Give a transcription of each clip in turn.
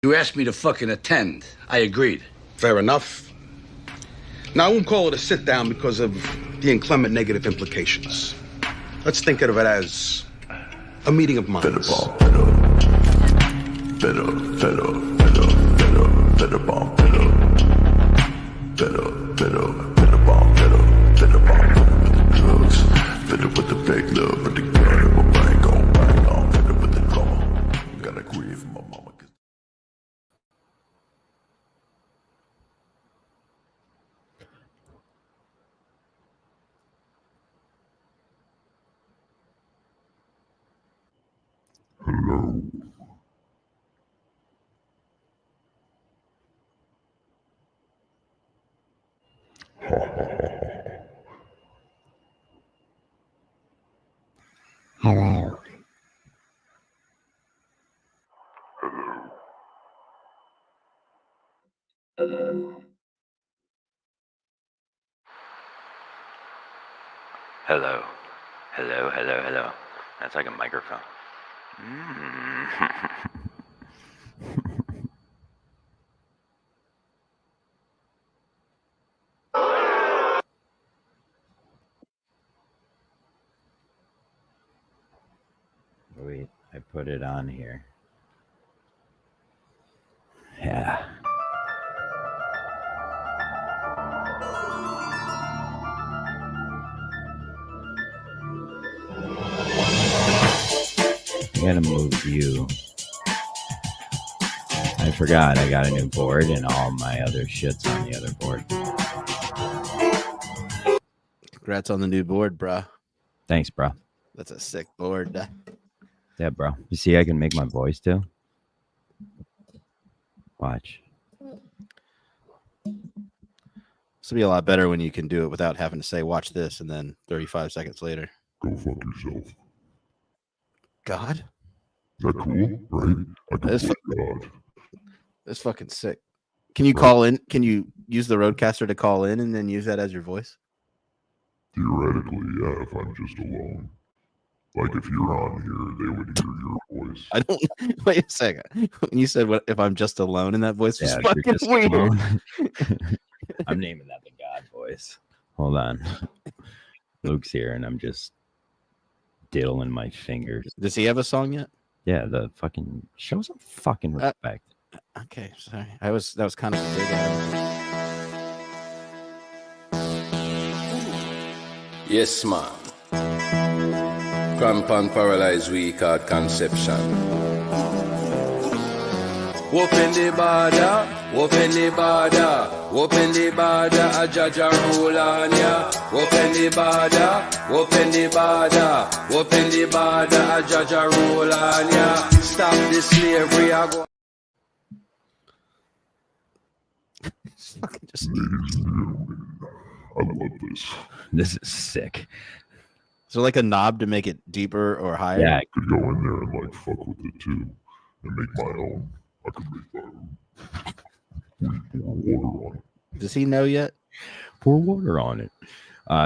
You asked me to fucking attend. I agreed. Fair enough. Now, I won't call it a sit-down because of the inclement negative implications. Let's think of it as a meeting of minds. Better with the fake love, but the gun in my brain gon' bang on. Better with the drama. Gotta grieve for my mama. Hello. Hello. Hello. Hello, hello, hello. That's like a microphone. Wait, I put it on here. Yeah. I gotta move you. I forgot I got a new board and all my other shit's on the other board. Congrats on the new board, bro. Thanks, bro. That's a sick board. Yeah, bro. You see, I can make my voice too. Watch. This will be a lot better when you can do it without having to say, watch this, and then 35 seconds later. Go fuck yourself. God? Is that cool? Right? I can That's, God. That's fucking sick. Can you call in? Can you use the Roadcaster to call in and then use that as your voice? Theoretically, yeah, if I'm just alone. Like if you're on here, they would hear your voice. I don't. Wait a second. When you said, "What if I'm just alone?" in that voice was Yeah, fucking weird. I'm naming that the God voice. Hold on. Luke's here, and I'm just diddling my fingers. Does he have a song yet? Yeah, the fucking show some fucking respect. Okay, sorry. That was kind of big. Yes, man. Cramp and paralyzed weak heart conception. Open the border, open the border, open the border, a judge a rule on ya. Open the border, open the border, open the border, a judge a rule on ya. Stop the slavery, I go. Ladies and gentlemen, I love this. This is sick. Is there like a knob to make it deeper or higher? Yeah, I could go in there and like fuck with it too, and make my own. I could make my own. Pour water on it. Does he know yet? Pour water on it.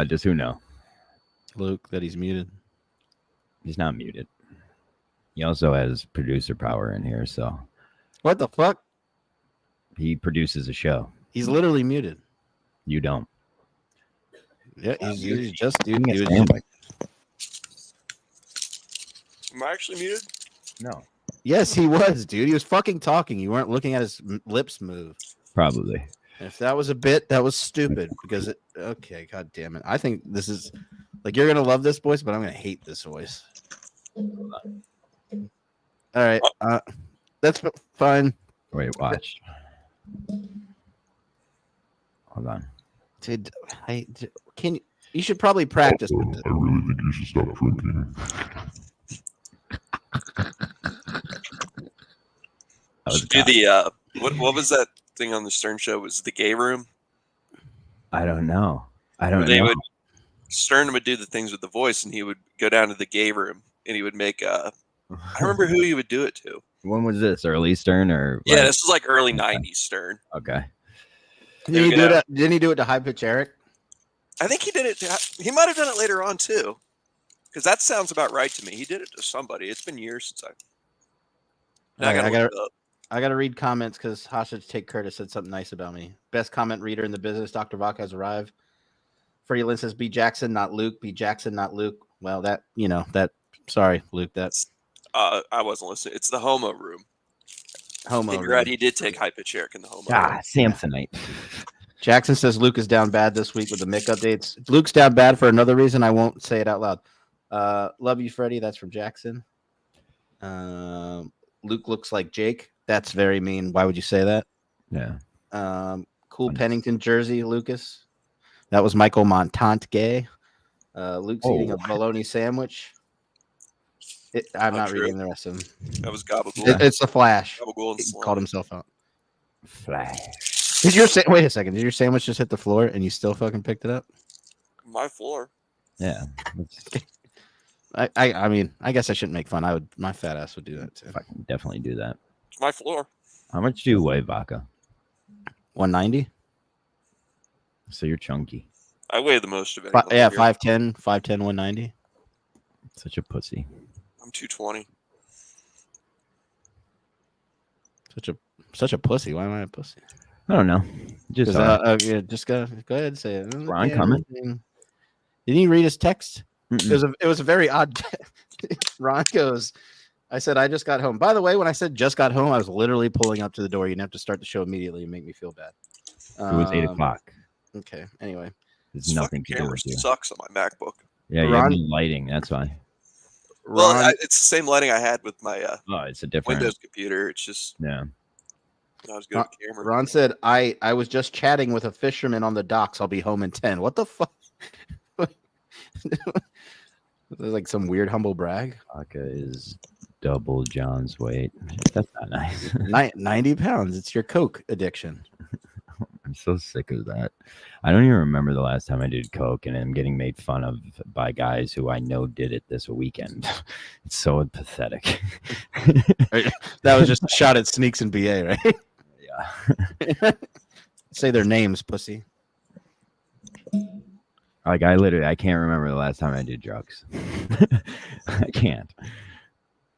Does who know? Luke, that he's muted. He's not muted. He also has producer power in here, so What the fuck? he produces a show. He's literally muted. You don't. Yeah, he's just Give dude. me a He was standby. Am I actually muted? No. Yes, he was, dude. He was fucking talking. You weren't looking at his lips move. Probably. If that was a bit, that was stupid because it. Okay, god damn it. I think this is like you're gonna love this voice, but I'm gonna hate this voice. All right, that's fine. Wait, watch. Hold on. Dude, can you should probably practice Also, with this. I really think you should stop drinking. Do the what was that thing on the Stern show? Was it the gay room? I don't know. I don't They know. would Stern would do the things with the voice, and he would go down to the gay room, and he would make I remember who he would do it to. When was this? Early Stern or? Yeah, like- this was like early '90s Stern. Okay. Didn't he do it to High Pitch Eric? I think he did it. He might have done it later on too, because that sounds about right to me. He did it to somebody. It's been years since I. Now I gotta look it up. I got to read comments because Hostage Take Curtis said something nice about me. Best comment reader in the business. Dr. Vaca has arrived. Freddie Lynn says, "B. Jackson, not Luke. B. Jackson, not Luke." Well, that that. Sorry, Luke. That I wasn't listening. It's the homo room. homo. And you're right. He did take high pitch Eric in the homo room. Samsonite. Jackson says Luke is down bad this week with the Mick updates. Luke's down bad for another reason. I won't say it out loud. Love you, Freddie. That's from Jackson. Luke looks like Jake. That's very mean. Why would you say that? Yeah. Cool Pennington jersey, Lucas. That was Michael Montant gay. Luke's eating a bologna sandwich. I'm not reading the rest of them. That was Gabagool. It's the Flash. Gabagool He called himself out. Flash. Did your wait a second? Did your sandwich just hit the floor and you still fucking picked it up? My floor. Yeah. I mean, I guess I shouldn't make fun. My fat ass would do that too. I can definitely do that. My floor. How much do you weigh, Vaca? 190. So you're chunky. I weigh the most of anyone. Yeah, here. 5'10", 190. Such a pussy. I'm 220. Such a pussy. Why am I a pussy? I don't know. Just Yeah, just go ahead and say it. Ron comment? Didn't you read his text? Mm-mm. It was a very odd. Ron goes, I said, I just got home. By the way, when I said just got home, I was literally pulling up to the door. You didn't have to start the show immediately and make me feel bad. It was 8 o'clock. Okay. Anyway. There's nothing to do camera with you. sucks on my MacBook. Yeah, you have new lighting. That's why. Well, it's the same lighting I had with my it's a different Windows computer. It's just not as good with the camera. Ron said, I was just chatting with a fisherman on the docks. I'll be home in 10. What the fuck? There's like some weird humble brag. Vaca is double John's weight. That's not nice. 90 pounds. It's your Coke addiction. I'm so sick of that. I don't even remember the last time I did coke, and I'm getting made fun of by guys who I know did it this weekend. It's so pathetic. That was just a shot at Sneaks and BA, right? Yeah. Say their names, pussy. Like I can't remember the last time I did drugs. I can't.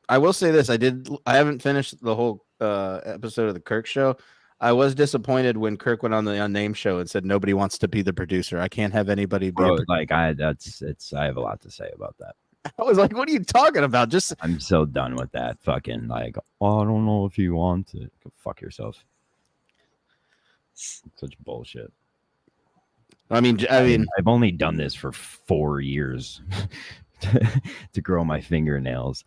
I will say this: I haven't finished the whole episode of the Kirk show. I was disappointed when Kirk went on the Unnamed show and said nobody wants to be the producer. I can't have anybody be. I have a lot to say about that. I was like, what are you talking about? I'm so done with that fucking I don't know if you want to. Go fuck yourself. Such bullshit. I mean, I've only done this for 4 years to grow my fingernails.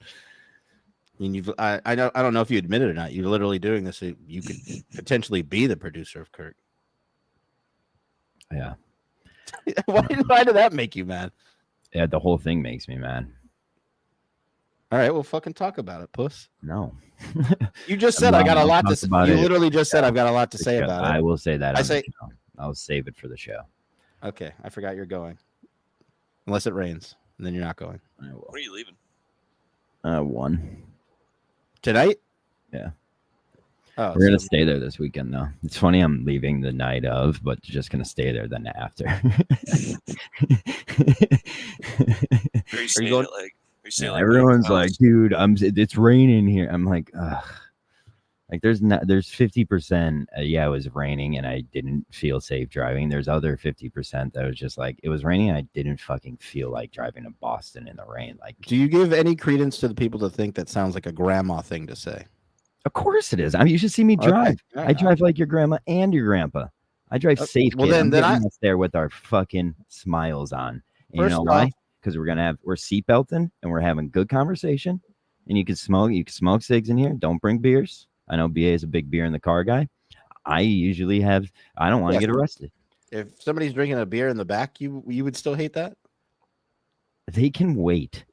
I mean, I don't know if you admit it or not. You're literally doing this so you could potentially be the producer of Kirk. Yeah. Why did that make you mad? Yeah, the whole thing makes me mad. All right, well, fucking talk about it, puss. No. You just said I got a lot to say. You literally just said I've got a lot to say show. about it. I will say that. I'll save it for the show. Okay, I forgot you're going. Unless it rains, and then you're not going. When are you leaving? 1 tonight. Yeah. Oh, we're gonna stay there this weekend, though. It's funny. I'm leaving the night of, but just gonna stay there then after. Are you staying at like? Everyone's like, dude, it's raining here. I'm like, ugh. Like there's 50%. Yeah, it was raining and I didn't feel safe driving. There's other 50% that was just like it was raining. And I didn't fucking feel like driving to Boston in the rain. Like, do you give any credence to the people that think that sounds like a grandma thing to say? Of course it is. I mean, you should see me drive. Okay. I drive like your grandma and your grandpa. I drive safe. Well, kid. then I'm there with our fucking smiles on. And you know why? Because we're seatbelting and we're having good conversation. And you can smoke cigs in here. Don't bring beers. I know BA is a big beer in the car guy. I usually I don't want to get arrested. If somebody's drinking a beer in the back, you would still hate that? They can wait.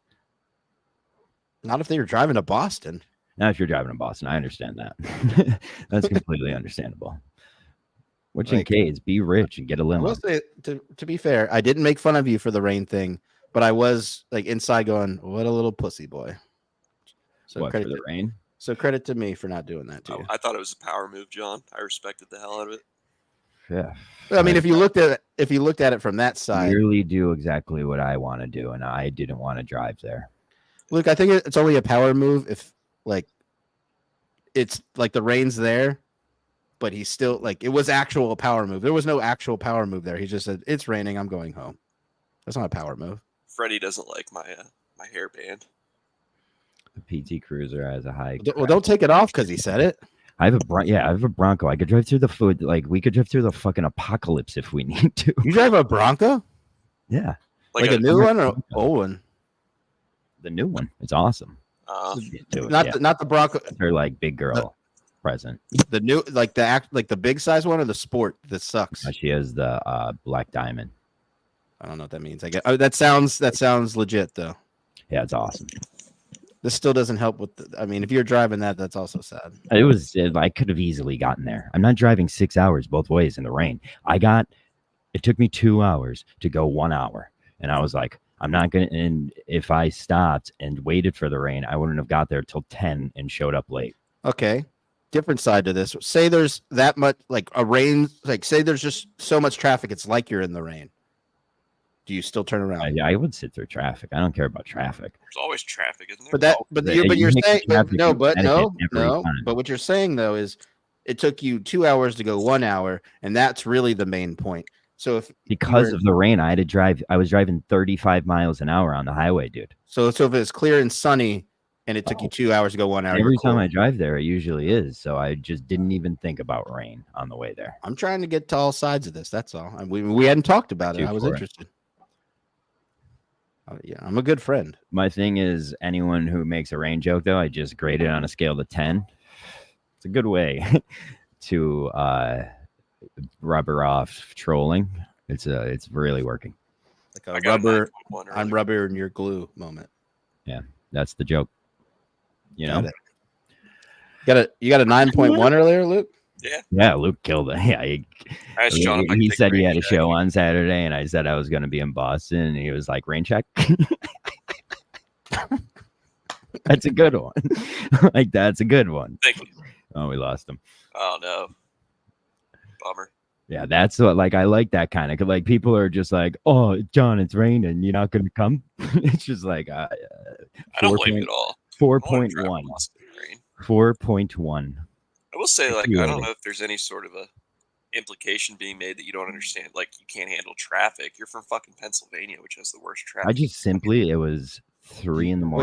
Not if they were driving to Boston. Now, if you're driving to Boston, I understand that. That's completely understandable. Which in case, be rich and get a limo. I will say, to be fair, I didn't make fun of you for the rain thing, but I was like inside going, what a little pussy boy. So what, for the rain? So credit to me for not doing that to you. I thought it was a power move, John. I respected the hell out of it. Yeah. I mean, if you looked at it from that side, really do exactly what I want to do, and I didn't want to drive there. Luke, I think it's only a power move if like it's like the rain's there, but he's still like it was actual power move. There was no actual power move there. He just said, "It's raining. I'm going home." That's not a power move. Freddie doesn't like my my hairband. The PT Cruiser has a high. Well, don't take it off because he said it. I have a Bronco. I could drive through the food. Like we could drive through the fucking apocalypse if we need to. You drive a Bronco? Yeah, like a new one or an old one? The new one. It's awesome. Not the Bronco. They're like big girl present. The new like the big size one or the sport that sucks. She has the Black Diamond. I don't know what that means. I guess that sounds legit though. Yeah, it's awesome. This still doesn't help with. I mean, if you're driving that, that's also sad. I could have easily gotten there. I'm not driving 6 hours both ways in the rain. It took me 2 hours to go 1 hour, and I was like, I'm not gonna. And if I stopped and waited for the rain, I wouldn't have got there till 10 and showed up late. Okay, different side to this. Say there's that much like a rain. Like say there's just so much traffic. It's like you're in the rain. Do you still turn around? I would sit through traffic. I don't care about traffic. There's always traffic, isn't there? But you're saying no. But what you're saying though is it took you 2 hours to go 1 hour, and that's really the main point. So because of the rain, I had to drive. I was driving 35 miles an hour on the highway, dude. So if it's clear and sunny, and it took you 2 hours to go 1 hour. Every time I drive there, it usually is. So I just didn't even think about rain on the way there. I'm trying to get to all sides of this. That's all. We hadn't talked about it. I was interested. Yeah, I'm a good friend. My thing is anyone who makes a rain joke, though, I just grade it on a scale of 10. It's a good way to rubber off trolling. It's really working. Like a rubber, I'm rubber and you're glue moment. Yeah, that's the joke. You know, you got a 9.1 earlier, Luke. Yeah, Luke killed it. Yeah, he said he had a show on Saturday, and I said I was going to be in Boston, and he was like, "Rain check." That's a good one. Like that's a good one. Thank you. Oh, we lost him. Oh no, bummer. Yeah, that's what I like that kind of like people are just like, "Oh, John, it's raining. You're not going to come." It's just like I don't blame you at all. 4.1. 4.1. I will say, I don't know if there's any sort of a implication being made that you don't understand. Like, you can't handle traffic. You're from fucking Pennsylvania, which has the worst traffic. It was 3 a.m.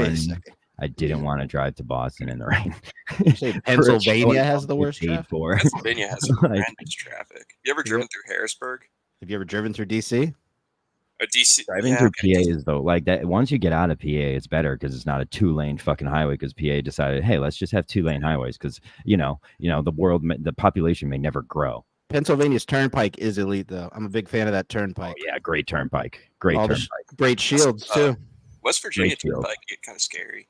I didn't want to drive to Boston in the rain. You say Pennsylvania has the worst traffic? Pennsylvania has horrendous traffic. You ever driven through Harrisburg? Have you ever driven through DC? DC driving through PA is though like that. Once you get out of PA, it's better because it's not a 2-lane fucking highway. Because PA decided, hey, let's just have 2-lane highways because the population may never grow. Pennsylvania's turnpike is elite though. I'm a big fan of that turnpike. Oh, yeah, great turnpike. Great shields too. West Virginia turnpike get kind of scary.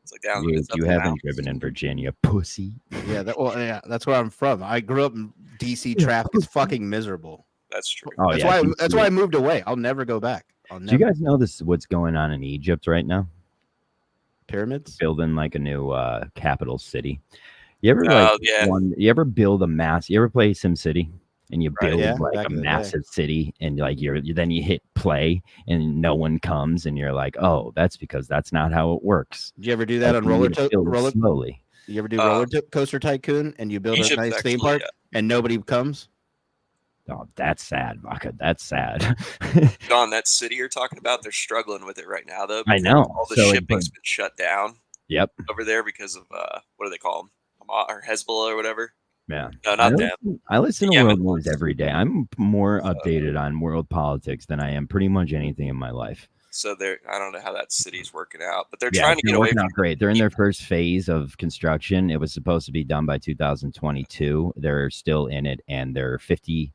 It's like down. You haven't driven in Virginia, pussy. Yeah, that's where I'm from. I grew up in DC. Traffic is fucking miserable. That's true. Oh, that's why I moved away. I'll never go back. Do you guys know what's going on in Egypt right now? Pyramids? Building like a new capital city. You ever you ever build a mass? You ever play SimCity and you build a massive city and then you hit play and no one comes and you're like, oh, that's because that's not how it works. Did you ever do that on slowly? You ever do Roller Coaster Tycoon and you build a nice theme park and nobody comes? Oh, that's sad, Vodka. That's sad. Don, that city you're talking about, they're struggling with it right now, though. I know. All the shipping's been shut down. Yep. Over there because of what do they call them? Or Hezbollah or whatever. Yeah. No, not them. I listen to world news every day. I'm more updated on world politics than I am pretty much anything in my life. So I don't know how that city's working out, but th're trying to get away from it. Great. They're in their first phase of construction. It was supposed to be done by 2022. They're still in it, and they're 51%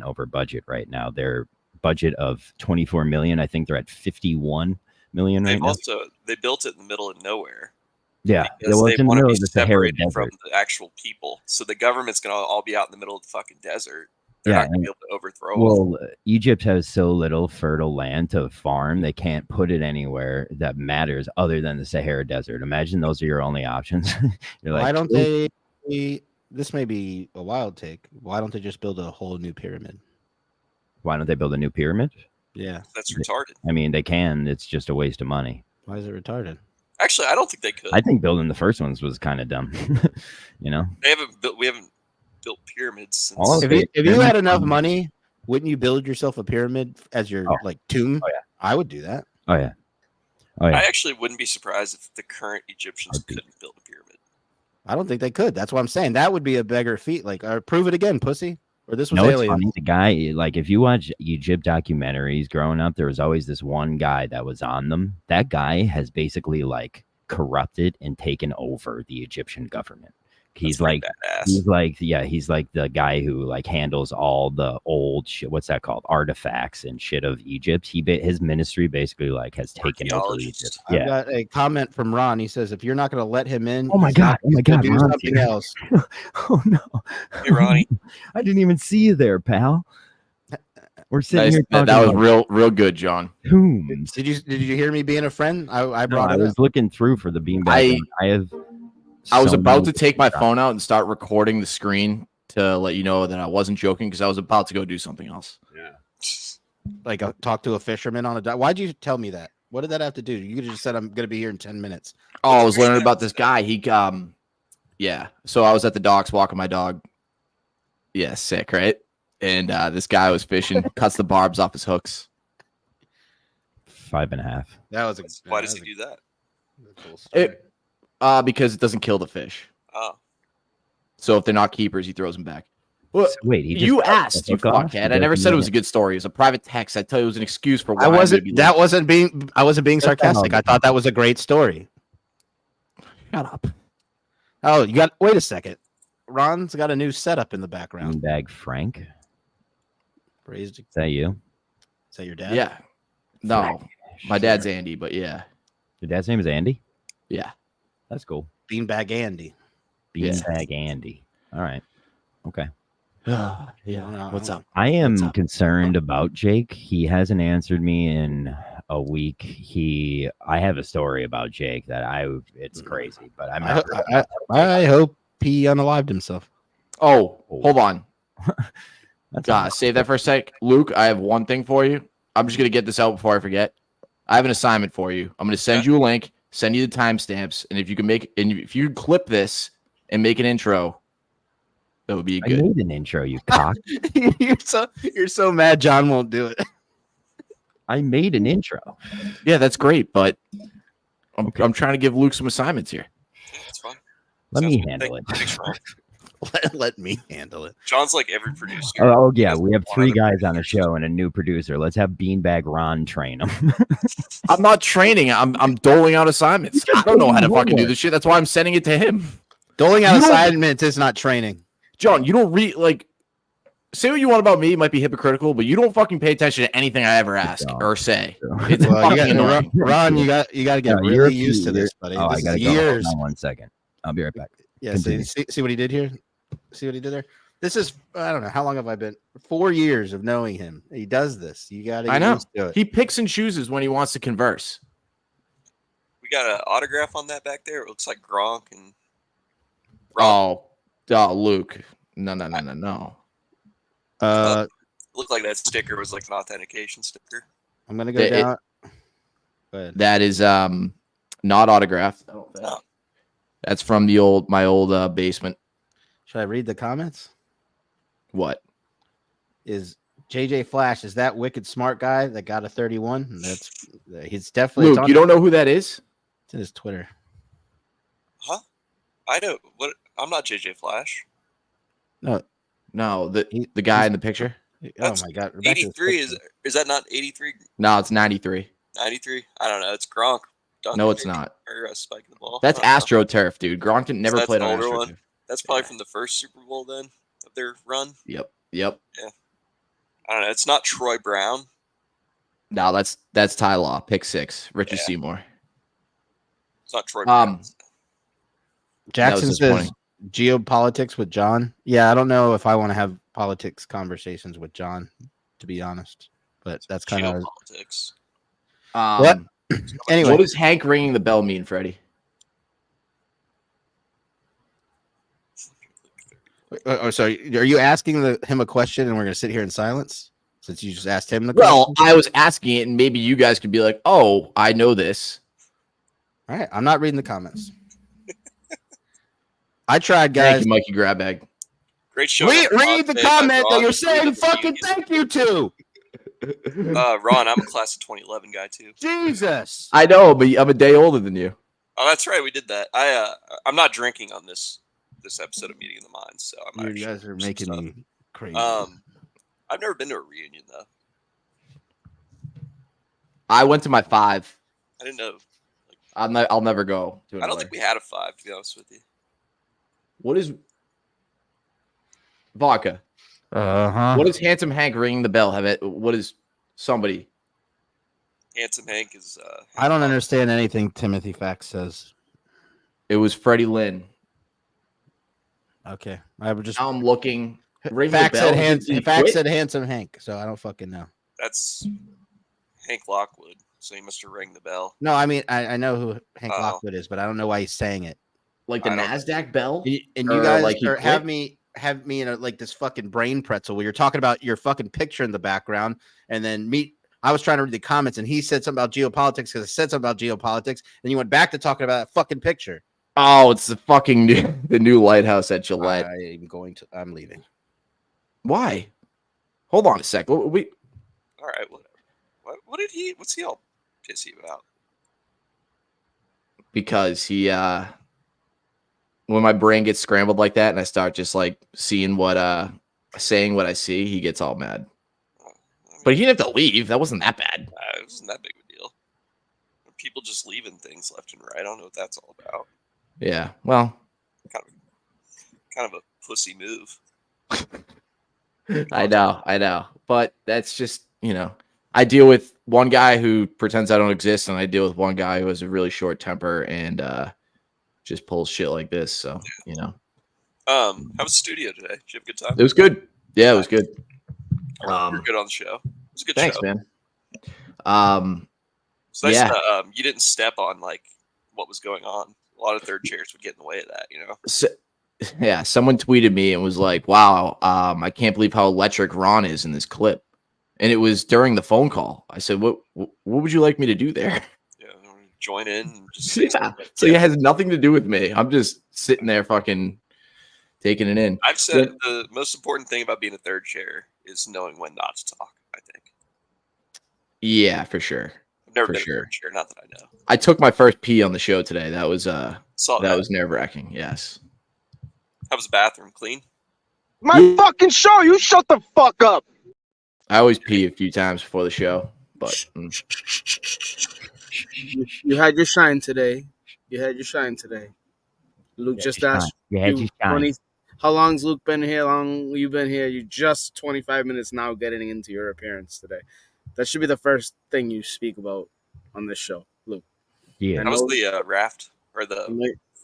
over budget right now. Their budget of 24 million, I think they're at 51 million right now. They built it in the middle of nowhere. Yeah, it was in the middle of the Sahara Desert. From the actual people. So the government's going to all be out in the middle of the fucking desert. They're not going to be able to overthrow them. Well, Egypt has so little fertile land to farm, they can't put it anywhere that matters other than the Sahara Desert. Imagine those are your only options. You're like, why don't they? This may be a wild take. Why don't they just build a whole new pyramid? Why don't they build a new pyramid? Yeah, that's retarded. I mean, they can. It's just a waste of money. Why is it retarded? Actually, I don't think they could. I think building the first ones was kind of dumb. You know, we haven't built pyramids since. If you had enough money, wouldn't you build yourself a pyramid as your like tomb? Oh yeah, I would do that. Oh yeah, oh yeah. I actually wouldn't be surprised if the current Egyptians couldn't build a pyramid. I don't think they could. That's what I'm saying. That would be a beggar feat. Like, prove it again, pussy. Or this was No, it's alien. funny. The guy, like, if you watch Egypt documentaries growing up, there was always this one guy that was on them. That guy has basically like corrupted and taken over the Egyptian government. He's like the guy who like handles all the old shit. What's that called? Artifacts and shit of Egypt. His ministry basically like has taken over Egypt. I got a comment from Ron. He says, "If you're not going to let him in, oh my god, do something else." Oh no, hey Ronnie, I didn't even see you there, pal. We're sitting here. That was real good, John. Toombs. Did you hear me being a friend? I brought I it was up. looking through for the beanbag. I was about to take my phone out and start recording the screen to let you know that I wasn't joking because I was about to go do something else. Yeah. Like talk to a fisherman on a dock. Why'd you tell me that? What did that have to do? You could have just said I'm going to be here in 10 minutes. Oh, I was learning about this guy. Yeah. So I was at the docks walking my dog. Yeah, sick, right? And this guy was fishing, cuts the barbs off his hooks. 5.5. That was why does he do that? Because it doesn't kill the fish. Oh. So if they're not keepers, he throws them back. Well, wait, you asked, you fuckhead. I never said it was a good story. It was a private text. I tell you, it was an excuse for why I wasn't being sarcastic. I thought that was a great story. Shut up. Oh, wait a second. Ron's got a new setup in the background. Beanbag Frank. Is that you? Is that your dad? Yeah. No, my dad's Andy, but yeah. Your dad's name is Andy? Yeah. That's cool. Beanbag Andy. Beanbag Andy. All right. Okay. Yeah. What's up? I am concerned about Jake. He hasn't answered me in a week. I have a story about Jake that it's crazy, but I hope he unalived himself. Oh, hold on. Save that for a sec. Luke, I have one thing for you. I'm just going to get this out before I forget. I have an assignment for you. I'm going to send you a link, send you the timestamps, and if you clip this and make an intro, that would be good. I made an intro, you cock. You're so mad John won't do it. I made an intro. Yeah, that's great, but I'm trying to give Luke some assignments here. That's fine. Let me handle it. Let me handle it. John's like every producer. Oh yeah, we have 3 guys on the show and a new producer. Let's have Beanbag Ron train them. I'm not training. I'm doling out assignments. I don't know how to fucking do this shit. That's why I'm sending it to him. Doling out assignments is not training. John, you don't say what you want about me. It might be hypocritical, but you don't fucking pay attention to anything I ever ask or say. It's Ron, you got to get really used to this, buddy. Oh, I got to go. Hold on 1 second. I'll be right back. Yeah, see what he did here? See what he did there? This is, I don't know, how long have I been? 4 years of knowing him. He does this. You got to get used to it. He picks and chooses when he wants to converse. We got an autograph on that back there. It looks like Gronk and Luke. No. It looked like that sticker was like an authentication sticker. I'm gonna go down. Go ahead. That is not autographed. No. That's from my old basement. Should I read the comments? What? Is JJ Flash, is that wicked smart guy that got a 31? He's definitely Luke, you don't know who that is? It's in his Twitter. Huh? I don't. What? I'm not JJ Flash. No, the guy in the picture. Oh my god. 83 is that not 83? No, it's 93. 93? I don't know. It's Gronk. No, it's not. Or spiking the ball. That's AstroTurf, dude. Gronk never played on AstroTurf. One. That's probably from the first Super Bowl then of their run. Yep. Yeah. I don't know. It's not Troy Brown. No, that's Ty Law. Pick 6. Richard Seymour. It's not Troy Brown. Jackson says geopolitics with John. Yeah, I don't know if I want to have politics conversations with John, to be honest. But that's kind of politics. What? Anyway, what does Hank ringing the bell mean, Freddie? So are you asking him a question and we're going to sit here in silence since you just asked him the question? Well, I was asking it, and maybe you guys could be like, "Oh, I know this." All right, I'm not reading the comments. I tried, guys. Thank you, Mikey Grabbag. Great show. Read the comment that you're saying fucking thank you to. Ron, I'm a class of 2011 guy too. Jesus. I know, but I'm a day older than you. Oh, that's right. We did that. I'm not drinking on this episode of Meeting of the Minds, so I'm You guys are making me crazy. I've never been to a reunion though. I went to my 5. I didn't know. I'll never go. I don't think we had a 5, to be honest with you. What is vodka? What is Handsome Hank ringing the bell? What is somebody? Handsome Hank is. I don't understand anything Timothy Fax says. It was Freddie Lynn. Okay, I would just. Now I'm looking. Fax said Handsome Hank, so I don't fucking know. That's Hank Lockwood, so he must have rang the bell. No, I mean I know who Hank Lockwood is, but I don't know why he's saying it. Like the NASDAQ bell? And you guys have me in like this fucking brain pretzel where you're talking about your fucking picture in the background, and then I was trying to read the comments, and he said something about geopolitics because I said something about geopolitics, and you went back to talking about that fucking picture. Oh, it's the fucking the new lighthouse at Gillette. I'm leaving. Why? Hold on a sec. All right, whatever. What's he all pissy about? Because he when my brain gets scrambled like that and I start just like seeing saying what I see, he gets all mad. But he didn't have to leave. That wasn't that bad. It wasn't that big of a deal. People just leaving things left and right. I don't know what that's all about. Yeah, well, kind of a pussy move. I know. But that's just, I deal with one guy who pretends I don't exist, and I deal with one guy who has a really short temper and just pulls shit like this. So, How was the studio today? Did you have a good time? It was good. Yeah, it was good. You're good on the show. It was a good thanks, show. Man. It's nice that you didn't step on like what was going on. A lot of third chairs would get in the way of that, So, yeah, someone tweeted me and was like, "Wow, I can't believe how electric Ron is in this clip." And it was during the phone call. I said, "What would you like me to do there?" Yeah, join in. And just say something. So it has nothing to do with me. I'm just sitting there, fucking taking it in. I've said the most important thing about being a third chair is knowing when not to talk. I think. Yeah, for sure. I've never been a third chair, not that I know. I took my first pee on the show today. That was was nerve-wracking. Yes. How was the bathroom? Clean? My fucking show. You shut the fuck up. I always pee a few times before the show, but you had your shine today. Luke just asked you 20. How long's Luke been here? How long you been here? You just 25 minutes now getting into your appearance today. That should be the first thing you speak about on this show, Luke. Yeah. How was the raft or the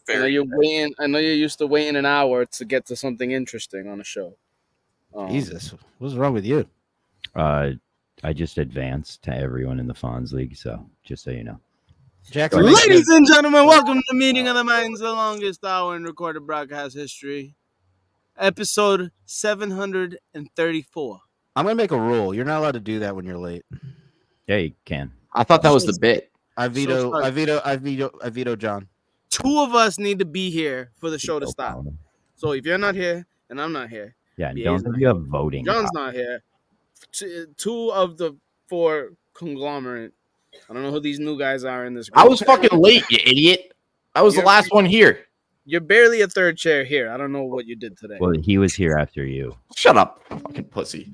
ferry? I know you're waiting. I know you're used to waiting an hour to get to something interesting on a show. Jesus, what's wrong with you? I just advanced to everyone in the Fonz League, so just so you know. Jackson, ladies and gentlemen, welcome to the Meeting of the Minds, the longest hour in recorded broadcast history. Episode 734. I'm gonna make a rule. You're not allowed to do that when you're late. Yeah, you can. I thought that was the bit. I veto John. 2 of us need to be here for the show to stop. So if you're not here and I'm not here, yeah, don't think you have voting. John's not here. 2 of the 4 conglomerate. I don't know who these new guys are in this group. I was fucking late, you idiot. I was the last one here. You're barely a third chair here. I don't know what you did today. Well, he was here after you. Shut up, fucking pussy.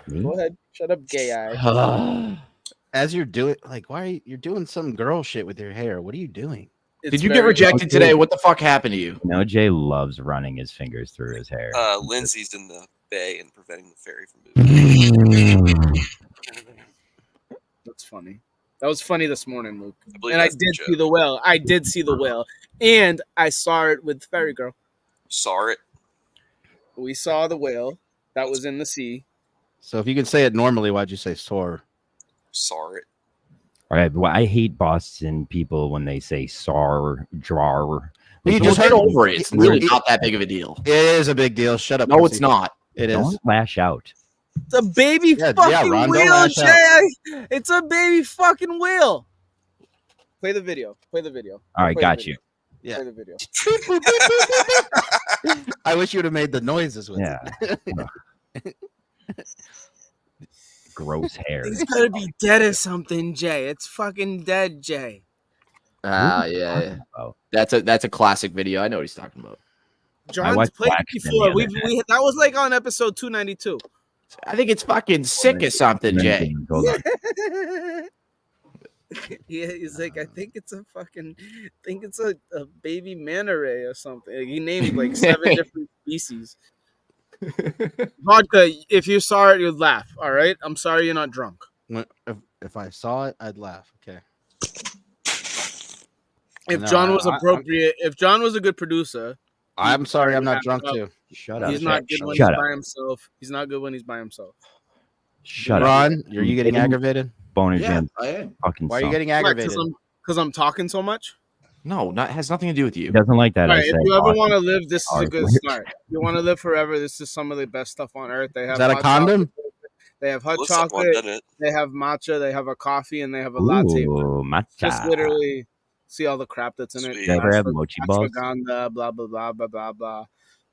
Go ahead. Shut up, gay eye. As you're doing, you're doing some girl shit with your hair? What are you doing? Did you get rejected today? What the fuck happened to you? No, Jay loves running his fingers through his hair. Lindsay's in the bay and preventing the ferry from moving. That's funny. That was funny this morning, Luke. And I did see the whale. I did see the whale. And I saw it with Ferry Girl. Saw it? We saw the whale that was in the sea. So if you can say it normally, why'd you say sore? Saw it. All right, well, I hate Boston people when they say "sar," "jar." You just heard over it. It's really not that big of a deal. It is a big deal. Shut up. No, it's not. It is. Don't lash out. It's a baby fucking Ron, wheel, Jay. It's a baby fucking wheel. Play the video. Play the video. All right, Play got the you. video. Yeah. Play the video. I wish you would have made the noises with Yeah. it. Gross hair. It's gotta be dead or something, Jay. It's fucking dead, Jay. Yeah. That's a classic video. I know what he's talking about. John's played it before. We that was like on episode 292. I think it's fucking sick or something, Jay. Hold on. Yeah, he's like, I think it's a baby manta ray or something. He named like 7 different species. Vodka, if you saw it, you'd laugh. All right, I'm sorry you're not drunk. If I saw it, I'd laugh. Okay. If John was appropriate, if John was a good producer, I'm sorry, I'm not drunk too. Shut up. He's not good when he's by himself. He's not good when he's by himself. Shut Ron, up. are you getting aggravated? Bonus Yeah, Jim. I am. Fucking Why are you suck. getting aggravated? Because I'm talking so much. No, has nothing to do with you. He doesn't like that. All I right, if said you ever awesome. want to live, this is a Awesome. good start. You want to live forever. This is some of the best stuff on earth. They have Is that a hot condom? chocolate, they have hot Looks like one, chocolate. doesn't it? They have matcha. They have a coffee, and they have a latte. Ooh, matcha. Just literally see all the crap that's in it. Sweet. You ever have mochi balls? Ashwagandha, blah blah blah blah blah blah.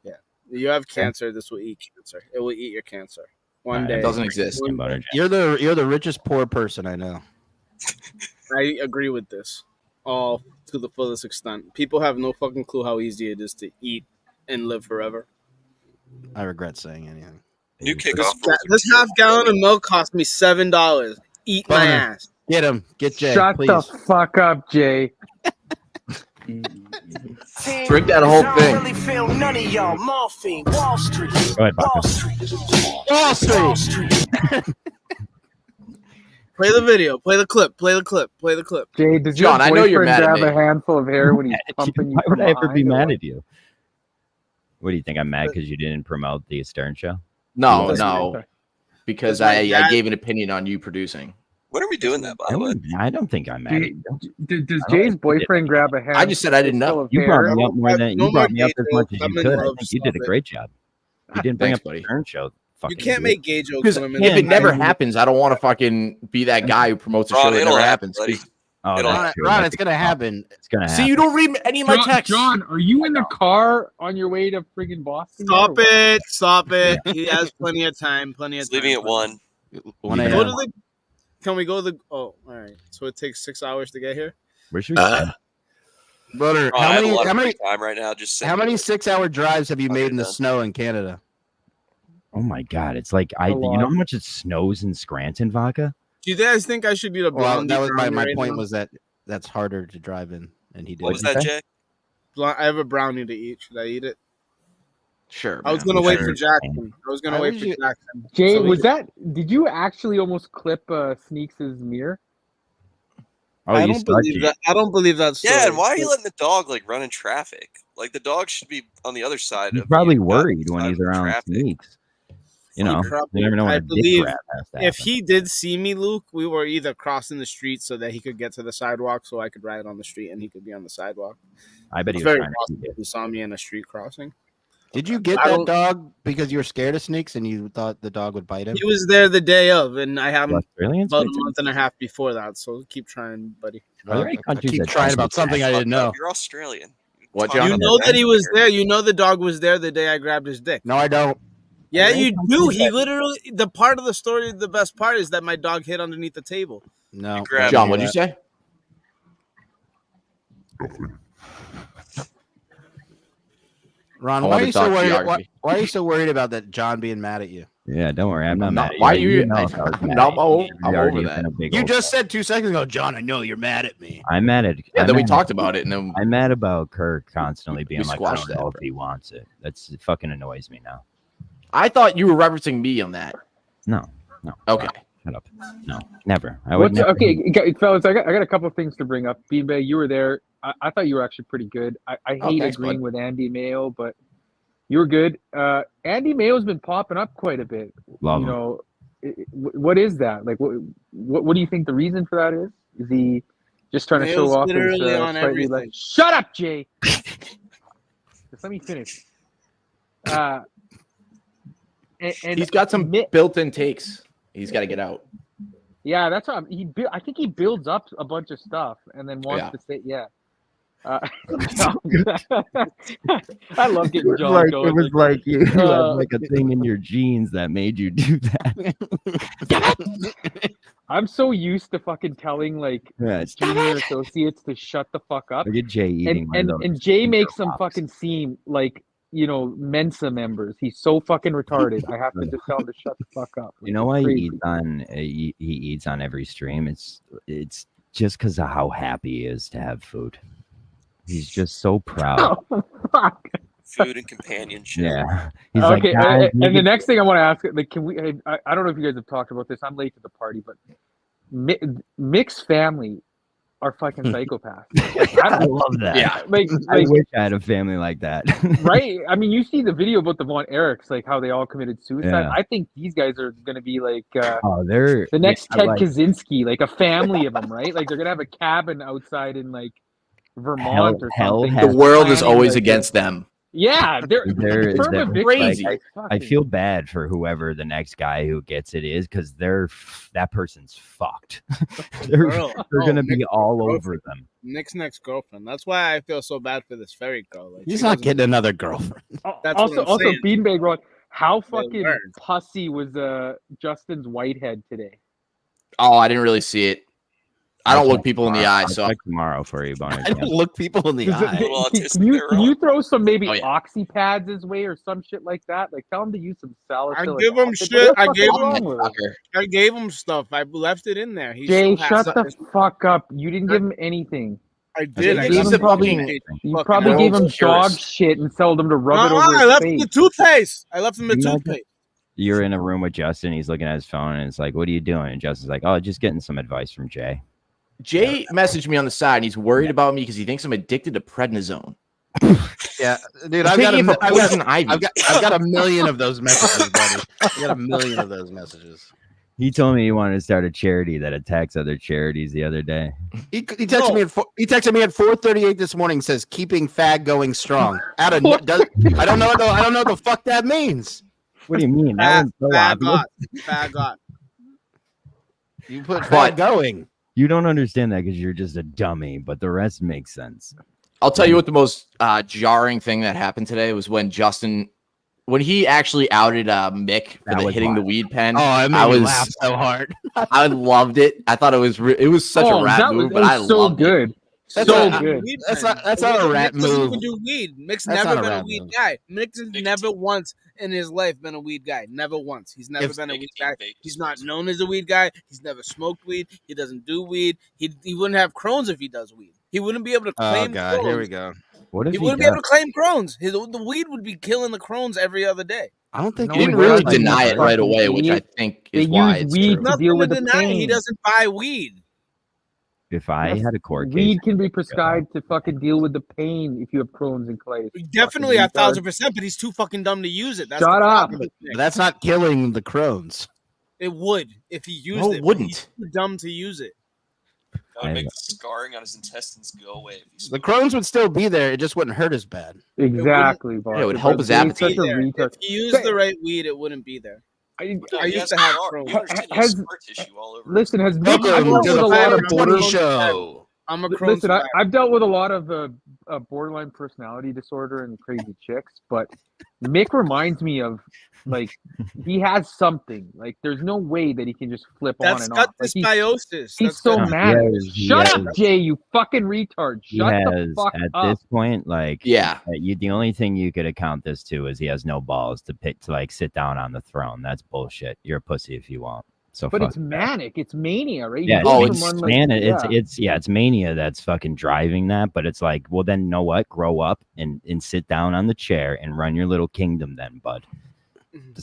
Yeah, you have cancer. This will eat cancer. It will eat your cancer one Alright, day. It doesn't exist. Butter Jim. You're the richest poor person I know. I agree with this all to the fullest extent. People have no fucking clue how easy it is to eat and live forever. I regret saying anything. New This, kickoff. rules this are half gallon of milk cost me $7. Eat my Boner. ass. Get him. Get Jay, Shut please. the fuck up, Jay. Drink that whole thing. Really feel none of y'all. Morphine, Wall Street. Go ahead, Baca. Wall Street. Play the video. Play the clip. Play the clip. Play the clip. Jay, does John, your I know you're boyfriend mad at grab me. a handful of hair when he's pumping you Why would from I ever be behind, or mad what? at you? What do you think? I'm mad because you didn't promote the Stern show? No, That's no, because That's my I dad. gave an opinion on you producing. When are we doing that, by the way? I don't think I'm mad at you. Does I don't Jay's think boyfriend grab a handful I just said I didn't know. of You hair? brought me up more than No you brought more me up gay as much as jokes. you I'm in could. I love. think you did a Stop it. great job. You didn't bring Thanks, up the buddy. Stern show. You Fucking can't idiot. make gay jokes. Because when I'm if in it the never movie. happens, I don't want to fucking be that guy who promotes a Ron, show that it'll never happen, happens. buddy. Oh, It'll that's true. Ron, That's it's gonna happen. It's gonna happen. See, you don't read any of my texts. John, are you in the car on your way to friggin' Boston? Stop or what? it. Stop it. He has plenty of time. Plenty of He's time. leaving at 1. 1 Go a.m. to the. Can we go to the? Oh, all right. So it takes 6 hours to get here. Where should we go? Brother, Oh, I have a lot how of many free time right now. Just how many 6-hour drives have you Okay, made in the done. snow in Canada? Oh my god, it's like A you know lot. how much it snows in Scranton, Vodka? Do you guys think I should be the Well, blondie? that was my brownie right point now? was that that's harder to drive in, and he did. What was What'd that, you say? Jay? I have a brownie to eat. Should I eat it? Sure. I was man. gonna wait Sure. for Jackson. I was gonna I wait wish for you- Jackson. Jay, So was he- that? Did you actually almost clip Sneaks' mirror? Oh, I you don't believe that. I don't believe that story. Yeah, and why are you letting the dog like run in traffic? Like the dog should be on the other side. He's of probably the worried when side he's of the around traffic. Sneaks. You know, probably- you never know when I a dick believe rat has to If happen. he did see me, Luke, we were either crossing the street so that he could get to the sidewalk, so I could ride on the street and he could be on the sidewalk. I bet he It's was very trying to keep possible it. he saw me in a street crossing. Did you get I that don't- dog because you were scared of snakes and you thought the dog would bite him? He was there the day of, and I had him Australians? about a month and a half before that. So keep trying, buddy. Are there any I countries keep that trying don't about do something that? I didn't know. You're Australian. What, Talk John? You about know that he was here. there. You know the dog was there the day I grabbed his dick. No, I don't. Yeah, there you any do. countries He that- literally. The part of the story, the best part, is that my dog hid underneath the table. No. grabbed John, what'd you say? Ron, I why want are to you so talk worried? geography. Why are you so worried about that John being mad at you? Yeah, don't worry. I'm not mad. at Why you. are you? know if I was mad No, at you, I'm you'd over already that. been a big You old just fuck. said 2 seconds ago, John, I know you're mad at me. I'm mad at. Yeah, I'm then we mad- talked about it, and then I'm mad about Kirk constantly being We like, I squashed don't know that, if he wants it. That's it fucking annoys me now. I thought you were referencing me on that. No. Okay. Shut up. No, never. I would What's, never. okay, fellas, I got a couple of things to bring up. Beanbag, you were there. I thought you were actually pretty good. I hate thanks, agreeing bud. with Andy Mayo, but you were good. Andy Mayo's been popping up quite a bit. Love you him. know, what is that? Like, what do you think the reason for that is? Is he just trying to Mayo's show off his literally on slightly everything. less? Shut up, Jay. Just let me finish. And He's got some Mi- built-in takes. He's got to get out. Yeah, that's what I think he builds up a bunch of stuff and then wants to say, yeah. I love getting John going. It was like you had like a thing in your genes that made you do that. I'm so used to fucking telling like junior associates to shut the fuck up. Look at Jay eating and Jay makes them fucking seem like, you know, Mensa members. He's so fucking retarded. I have to just tell him to shut the fuck up. You know why he eats on every stream? It's just because of how happy he is to have food. He's just so proud. Oh, fuck. Food and companionship. Yeah. He's okay. Like, and the next thing I want to ask, like, can we? I don't know if you guys have talked about this. I'm late to the party, but mixed family are fucking psychopaths. Like, I love that. Yeah. I wish I had a family like that. Right? I mean, you see the video about the wAntTs, like how they all committed suicide. Yeah. I think these guys are going to be like they're the next Ted Kaczynski, like a family of them, right? Like they're going to have a cabin outside in like Vermont or something. The world is always against them. Yeah, they're crazy. Like, I feel bad for whoever the next guy who gets it is, because that person's fucked. they're gonna be all over them. Nick's next girlfriend. That's why I feel so bad for this fairy girl. Like, he's not getting another girlfriend. That's also saying. Beanbag Rod, how fucking pussy was Justin's whitehead today? Oh, I didn't really see it. I don't look people in the eye, so tomorrow for you, Bonnie. I don't look people in the eye. Can you throw some maybe oxy pads his way or some shit like that? Like tell him to use some salicylic. I give him shit. I gave him stuff. I left it in there. Jay, shut the fuck up. You didn't give him anything. I did. You probably gave him dog shit and told him to rub it over his face. I left him the toothpaste. I left him the toothpaste. You're in a room with Justin. He's looking at his phone, and it's like, "What are you doing?" And Justin's like, "Oh, just getting some advice from Jay." Jay messaged me on the side, and he's worried about me because he thinks I'm addicted to prednisone. Yeah, dude, I've got a million of those messages, buddy. I got a million of those messages. He told me he wanted to start a charity that attacks other charities the other day. He texted me at 4:38 this morning. Says keeping fag going strong. I don't know what the fuck that means. What do you mean? Fag. You put fag going. You don't understand that because you're just a dummy, but the rest makes sense. I'll tell you what the most jarring thing that happened today was when he actually outed Mick for hitting the weed pen. Oh, I laugh so hard. I loved it. I thought it was such a rat move, but I loved it. That's not a rat move. Even do weed. Mick's never been a weed guy. Mick's never once in his life been a weed guy. Never once. He's never been a weed guy. He's not known as a weed guy. He's never smoked weed. He doesn't do weed. He wouldn't have Crohn's if he does weed. He wouldn't be able to claim. Oh God, Crohn's. here we go. What if he wouldn't be able to claim Crohn's? The weed would be killing the Crohn's every other day. I don't think he didn't really deny it right away, which I think is why it's weed true. to deal with the pain. He doesn't buy weed. If I had a court case, weed can be prescribed to fucking deal with the pain if you have Crohn's and colitis. Definitely 1,000%, but he's too fucking dumb to use it. That's Shut up. That's not killing the Crohn's. It would if he used it. No, it wouldn't. He's too dumb to use it. That would make the scarring on his intestines go away. The Crohn's would still be there. It just wouldn't hurt as bad. Exactly. It would help his appetite. If he used the right weed, it wouldn't be there. I used to have Crohn's. Has welcome to the 520 show. I'm a Crohn's. Listen, I've dealt with a lot of borderline personality disorder and crazy chicks, but Mick reminds me of like he has something. Like there's no way that he can just flip on and off. That's dysbiosis. He's so mad. Shut up, Jay, you fucking retard. Shut the fuck at up. This point, like, yeah, the only thing you could account this to is he has no balls to like sit down on the throne. That's bullshit. You're a pussy if you want. So, but it's manic. It's mania, right? Yeah, it's mania that's fucking driving that. But it's like, well, then you know what? Grow up and sit down on the chair and run your little kingdom, then, bud.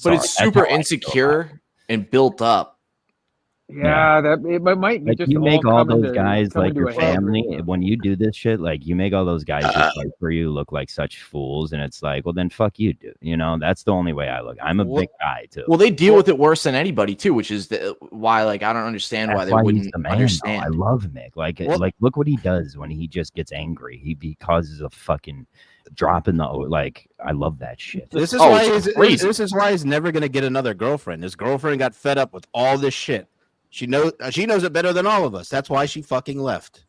But it's super insecure and built up. Yeah, that it might be like just you make all those guys like your family. Right when you do this shit, like you make all those guys just like for you look like such fools, and it's like, well, then fuck you, dude. You know, that's the only way I look. I'm a big guy too. Well, they deal with it worse than anybody too, which is why, like, I don't understand why they wouldn't understand. I love Mick. Like look what he does when he just gets angry. He causes a fucking drop in the like. I love that shit. This is why he's never gonna get another girlfriend. His girlfriend got fed up with all this shit. She knows it better than all of us. That's why she fucking left.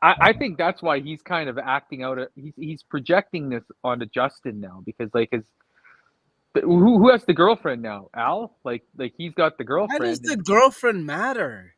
I think that's why he's kind of acting out. He's projecting this onto Justin now because like who has the girlfriend now? Al? Like he's got the girlfriend. Why does the girlfriend matter?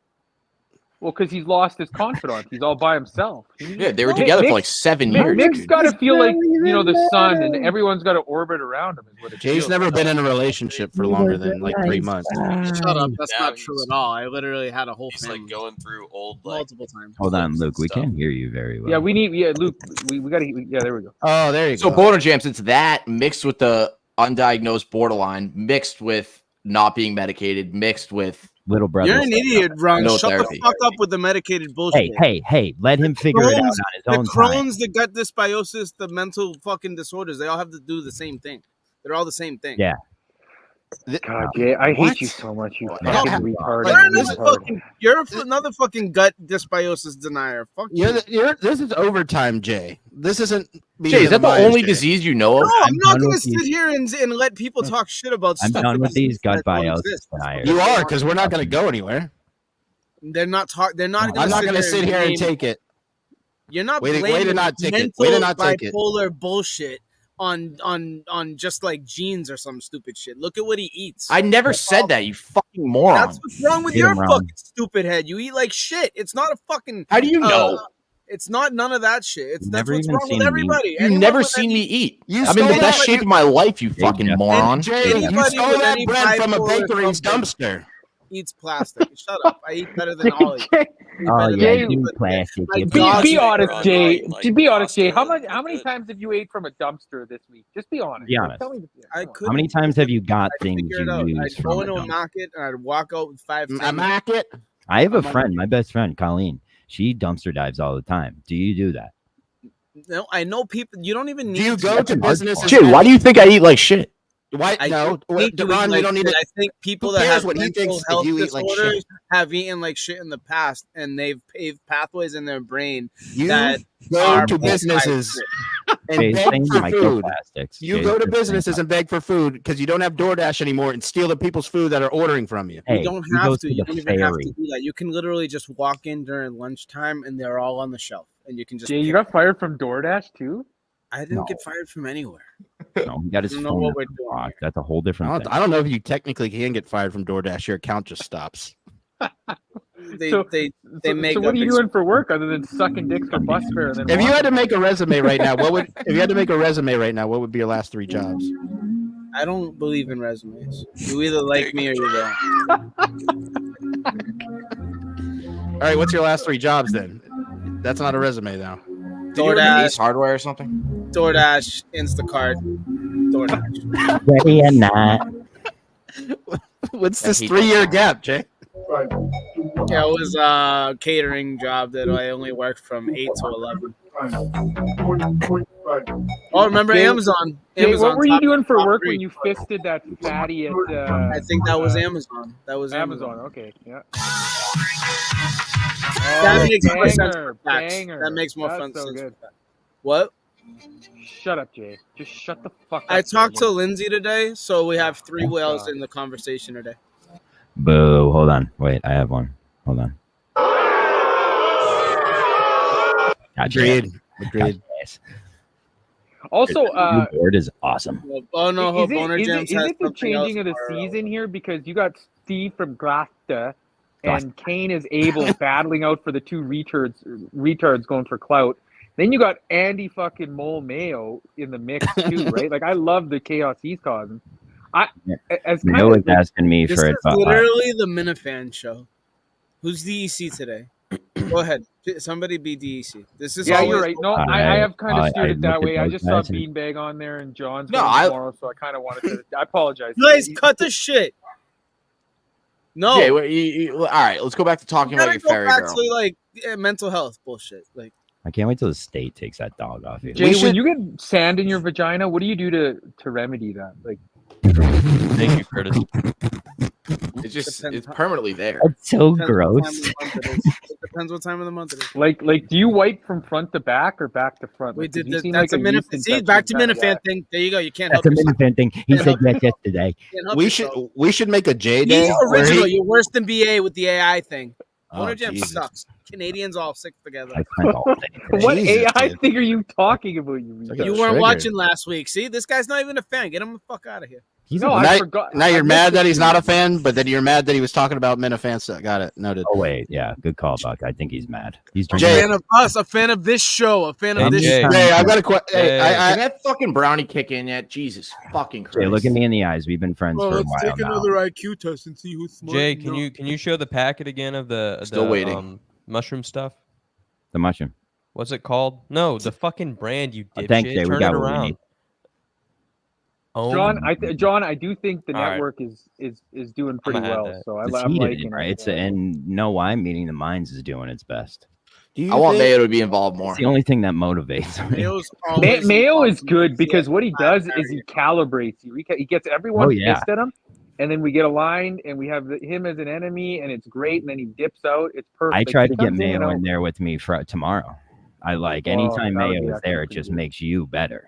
Well, because he's lost his confidant. He's all by himself. Yeah, they were together for like 7 years. Mick's got to feel like the sun, and everyone's got to orbit around him. Is what it Jay's never been in a relationship for longer than like 3 months. Shut up. That's not true at all. I literally had a whole family. Like going through old multiple times. Hold on, Luke. We can't hear you very well. Yeah, we need. Yeah, Luke. We got to. Yeah, there we go. Oh, there you go. So Boner Jams, it's that mixed with the undiagnosed borderline, mixed with not being medicated, mixed with little brother. You're an idiot, Ron. No Shut therapy. the fuck up with the medicated bullshit. Hey, let him figure it out on his own The Crohn's, the gut dysbiosis, the mental fucking disorders, they all have to do the same thing. They're all the same thing. Yeah. God, Jay, I hate you so much, you fucking retard. You're another fucking gut dysbiosis denier. Fuck you. This is overtime, Jay. This isn't. Jay, is that the only disease you know of? No, I'm not going to sit here and let people talk shit about I'm stuff. done with these gut that don't biosis exist. deniers. You are, because we're not going to go anywhere. They're not talk. They're not. I'm not going to sit here and take it. You're not way blaming to not take it. mental Way to not take it. bipolar bullshit on just like genes or some stupid shit. Look at what he eats. I never said that, you fucking moron. That's what's wrong with your fucking stupid head. You eat like shit. It's not a fucking. How do you know? It's not none of that shit. It's that's Never what's even wrong seen with me. everybody. You've Anyone never with seen any- me eat. You I'm in the stole best that- shape of my life, you fucking moron. Jay, you Anybody stole with that any bread from a bipolar bakery's something dumpster. Eats plastic. Shut up. I eat better than all of you. Oh yeah, Jay, do plastic. my You God. Be Dog honest, shit. Jay. Like Just be honest, Jay. pasta, How many times have you ate from a dumpster this week? Just be honest. Be honest. Tell me. I Come on. could. How many times have you got I'd things figure it you out. use I'd from go a into a dump? market and I'd walk out with 5 I mac it. I have a friend, my best friend, Colleen. She dumpster dives all the time. Do you do that? No, I know people. You don't even need. Do you go to businesses? Jay, why do you think I eat like shit? Why? I No, don't think you Ron, eat we like don't need shit. to. I think people Who that cares have what he mental thinks if health you eat like disorders shit? have eaten like shit in the past, and they've paved pathways in their brain You that go are to built by businesses shit. and Jay's beg saying for food. microplastics. You Jay's go to just saying businesses and beg for food because you don't have DoorDash anymore and steal the people's food that are ordering from you. Hey, You don't he have goes to. to You the don't even have to ferry. do that. You can literally just walk in during lunchtime, and they're all on the shelf, and you can just. Jay, you pick. got fired from DoorDash too? I didn't No. get fired from anywhere. No, he got his I don't know phone what in we're the doing box. here. That's a whole different thing. I don't know if you technically can get fired from DoorDash. Your account just stops. They So- make. So what up are you ex- doing for work other than sucking dicks for bus fare? And then If you walking? had to make a resume right now, what would be your last 3 jobs? I don't believe in resumes. You either like me or you don't. All right, what's your last 3 jobs then? That's not a resume now. Did you ever do DoorDash, Ace Hardware or something? DoorDash, Instacart, DoorDash. Ready or not. What's I this hate 3-year that. gap, Jay? Yeah, it was a catering job that I only worked from 8 to 11. Oh, remember Jay- Amazon? Jay, Amazon. what were you top- doing for top work 3. when you fisted that fatty at I think that was Amazon. That was Amazon? Okay, yeah. That Oh, makes more sense banger, for facts. banger. That makes more That's fun so sense. good. for facts. What? Shut up, Jay. Just shut the fuck up. I talked to Jay. Lindsay today, so we have 3 Oh, whales God. in the conversation today. Boo. Hold on. Wait, I have one. Hold on. Gotcha. Agreed. Yes. Also, New board is awesome. Oh no, is Boner it Jams has the something changing of else the for, season here? Because you got Steve from Glasta and Kane is Abel battling out for the 2 retards going for clout. Then you got Andy fucking Mole Mayo in the mix too, right? Like I love the chaos he's causing. Noah was asking me This for is advice. literally the Minifan show. Who's DEC today? Go ahead. Somebody be DEC. This is Yeah, always you're right. No, I have kind of steered it that way. I just saw guys and- Beanbag on there and John's No, going I- tomorrow, so I kind of wanted to. I apologize. Guys, cut the shit. No. Jay, all right, let's go back to talking You about gotta your go fairy back girl. to like mental health bullshit. Like I can't wait till the state takes that dog off you. Jay, when you get sand in your vagina, what do you do to remedy that? Like, Thank you, Curtis. It's permanently there. It's so Depends gross. It depends what time of the month it is. Like, do you wipe from front to back or back to front? We Like, did you seem that's like a minute. yeast See, infection back to kinda Minifan guy. thing. There you go. You can't That's help a yourself. Minifan thing. He said yes yesterday. Can't help We yourself. should make a J Be day. where original. he- You're worse than BA with the AI thing. Oh, Corner Jam Jesus. sucks. Canadians all sick together. I spent all day today. What Jesus, AI dude. thing are you talking about? You Look retard? at You the weren't trigger. watching last week. See, this guy's not even a fan. Get him the fuck out of here. He's No, a- I now, forgot. now I you're missed mad it. that he's not a fan, but then you're mad that he was talking about Minifan stuff. Got it. Noted. Oh wait, yeah, good call, Buck. I think he's mad. He's A drinking. Jay. fan of us, a fan of this show, a fan Hey, of this. Jay. Hey, I've got a question. Hey, Hey. Can that fucking brownie kick in yet? Jesus fucking Christ. Jay, look at me in the eyes. We've been friends Oh, for a let's while take now. another IQ test and see who's smart. Jay, can you show the packet again of the Still waiting. Mushroom stuff? The mushroom. What's it called? No, the fucking brand, you dipshit. Thanks, Jay. We Turn got it what we around. need. Oh, John, I do think the All right. network is doing pretty I'ma add well. that. So It's I'm heated, liking right? it. It's and no, why meeting the minds is doing its best. Do you I want think- Mayo to be involved more. It's the only thing that motivates me. Mayo's always Mayo is involved. good because what he does Yeah. is he calibrates you. He gets everyone Oh, yeah. pissed at him, and then we get aligned, and we have him as an enemy, and it's great. And then he dips out. It's perfect. I Like, try he to get comes in and Mayo out. in there with me for tomorrow. I like Well, anytime that would be Mayo is actually there, it pretty just good. makes you better.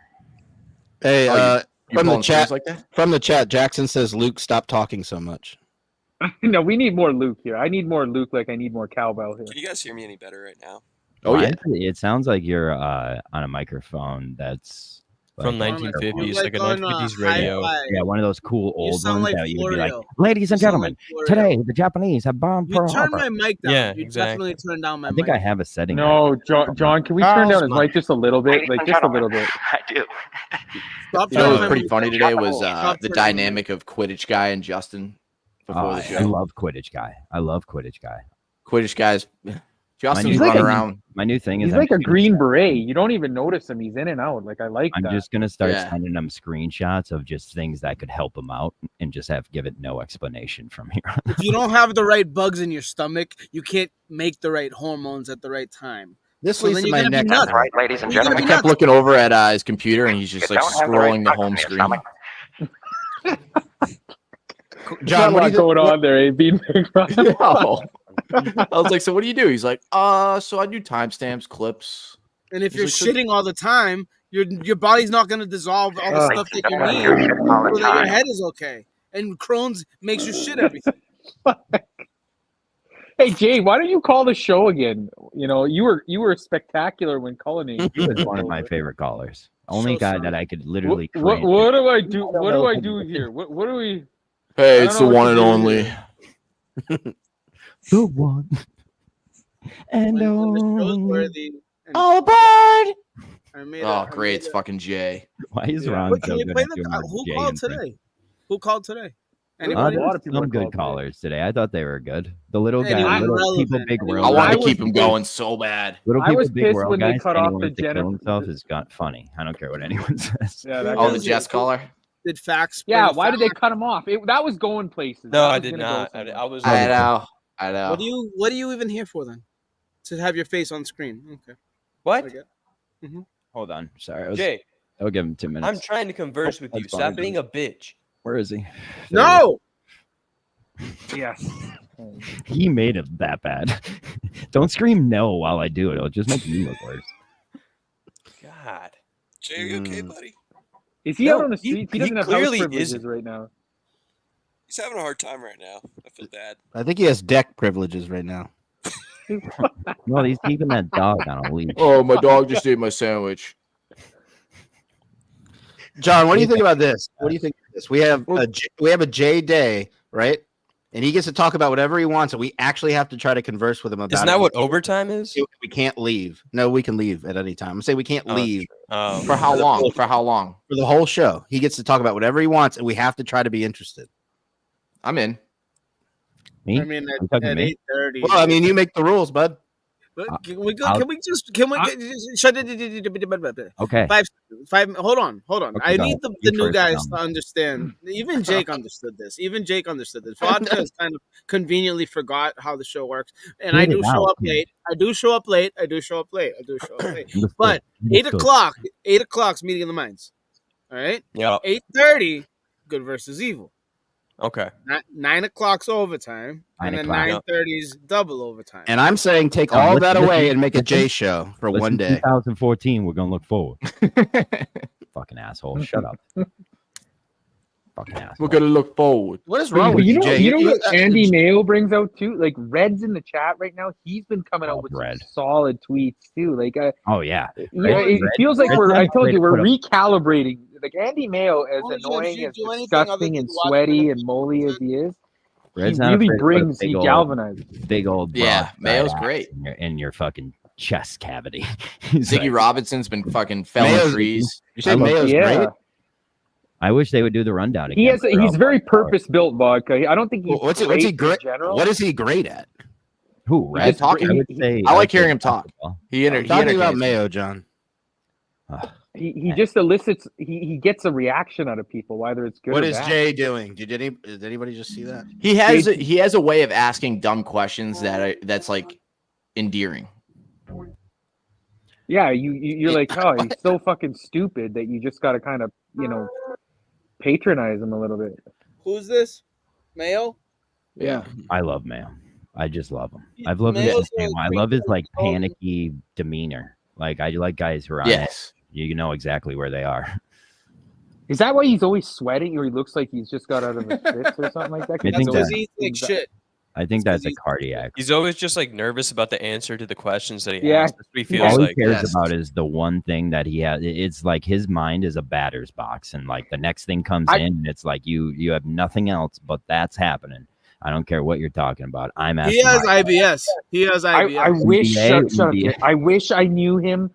Hey, You're from the pulling chat, strings like that? from the chat, Jackson says, "Luke, stop talking so much." No, we need more Luke here. I need more Luke. Like I need more cowbell here. Can you guys hear me any better right now? Oh Why yeah. is it sounds like you're on a microphone that's from like, 1950s, Like like a on, 1950s Hi-Fi. radio. yeah, one of those cool You old sound ones like that you would be like, Florio. ladies and You sound gentlemen, like Florio. today the Japanese have bombed You Pearl turn Harbor. my mic down. Yeah, you exactly. definitely turn down my I mic. think I have a setting. No, John, can we turn down his mic just a little bit? Like just a little bit. I do. Stop You know what turning was my pretty mic funny down. today was Stop the turning my mic. dynamic of Quidditch guy and Justin before the I show. love Quidditch guy. I love Quidditch guy. Quidditch guys. Justin's He's running like a- around. My new thing is He's I'm like a just gonna green start- beret. You don't even notice him. He's in and out. Like I like I'm that. just gonna start Yeah. sending them screenshots of just things that could help him out, and just give it no explanation from here. If you don't have the right bugs in your stomach, you can't make the right hormones at the right time. This So leads then to you're my gonna be next. nuts. That's right, ladies and You're gonna I be gentlemen. kept nuts. looking over at his computer and he's just You like don't have the right scrolling the bugs home in your screen. stomach. John, Got a what do lot you going on there, AB. No. I was like, so what do you do? He's like, so I do timestamps, clips. And if He's you're like, so- shitting all the time, your body's not going to dissolve all the stuff that you Ladies need and gentlemen, all the so that your time. head is okay. And Crohn's makes you shit everything. Hey Jay, why don't you call the show again? You know, you were spectacular when culling. He was one of my favorite callers. Only So guy sorry. that I could literally. What cringe do I do? don't What know do I if do here? What do we? Hey, I it's the don't know one what to and do only. here. the one and When the show's only. worthy. And All aboard! I made Oh, great. It's fucking Jay. Why is Yeah. Ron Wait, so can we good play at the doing our who Jay called impression? today? Who called today? A Anybody? lot of people Some are good called today. callers today. I thought they were good. The little guy, Anyone little people, relevant. big Anyone world. I wanted I to was keep him pissed. going so bad. Little I people, was big pissed world when they guys. cut Anyone off the wants to kill Jennifer- himself is got funny. I don't care what anyone says. Yeah, that Oh, guy- the Jess caller? Did facts? Yeah, bring why did they facts? cut him off? That was going places. No, That I was did gonna go not. somewhere. I was. I know. What are you even here for then? To have your face on screen? Okay. What? Okay. Hold on. Sorry. Jay, I'll give him 2 minutes. I'm trying to converse with you. That's Stop fine. being a bitch. Where is he? No. Yes. He made it that bad. Don't scream no while I do it. It'll just make me look worse. God. Jay, are you okay, buddy? Is he No, out on the he- streets? He he doesn't have clearly house privileges isn't. right now. He's having a hard time right now. I feel bad. I think he has deck privileges right now. No, he's keeping that dog on a leash. Oh, my dog just ate my sandwich. John, what do you think about this? What do you think of this? We have a J day, right? And he gets to talk about whatever he wants, and we actually have to try to converse with him about Isn't it. that what overtime is? We can't leave. No, we can leave at any time. I'm saying we can't leave Oh. For how long? For how long? for the whole show. He gets to talk about whatever he wants, and we have to try to be interested. I'm in. Me? I mean, You at talking to me? 8:30. Well, I mean, you make the rules, bud. But can we go? I'll- Can we just? Can we get, shut it? Okay. Five. Hold on. Okay, I go. need the You new first, guys Tom. to understand. Even Jake understood this. Vodka has kind of conveniently forgot how the show works, and I Get do it show out, up man. late. I do show up late. Understood. But 8 Understood. o'clock. 8 o'clock's meeting of the minds. All right. Yeah. 8:30. good versus evil. Okay. 9 o'clock's overtime, and then 9:30's double overtime. And I'm saying take all that away and make a J show for one day. 2014, we're gonna look forward. Fucking asshole! Shut up. Fucking asshole. We're gonna look forward. What is wrong with you? Jay? You know what Andy Mayo brings out too? Like Red's in the chat right now. He's been coming out with some solid tweets too. Like, oh yeah, it feels like I told you, we're recalibrating. Like Andy Mayo, as annoying, as disgusting, and sweaty and moly as he is, Red's he really brings. He galvanizes. Big old. Yeah, Mayo's great in your fucking chest cavity. Ziggy Robinson's been fucking felling trees. You say Mayo's great? I wish they would do the rundown again. He's very purpose-built vodka. I don't think he's what's he great? What is he great at? Who? Red? I like hearing him talk. Talking about Mayo, John. He just elicits. He gets a reaction out of people, whether it's good. What or is bad. Jay doing? Did anybody just see that? He has a way of asking dumb questions that's like endearing. Yeah, you're like, oh, he's so fucking stupid that you just got to kind of patronize him a little bit. Who's this? Mayo? Yeah. I love Mayo. I just love him. I've loved him. I love his like panicky demeanor. Like I like guys who are on it. You know exactly where they are. Is that why he's always sweating, or he looks like he's just got out of a fix or something like that? I think that's a cardiac. He's always just like nervous about the answer to the questions that he asks. That's what he feels all like. He cares about is the one thing that he has. It's like his mind is a batter's box, and like the next thing comes in, and it's like you have nothing else but that's happening. I don't care what you're talking about. I'm asking. He has IBS. He has IBS. I wish I knew him.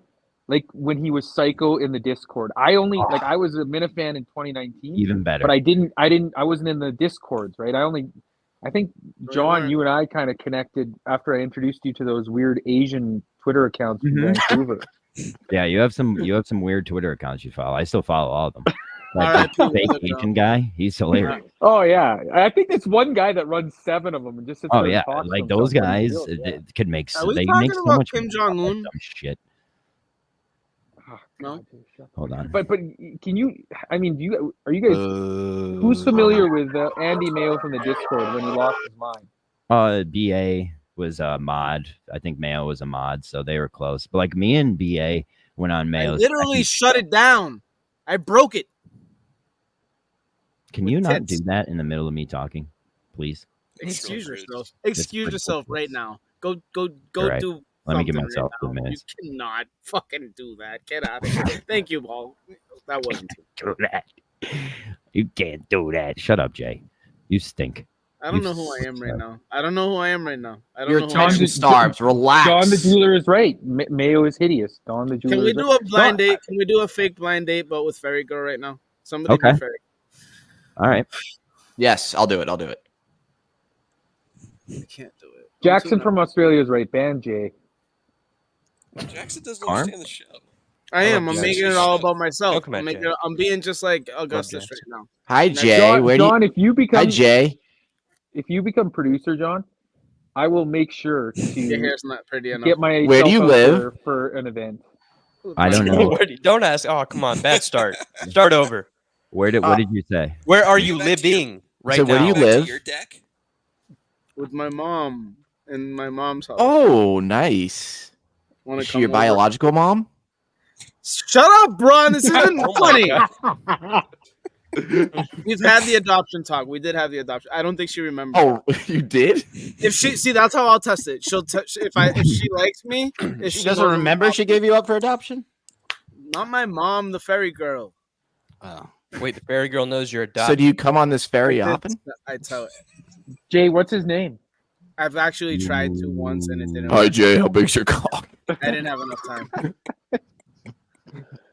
Like when he was psycho in the Discord. I was a Minifan in 2019. Even better. But I wasn't in the Discords, right? I think John, you and I kind of connected after I introduced you to those weird Asian Twitter accounts from Vancouver. Yeah, you have some weird Twitter accounts you follow. I still follow all of them. Like the fake Asian guy, he's hilarious. Oh yeah, I think it's one guy that runs 7 of them and just sits there and talks like those guys could make. They make so much Kim Jong-un shit. No. Hold on. But can you? I mean, are you guys? Who's familiar with Andy Mayo from the Discord when he lost his mind? BA was a mod. I think Mayo was a mod, so they were close. But like me and BA went on Mayo. I literally shut it down. I broke it. Can you not do that in the middle of me talking, please? Excuse yourself. Excuse yourself right now. Go right. do. Let me give myself 2 minutes. You cannot fucking do that. Get out of here. Thank you, Paul. That wasn't do that. You can't do that. Shut up, Jay. You stink. I don't know who I am right now. I don't know who I am right now. I don't Your know. attention starves. Relax. John the jeweler is right. Mayo is hideous. Don the jeweler. Can we do a blind date? Can we do a fake blind date, but with Fairy Girl right now? Somebody do Fairy. All right. Yes, I'll do it. I can't do it. Jackson from Australia is right. Ban Jay. Jackson doesn't understand the show. I am. I'm making it all about myself. I'm being just like Augustus right now. Hi, Jay. John, if you become if you become producer, John, I will make sure to your hair's not pretty enough. get my Where do you live for an event. I don't know. Don't ask. Oh, come on. Bad start. Start over. What did you say? Where are you living right now? Where do you live? Your deck? With my mom in my mom's house. Oh, nice. Is she your biological mom? Shut up, Bron. This isn't funny. We've had the adoption talk. We did have the adoption. I don't think she remembers. Oh, you did? If she that's how I'll test it. She'll if she likes me. If she doesn't remember she gave you up for adoption? Not my mom, the Fairy Girl. Oh. Wait, the Fairy Girl knows you're adopted. So do you come on this ferry often? I tell it. Jay, what's his name? I've actually tried to once and it didn't. Hi, Jay. How big's your cock? I didn't have enough time.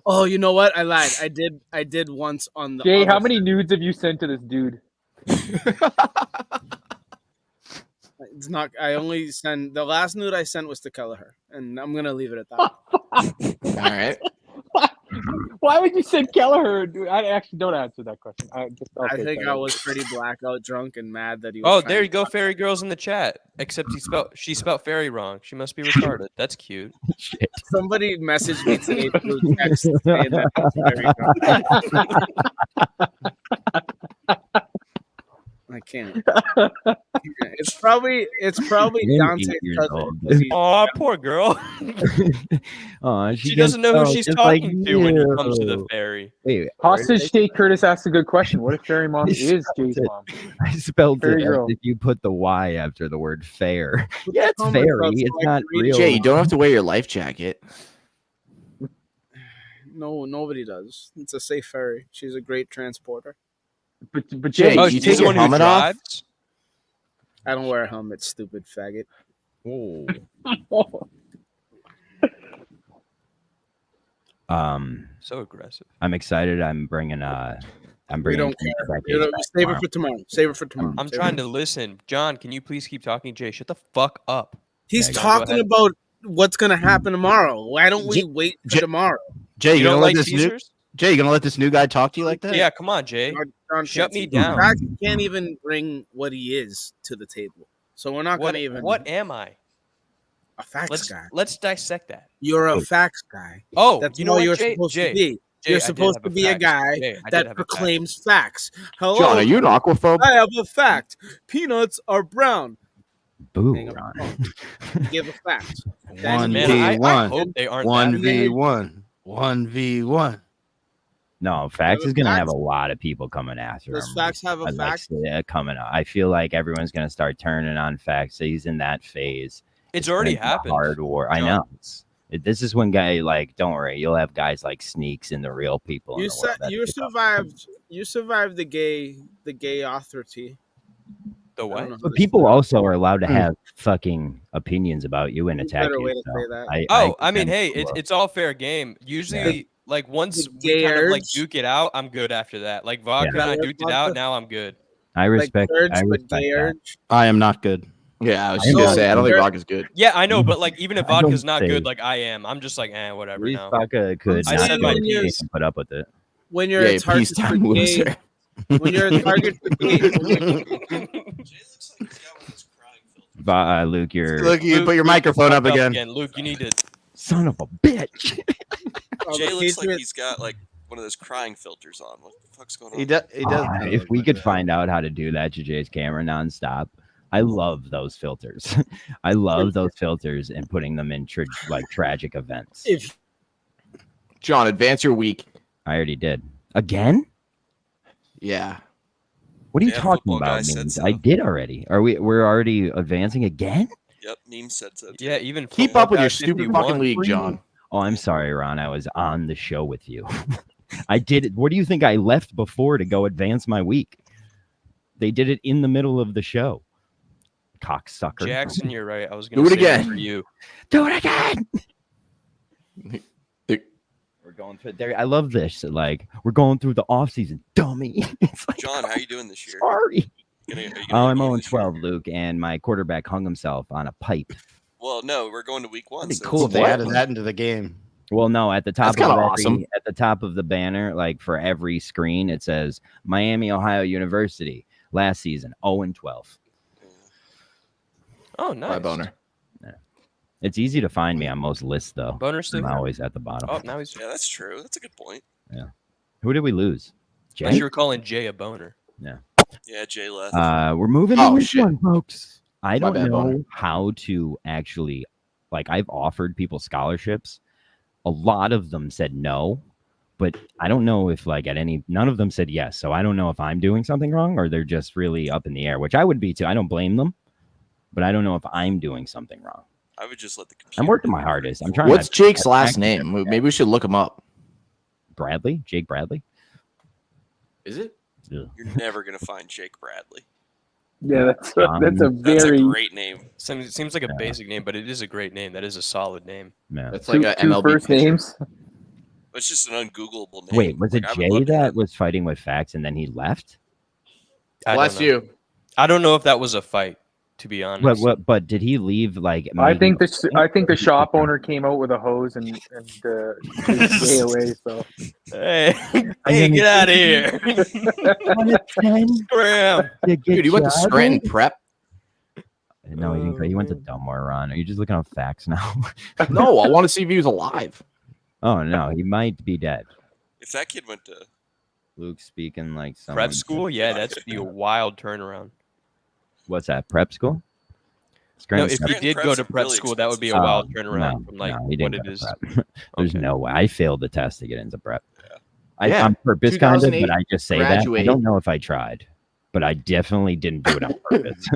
Oh, you know what? I lied. I did once on the. Jay, how many nudes have you sent to this dude? It's not. I only send the last nude I sent was to Kelleher, and I'm gonna leave it at that. All right. Why would you send Kelleher? Dude, I actually don't answer that question. I think I was pretty blackout drunk and mad that he was. Oh, there you go, Fairy Girl's in the chat. Except she spelled fairy wrong. She must be retarded. That's cute. Shit. Somebody messaged me today through text saying that that's Fairy Girl. can't. It's probably Dante's cousin. Oh, poor girl. Oh, She doesn't know who she's talking to when it comes to the fairy. Wait, Hostage State Curtis asked a good question. What if Fairy Mom is Jay's mom? I spelled Fairy it girl. if you put the Y after the word fair. Yeah, it's fairy. It's not real. Jay, you don't have to wear your life jacket. No, nobody does. It's a safe ferry. She's a great transporter. But Jay, you take your helmet off? I don't wear a helmet, stupid faggot. So aggressive. I'm excited. I'm bringing. We don't care. Save it for tomorrow. Save it for tomorrow. I'm trying to listen. John, can you please keep talking? Jay, shut the fuck up. He's talking about what's gonna happen tomorrow. Why don't we wait for tomorrow? Jay, You gonna don't let like this teasers? Jay, you gonna let this new guy talk to you like that? Yeah, come on, Jay. John Shut can't me see. down. Fact, he can't even bring what he is to the table. So we're not gonna even. What am I? A facts guy. Let's dissect that. You're a facts guy. Oh, that's you know all what, you're Jay? supposed Jay, to be. Jay, You're I did supposed have to a be a fact. guy Jay, I did that have a fact. proclaims facts. Hello, John, are you an aquaphobe? I have a fact. Peanuts are brown. Boo. Give a fact. 1v1. I hope they aren't 1v1. 1v1. No, Fax Have a is gonna fact? have a lot of people coming after Does him. Fax have a I'd like fact? to see it coming up. I feel like everyone's gonna start turning on Fax. He's in that phase. It's already gonna be a happened. Hard war. I John. know. This is when don't worry. You'll have guys like Sneaks and the real people. In You the world said that you pick up. survived. You survived the gay authority. The what? But people also are allowed to have fucking opinions about you and attack better way you. to so say that. I mean, defend hey, you. it's all fair game. Usually, like once The we kind of like urge. duke it out, I'm good after that. Like vodka Yeah. and I Yeah, duked it vodka. out. Now I'm good. I respect. Urge, I but respect gay that. urge. I am not good. Yeah, I was I just gonna know. say I don't think vodka's good. Yeah, I know, but like even if I don't vodka's not say- good, like I am, I'm just like, whatever. At least Now Vodka could I'm not saying go when to you're- and put up with it. When you're Yeah, a target peace for time, gay, loser. when you're a target for gay, Jay looks like he's got one of those crying filters. Luke, you're Look, you put your Luke, microphone fuck up again. Luke, you need to. son of a bitch. Jay looks like Patriots- he's got like one of those crying filters on. What the fuck's going on? He does. He does. kinda If look we like could that. find out how to do that to Jay's camera nonstop, I love those filters. I love those filters and putting them in tragic events. If John, advance your week. I already did. Again? Yeah. What are you Yeah, talking football guy about? said Memes? so. I did already. We're already advancing again? Yep, meme said so. Yeah, even Keep football up with guy your stupid 51. fucking league, John. Oh, I'm sorry, Ron. I was on the show with you. I did it. What do you think I left before to go advance my week? They did it in the middle of the show. Cocksucker. Jackson, you're right. I was Do gonna it say that again. for you. Do it again. We're going through there. I love this. Like, we're going through the off season, dummy. It's like, John, how you doing this year? sorry. Are you gonna Oh, I'm go 0-12, Luke, and my quarterback hung himself on a pipe. Well, no, we're going to week one. That'd be So cool if they What? added that into the game. Well, no, at the top That's of kinda every, awesome. at the top of the banner, like for every screen, it says Miami, Ohio University last season 0-12. Oh, Bye, nice. boner. It's easy to find me on most lists, though. Boner still. I'm always at the bottom. Oh, now he's. Yeah, that's true. That's a good point. Who did we lose? Unless Jay? you were calling Jay a boner. Yeah, Jay left. We're moving Oh, to shit. one, folks. I My don't bad, know Boner. how to actually, like, I've offered people scholarships. A lot of them said no, but I don't know if, like, none of them said yes. So I don't know if I'm doing something wrong or they're just really up in the air, which I would be too. I don't blame them, but I don't know if I'm doing something wrong. I would just let the computer. I'm working my hardest. I'm trying. What's to Jake's last name? Maybe we should look him up. Bradley? Jake Bradley? Is it? Ugh. You're never gonna find Jake Bradley. Yeah, that's a That's a very great name. Seems like a basic name, but it is a great name. That is a solid name. Yeah. That's like a two MLB first pitcher. names. It's just an ungoogleable name. Wait, was it Like, I would Jay love to that have- was fighting with Fax and then he left? I don't Bless know. you. I don't know if that was a fight, to be honest. But did he leave like? I think the shop owner came out with a hose and chased Jay away. So Hey, hey, get out of here! Scram! Dude, you went to Scranton Prep? No, he didn't. He went to Dunmore, Ron. Are you just looking at facts now? No, I want to see if he was alive. Oh no, he might be dead. If that kid went to Luke speaking like someone. Prep school? Yeah, that's be a wild turnaround. What's that? Prep school? No, if he Scranton did go Prep's to prep really school, that would be a wild turnaround from like he didn't what go it to is. prep. There's no way. I failed the test to get into prep. Yeah. I'm purpose kind of, 2008 but I just say that. I graduate. don't know if I tried, but I definitely didn't do it on purpose.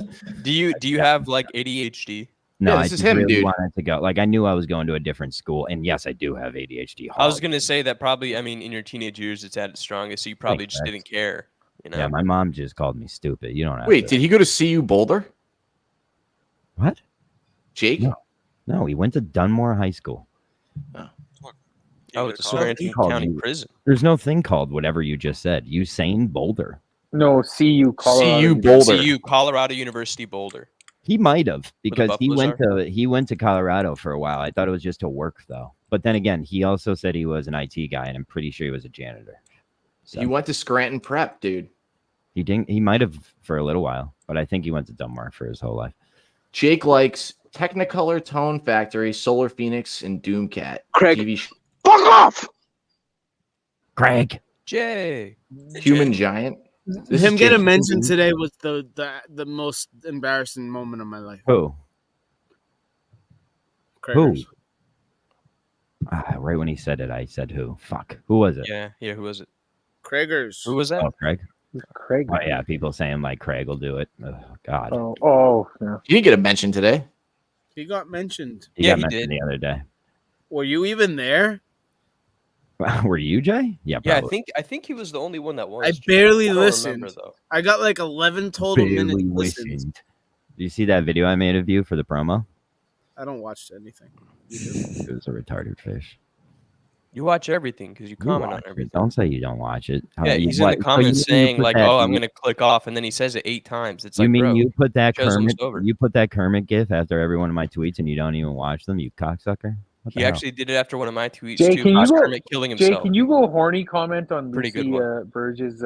Do you have like ADHD? No, Yeah, I this is just him, really dude. wanted to go. Like I knew I was going to a different school, and yes, I do have ADHD. I was hard. gonna say that probably. I mean, in your teenage years, it's at its strongest, so you probably just didn't care. You know? Yeah, my mom just called me stupid. You don't have Wait, to. did he go to CU Boulder? What? Jake? No, he went to Dunmore High School. Oh, it's a There's no Scranton thing called County you- prison. There's no thing called whatever you just said. Usain Boulder. No, CU Colorado. CU Boulder. CU Colorado University Boulder. He might have because he Buffaloes went to Colorado for a while. I thought it was just to work though. But then again, he also said he was an IT guy, and I'm pretty sure he was a janitor. So He went to Scranton Prep, dude. he didn't. He might have for a little while, but I think he went to Dunmore for his whole life. Jake likes Technicolor, Tone Factory, Solar Phoenix, and Doomcat. Craig, fuck off! Craig. Jay. Human Giant. This Him is getting Jake. mentioned today was the most embarrassing moment of my life. Who? Craigers. Right when he said it, I said who? Fuck. Who was it? Yeah. Who was it? Craigers. Who was that? Oh, Craig. Craig. Oh yeah, people saying like Craig will do it. Oh God. Yeah. You didn't get a mention today. He got mentioned. He got mentioned the other day. Were you even there? Were you, Jay? Yeah, Yeah, probably. I think he was the only one that was. I barely don't listened. remember, though. I got like 11 total Barely minutes listened. listened. Do you see that video I made of you for the promo? I don't watch anything. It was a retarded fish. You watch everything because you comment on watch it. everything. Don't say you don't watch it. Yeah, he's in the comments saying like, "Oh, I'm gonna click off," and then he says it 8 times. It's You like, mean bro, you put that show's almost Kermit? over. You put that Kermit gif after every one of my tweets, and you don't even watch them, you cocksucker. What the He hell? actually did it after one of my tweets Jay, too. can you about go? Kermit killing Jay, himself. can you go horny comment on Pretty good Lucy Burge's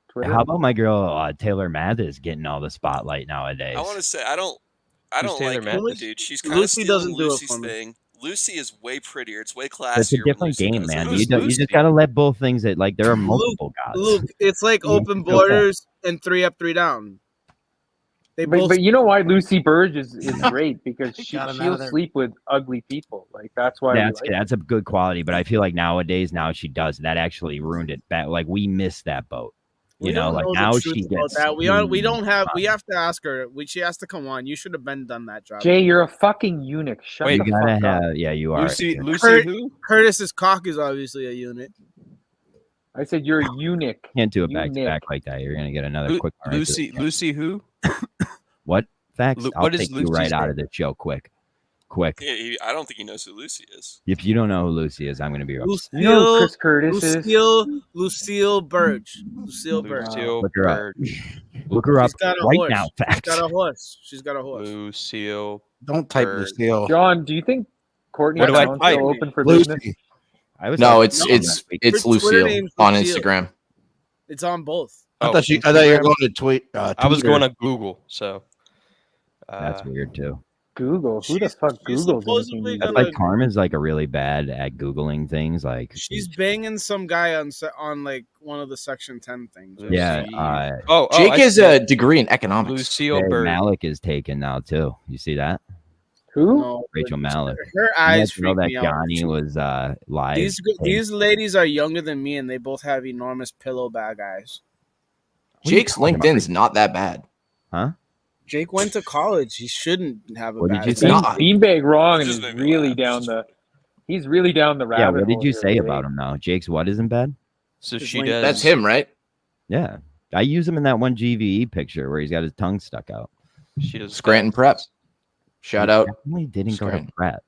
Twitter? How about my girl Taylor Mathis getting all the spotlight nowadays? I want to say I don't Taylor like Mathis? the dude. She's kind of Lucy stealing doesn't do it Lucy's for me. thing. Lucy is way prettier. It's way classier. It's a when different Lucy game, does man. it. You just gotta let both things that like there are multiple gods. Luke, it's like You open need to go back. borders and 3 up, 3 down. They both. But you know why Lucy Burge is great because got him out she'll of there. sleep with ugly people. Like that's why. we like her. That's a good quality, but I feel like nowadays now she does that actually ruined it back. Like we missed that boat. You We know, don't like know the now truth she about gets that. We don't have. We have to ask her. She has to come on. You should have been done that job. Jay, you're a fucking eunuch. Shut you the gotta fuck up. have, yeah, you are. Lucy who? Curtis's cock is obviously a unit. I said you're a eunuch. Can't do it back to Eunuch. back like that. You're gonna get another quick. Lucy who? What facts? I'll what is take you right Lucy's out name? of this show quick. Yeah, I don't think he knows who Lucy is. If you don't know who Lucy is, I'm gonna be upset. You know who Chris Curtis is? Lucille Burge. Lucille Burge. Lucille Look her up. Burge. Look her up She's got a right horse. now. Facts. She's got a horse. She's got a horse. Lucille. Don't type Burge. Lucille. John, do you think Courtney What do I Brown's type? still open for Lucy. business? I was No, like, it's Her Twitter Lucille name's on Lucille. Instagram. It's on both. I Oh, thought you were going to tweet. I was going to Google, so. That's weird too. Google. Who the fuck she's Googles supposedly anything? That's gonna- like Carmen's like a really bad at googling things. Like She's banging some guy on like one of the Section 10 things. yeah. Jake I has see a it. degree in economics. Lucille Jay Burge. Malik is taken now too. You see that? Who? No, Rachel Malik. her eyes You know freak that me out. Johnny was live. These ladies are younger than me, and they both have enormous pillow bag eyes. Jake's LinkedIn's not that bad. Huh? Jake went to college. He shouldn't have a What did bad you eye. say? Beanbag wrong and Just is made me really laugh. down the. He's really down the rabbit. Yeah. What did hole you here, say Jay. about him now? Jake's what isn't bad? So It's she like- does. That's him, right? Yeah. I use him in that one GVE picture where he's got his tongue stuck out. She does. Scranton Prep. Shout out. Definitely didn't go to Scranton. prep.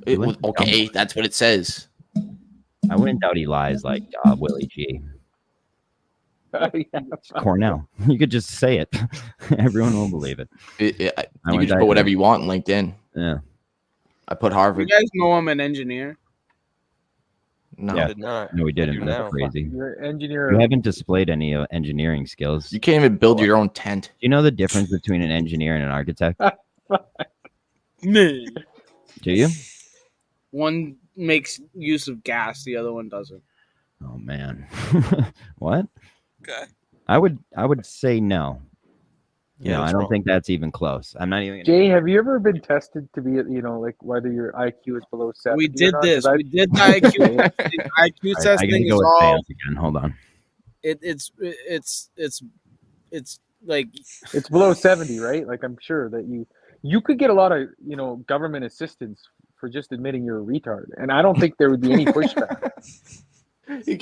It was, okay, that's what it says. I wouldn't doubt he lies like Willie G. It's Cornell. You could just say it. Everyone will believe it. You I can went just back put whatever there. you want in LinkedIn. Yeah. I put You Harvard. guys know I'm an engineer. No, Yeah. Did not. No, we I didn't. do That's now. crazy. You're an engineer. You haven't displayed any engineering skills. you can't even build your own tent. Do you know the difference between an engineer and an architect? Man. Do you? One makes use of gas, the other one doesn't. Oh man. What? Okay. I would say no. No, I don't think that's even close. I'm not even. Jay, have you ever been tested to be, like whether your IQ is below 70? We did or not? this. We did the IQ testing. IQ All right, I testing gotta go is with all. fans again. Hold on. It's like It's below 70, right? Like I'm sure that you could get a lot of government assistance for just admitting you're a retard, and I don't think there would be any pushback. you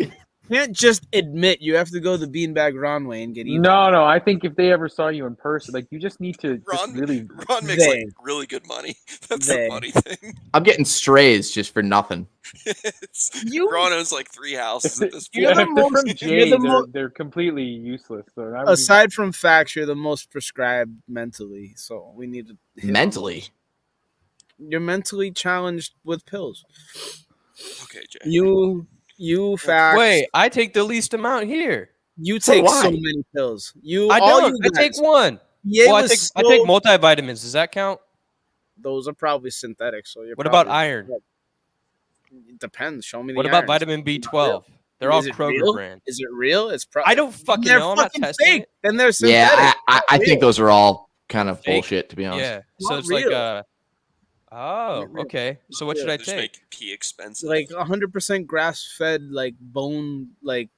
can't just admit. You have to go the beanbag Ron way and get even. No, I think if they ever saw you in person, like you just need to Ron makes They. like really good money. That's the funny thing. I'm getting strays just for nothing. Ron owns like 3 houses at this point. Yeah, if they're from Jay, they're completely useless. So I would Aside from facts, you're the most prescribed mentally. So we need to Mentally? You're mentally challenged with pills. Okay, Jay. You facts. Wait, I take the least amount here. You take so many pills. I don't. I take one. Yeah, Well, I take multivitamins. Does that count? Those are probably synthetic. So you're. What about iron? It depends. Show me. What the about iron. vitamin B12? They're all Kroger real? brand. Is it real? It's I don't fucking know. I'm not testing fake. it. Then they're synthetic. Yeah, I think those are all kind of Fake? bullshit, to be honest. Yeah. So Not it's real. like oh, okay. So what should I Just take? make pee expensive. Like 100% grass-fed, like bone, like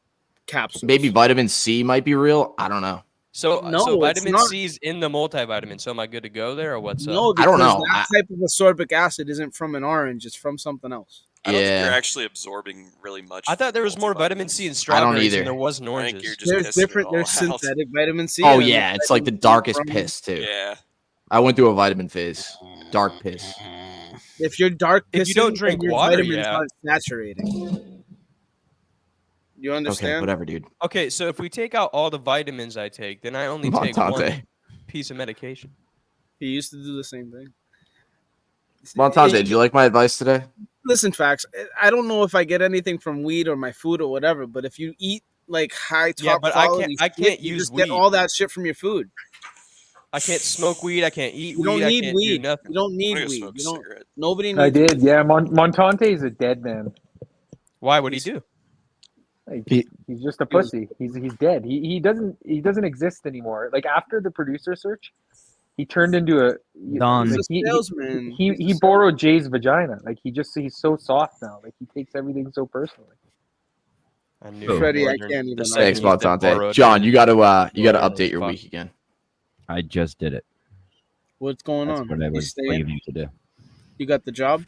capsules. Maybe vitamin C might be real. I don't know. So No, so it's vitamin not. C is in the multivitamin. So am I good to go there or what's No, up? because I don't know. that type of ascorbic acid isn't from an orange; it's from something else. I don't think you're actually absorbing really much. I thought there was more vitamin C in I don't strawberries either. than there was in I think oranges. you're just There's pissing it different. all There's out. synthetic vitamin C. Oh, and there's yeah. It's like the vitamin C darkest from- piss, too. Yeah. I went through a vitamin phase. Dark piss. If you're dark pissing, If you don't drink then your water, vitamins yeah. aren't saturating. You understand? Okay, whatever, dude. Okay, so if we take out all the vitamins I take, then I only take Montante. one piece of medication. He used to do the same thing. Montante, did you like my advice today? Listen, facts. I don't know if I get anything from weed or my food or whatever, but if you eat like high top Yeah, but quality, I can't shit, you use just get weed. all that shit from your food. I can't smoke weed. I can't eat You weed. don't I need can't weed. do nothing. You don't need I'm gonna weed. smoke You don't. cigarette. Nobody needs. I did. weed. Yeah, Montante is a dead man. Why would he do? Like, he's just a pussy. He's dead. He doesn't exist anymore. Like after the producer search, he turned into a Don. like, He's a salesman. he borrowed Jay's vagina. Like he's so soft now. Like he takes everything so personally. I knew. Freddie, I Bordered can't even. the Thanks, second you said Montante. borrowed John, it. you gotta Borrowed update your fuck. week again. I just did it. What's going That's on? what I You was staying? leaving to do. You got the job.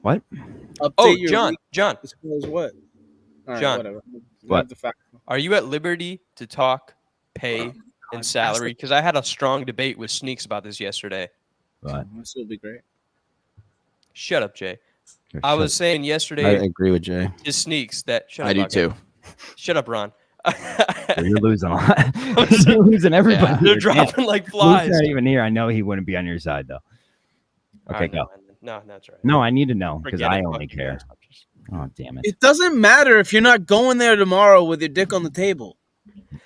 What? Update Oh, your John, week John, as far as what? All right, John. whatever. What? Have the fact. are you at liberty to talk pay and salary? Because I had a strong debate with Sneaks about this yesterday. What? This will be great. Shut up, Jay. I was saying I yesterday agree with Jay. to Sneaks that shut I up, do Bucket. too. Shut up, Ron. You're losing a lot. You're losing everybody. Yeah. They're here. dropping like Luke's flies. not even here. I know he wouldn't be on your side though. All Okay, right, go. No, that's right. No, I need to know because Forget I it. only Fuck you care. guys. Oh damn it! It doesn't matter if you're not going there tomorrow with your dick on the table.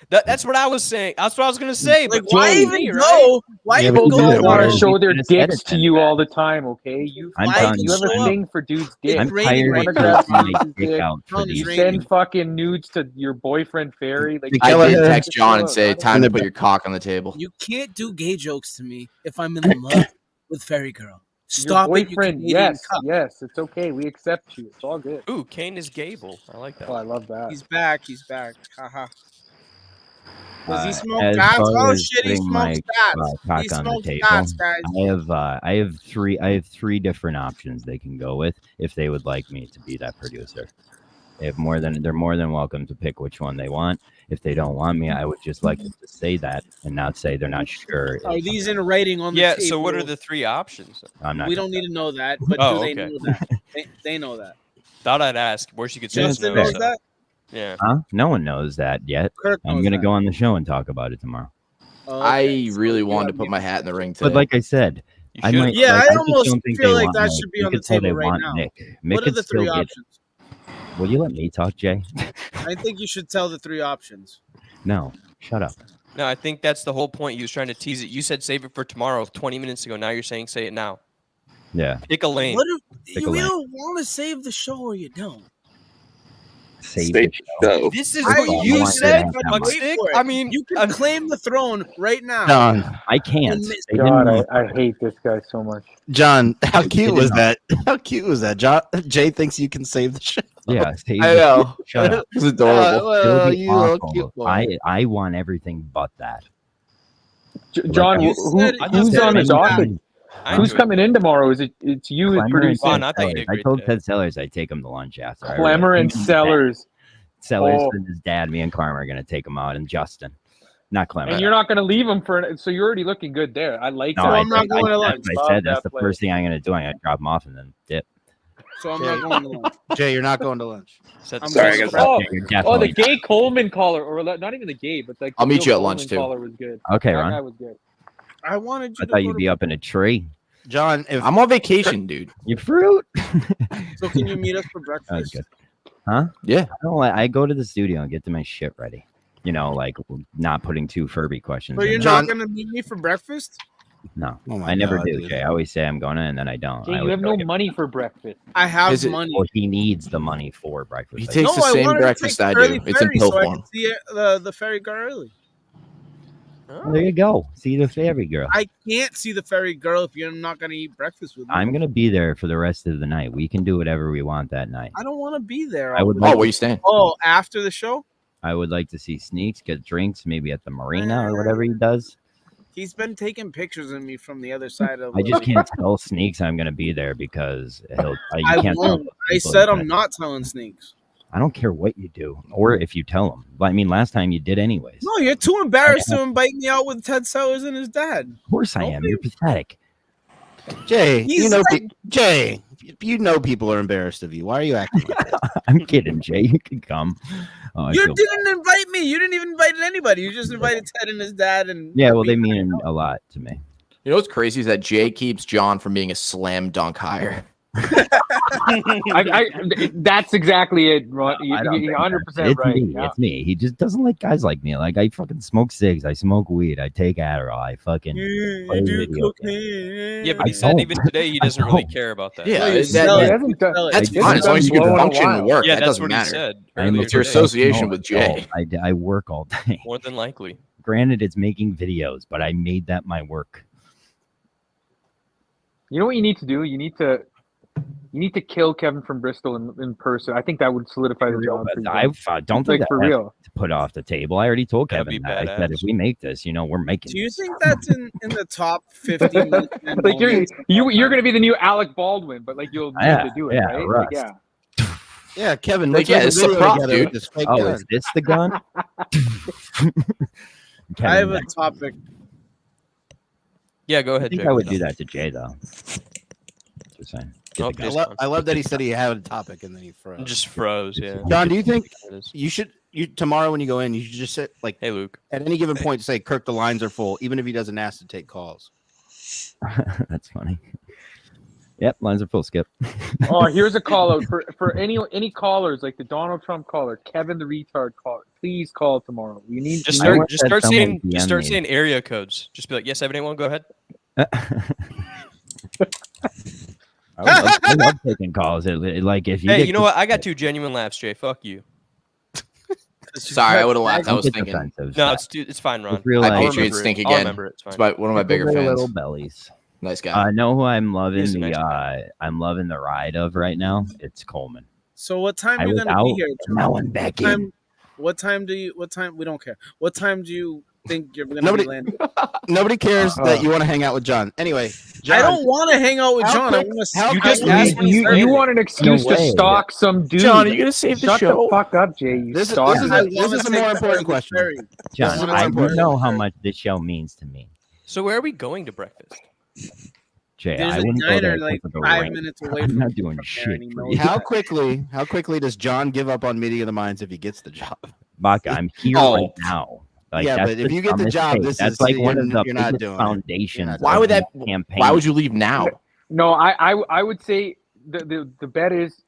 That's what I was saying. That's what I was gonna say. Like, But why Jay, even right? go? Why Yeah, even but go? you They did want Why? to show their You could've said dicks it to then, you Pat. all the time, okay? You I'm Why telling even you. have a show up? thing for dudes' dicks. I'm raining tired right of now. taking my Dude's dick dick. out for Sun is these. You raining. send fucking nudes to your boyfriend Ferry. Like I Kelleher- did text John and Just say, show up. time to put your cock on the table. You can't do gay jokes to me if I'm in love with Fairy Girl. Stop your it, you boyfriend. Canadian Yes, cuck. yes, it's okay. We accept you. It's all good. Ooh, Kane is Gable. I like that. Oh, I love that. He's back. He's back. Haha. Does he smoke As bats? far Oh as shit, he putting my smokes bats. cock He on the smokes table, bats, guys. I have three different options they can go with if they would like me to be that producer. They're more than welcome to pick which one they want. If they don't want me, I would just like them to say that and not say they're not sure. Are these in writing on the Yeah. table? So what are the three options? I'm not. We gonna don't need to know that, but Oh, do they okay. know that? They know that. Thought I'd ask. Where she could say Justin no. knows so- that. Yeah. Huh? No one knows that yet. Kirk knows I'm gonna that. go on the show and talk about it tomorrow. Oh, I okay. So really you wanted to have put me- my hat in the ring today. But like I said, You I should. might. Yeah, like, I just almost don't think feel they like want that Nick. should be You on the could tell they table right want now. Nick. Mick What are could the still three get. options? Will you let me talk, Jay? I think you should tell the three options. No, shut up. No, I think that's the whole point. He was trying to tease it. You said save it for tomorrow 20 minutes ago. Now you're saying say it now. Yeah. Pick a lane. What if Pick you a lane. don't want to save the show or you don't? Save the show. This is I what you want said, to have fuck that stick. for it. I mean, you can claim the throne right now. John, I can't. They God, didn't- I hate this guy so much. John, how cute was didn't- that? How cute was that? John, Jay thinks you can save the show. Yeah, save I the know. Shut up. It's adorable. It'll be you little awful. cute boy. I want everything but that. John, You said- you who's said on the it. docket? I Who's enjoy it. coming in tomorrow? Is it's you Clemmer and producing? Vaughn, I thought you Sellers. did I great told today. Ted Sellers I'd take him to lunch after. I Clemmer already- and Sellers. Sellers Oh. and his dad, me and Clemmer are going to take him out, and Justin. Not Clemmer. And you're not going to leave him for so you're already looking good there. I like No, that. I, I'm not said- going to I, lunch. I Love said that's that the play. first thing I'm going to do. I'm going to drop him off and then dip. So I'm not going to lunch. Jay, you're not going to lunch. I'm Sorry, I going guess. Oh, You're oh, the definitely gay Coleman caller, or not even the gay, but like I'll the meet real you at lunch, Coleman too. caller was good. Okay, That Ron. guy was good. I wanted you I to thought go you'd to be up in a tree. John, if I'm on vacation, dude. You fruit. So can you meet us for That was breakfast? good. Huh? Yeah. I go to the studio and get to my shit ready. You know, like not putting two Furby questions. So in you're there. not going to meet me for breakfast? No, Oh my I never God, do, dude. Jay. I always say I'm going to, and then I don't. Jay, I you always have go no get- money for breakfast. I have Is it- money. Well, he needs the money for breakfast. He I takes think. the same wanted to breakfast take I early do. It's in ferry pill so I form. can see the ferry girl early. Well, there you go. See the fairy girl. I can't see the ferry girl if you're not going to eat breakfast with me. I'm gonna be there for the rest of the night. We can do whatever we want that night. I don't want to be there. I would all like Oh, the- where you staying? Oh, after the show? I would like to see Sneaks get drinks, maybe at the marina or whatever he does. He's been taking pictures of me from the other side of I just the- can't tell Sneaks I'm gonna be there because you I can't. tell won't. I people said that. I'm not telling Sneaks. I don't care what you do or if you tell them. But I mean, last time you did anyways. No, you're too embarrassed to invite me out with Ted Sellers and his dad. Of course I am. You're pathetic. Jay, He's you know, like- Jay, you know people are embarrassed of you. Why are you acting like that? I'm kidding, Jay. You can come. Oh, I You feel- didn't invite me. You didn't even invite anybody. You just invited Ted and his dad. And Yeah, well, they mean a lot to me. You know what's crazy is that Jay keeps John from being a slam dunk hire. That's exactly it, Ron. I don't think 100% it's right. me. Yeah. It's me. He just doesn't like guys like me. Like I fucking smoke cigs. I smoke weed. I take Adderall. I fucking play video games. Yeah, but he I said don't. even today he doesn't I really don't. care about that. Yeah, No, you that- sell He it. hasn't done- Sell it. That's He fine hasn't as long as you done can blow in a function and while. work. Yeah, that that's doesn't what matter. he said I'm earlier a It's your today. association with Jay. I work all day. More than likely. Granted, it's making videos, but I made that my work. You know what you need to do? You need to kill Kevin from Bristol in person. I think that would solidify the job for you. I don't Like think for I have real. to put off the table. I already told That'd Kevin be that. I said if badass. we make this, we're making. Do you this. think that's in the top 50 minutes? Like you're gonna be the new Alec Baldwin, but like you'll need Yeah, to do it, yeah, right? Rust. Like, yeah. Yeah, Kevin, Like, let's yeah, make a it's a video prop, together dude. with this fake Oh, gun. is this the gun? I have a Kevin, topic. Yeah, go I ahead, think Jay. I would do that to Jay though. Just saying. Get Oh, the I, gun. just- I love that he said he had a topic and then he froze. Just froze, yeah. John, do you think It is. you should tomorrow when you go in, you should just sit like Hey, Luke. at any given point say Kirk, the lines are full, even if he doesn't ask to take calls. That's funny. Yep, lines are full. Skip. Oh, here's a call out for any callers, like the Donald Trump caller, Kevin the retard caller. Please call tomorrow. You need Just I start want that someone DM me. saying area codes. Just be like, yes, 781, go ahead. I love taking calls. Like if you Hey, get you know what? I got 2 genuine laughs, Jay. Fuck you. Sorry, I would have laughed. I don't was get thinking. defensive. No, it's fine, Ron. It's real I life. Patriot remember stink it. I'll again. remember it. It's It's fine. one of my bigger Little fans. little bellies. Nice guy. I know who I'm loving He's a nice I'm loving the ride of right now. It's Coleman. So what time I are you was going to be out, here? and now I'm back What in. time, what time? We don't care. What time do you think you're going to Nobody- be landing? Nobody cares that you want to hang out with John. Anyway, John, I don't want to hang out with how John. I quick- want how to. You quick- just asked when he you started. want an excuse No to way. stalk some dude. John, are you gonna save the Shut show? the fuck up, Jay. You This is- stalker. this is I a- wanna this is a take more the important ferry. question. John, This is I important. know how much this show means to me. So where are we going to breakfast? Jay, There's I a wouldn't go diner there like for the 5 rain. minutes away I'm from not doing there, shit and he for knows you. How quickly does John give up on Meeting of the Minds if he gets the job? Baka, I'm here Oh. right now. Like, Yeah, that's but if you get the dumbest job, take. this that's is- like one of the you're not biggest doing it. foundations. Why of would that? the campaign. Why would you leave now? No, I would say the bet is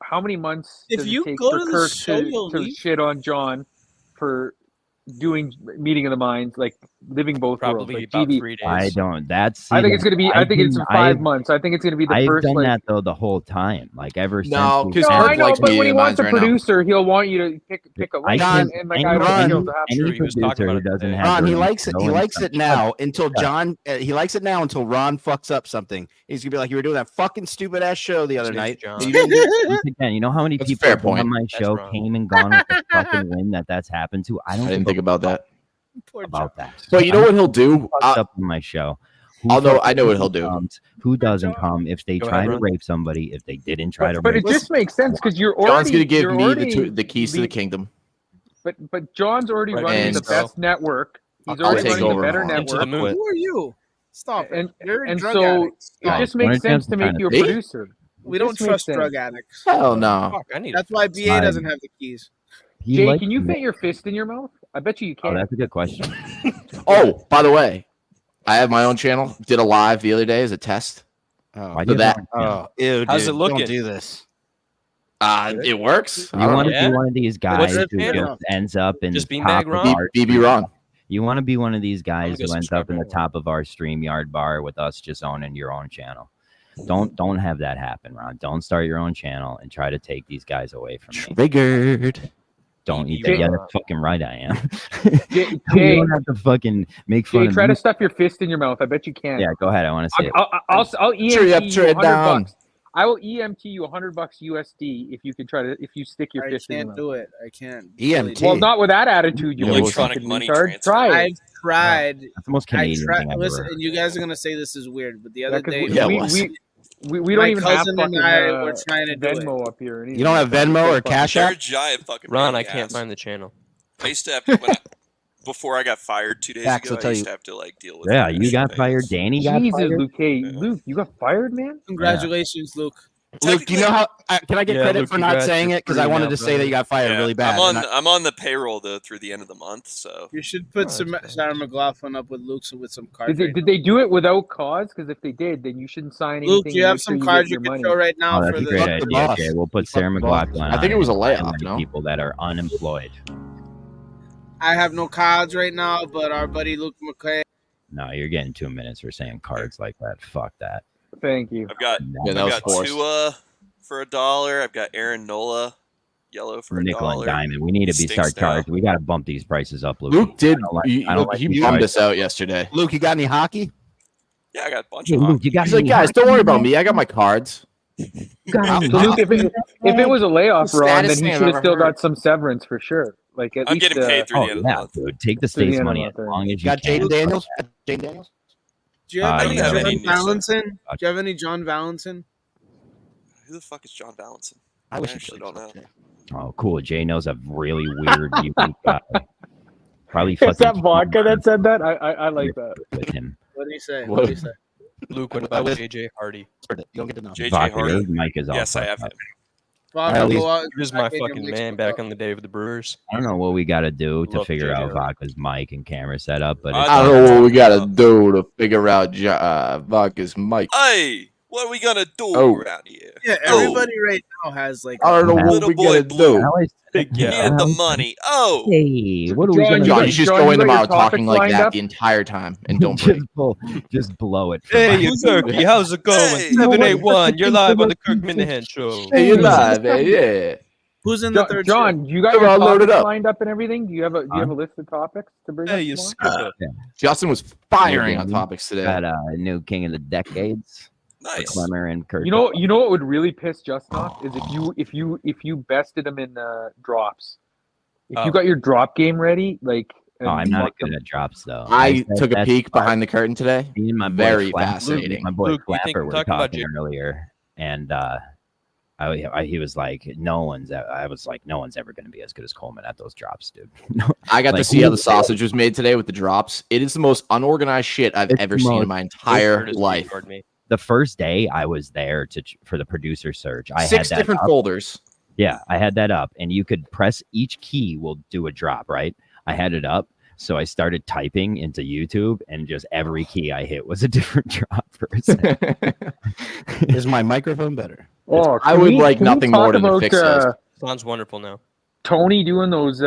how many months If does you it take go for to the Kirk show, you'll to leave. shit on John for doing Meeting of the Minds? Like living both worlds. Probably Like, about GB, 3 days. I don't. That's. I think it's gonna be. I think it's in 5 months. I think it's gonna be the I've first. done Like, that though the whole time. Like ever since. No, we've because no, had I it. know, but when he wants a right now. producer, he'll want you to pick a I lane, can. and like I don't think it'll happen. Any He was talking producer about who it doesn't today. have. Ron, their he own likes it. show He and likes stuff- it now until John. He likes it now until Ron fucks up something. He's gonna be like, "You were doing that fucking stupid ass show the other night." John. You didn't do it." Once again, you know how many That's a people fair have been point. on my That's show wrong. came and gone with the fucking win that's happened to. I don't I didn't give think a about that. Poor about that. But you know what he'll do? Fucked up on my show. I know what he'll do. Who doesn't come if they Go try ahead, to Ron. rape somebody? If they didn't try to But rape, it just makes sense because you're already. John's gonna give you're me already the keys to the lead- kingdom. But John's already Right, running and the best network. He's I'll already take running the over better tomorrow. Into the network. moon. Who are you? Stop it. You're a And drug so addict. it Stop. just makes sense to make you a Me? producer. We It don't just makes trust sense. drug addicts. Hell no. Fuck, I need. That's why BA Fine. doesn't have the keys. he Jay, likes can you me. fit your fist in your mouth? I bet you Oh, can. that's a good question. Oh, by the way, I have my own channel. Did a live the other day as a test. Oh, Why do So you that have- oh, ew, How's dude, it looking? Don't do this. it works. You want to Yeah? be one of these guys What's who the channel? just ends up in Just the beanbag top of Ron? our BB Ron. You want to be one of these guys go who ends up in the subscribe right top of our StreamYard bar with us just owning your own channel. Don't have that happen, Ron. Don't start your own channel and try to take these guys away from me. Triggered. Don't eat Jay- that. Yeah, that's fucking right. I am. Jay, You Jay, don't have to fucking make fun Jay, of try me. to stuff your fist in your mouth. I bet you can. Yeah, go ahead. I want to see it. I'll EMT Tree up, you tree down. $100. I will EMT you $100 USD if you can if you stick your I fist in your can't mouth. do it. I can't. EMT. Well, not with that attitude, you Electronic fucking money retard. transfer. Try it. I've tried. That's the most I Canadian tried. thing I've Listen, ever and you guys are gonna say this is weird, but the Yeah, other 'cause day, Yeah, it we, was. we don't my even have cousin fucking and I were trying to do it. Venmo up here. You don't have Venmo or Cash They're App? a giant fucking. Ron, pain I in the can't ass. find the channel. I used to have to, before I got fired 2 days Dax will ago. tell I used you. to have to like deal with. Yeah, the you got national fired. payments. Danny got Jesus, fired. Luke. Hey, Luke, you got fired, man. Congratulations, Luke. Luke, do you know how? Can I get Yeah, credit Luke, for not congrats, saying you're it? Because I free wanted now, to say that you got fired Yeah, really bad. I'm on the payroll though through the end of the month. So You should put some Sarah McLaughlin up with Luke with some cards. Did they do it without cause? Because if they did, then you shouldn't sign anything. Luke, do you and have make some sure cards get you your can money. show right now Oh, for that's a the? great Fuck the idea. boss. Okay, we'll put Fuck Sarah the boss. McLaughlin. I think on it was a and layoff, many no? people that are unemployed. I have no cards right now, but our buddy Luke McKay. No, you're getting 2 minutes for saying cards like that. Fuck that. Thank you. I've got Yeah, that I've was got forced. Tua for $1. I've got Aaron Nola, yellow for Nickel and $1. diamond. We need to be Stinks start now. charging. We got to bump these prices up, Luke. Luke did. I don't like He these bummed prices. us out yesterday. Luke, you got any hockey? Yeah, I got a bunch Hey, of Luke, them. you got He's like, any guys, don't worry about hockey, me. I got my cards. man? You got any So Luke, hockey? if it was a layoff, Ron, then Saddest he thing should I've have ever still heard. got some severance for sure. Like at I'm least, getting paid through Oh the end of the yeah, month. dude. Take the Through the state's end of money the as month, long as you Got can. Jaden Daniels? Jaden Daniels? Do you have I any don't have John any new Valentin? Do you have any John Valentin? Who the fuck is John Valentin? I wish actually you don't know. Oh, cool. Jay knows a really weird, unique guy. Probably Is that fucking vodka that said that? I like that. with him. What do you say? What? What do you say? Luke, what about JJ Hardy? You don't get to know. JJ Vodka, Hardy. your mic is all Yes, I fucked have up. him. Vodka, At go out He was my back in your fucking mix man with back that. on the day of the Brewers. I don't know what we got to do to Love figure JJ out Hardy. Vodka's mic and camera setup, but I I it's, don't know what we gotta do to figure out Vodka's mic. Hey, what are we gonna do Oh. around here? Yeah, everybody right now has like. I don't know what Little we boy gotta blue. do. How is- Big You yeah. needed the money. Oh, Hey, what are we John, gonna John, do? you should John, go you in the got your mouth talking topics like lined that up? the entire time and don't break. just blow it. for Hey, Mike. you Kirky, how's it going? Hey. 781, you're live on the Kirk Minahan show. Hey, you're live, man. Yeah. Who's in the third? John, you got Come your on, load it topics up. lined up and everything? Do you have a list of topics to bring Hey, up you tomorrow? skipper. Justin was firing on topics today. Got a new king of the decades. nice. Clemmer and Kurt. You know what would really piss Justin off is if you bested him in drops. If you Oh. got your drop game ready, like Oh, I'm not fucked good him. at drops though. I said took a that's peek part- behind the curtain today. Me and my boy Very Flapper- fascinating. My boy Luke, you think Flapper were talking about talking Jake- earlier, and he was like, I was like, no one's ever going to be as good as Coleman at those drops, dude. I got to Like, see how who- the sausage was made today with the drops. It is the most unorganized shit I've It's ever the seen in most- my entire Curtis life. ignored me. The first day I was there for the producer search, I 6 had that different up. folders. Yeah, I had that up, and you could press each key will do a drop, right? I had it up, so I started typing into YouTube, and just every key I hit was a different drop person. Is my microphone better? Oh, I can would we- like can we nothing talk more than to about, fix those. Sounds wonderful now. Tony doing those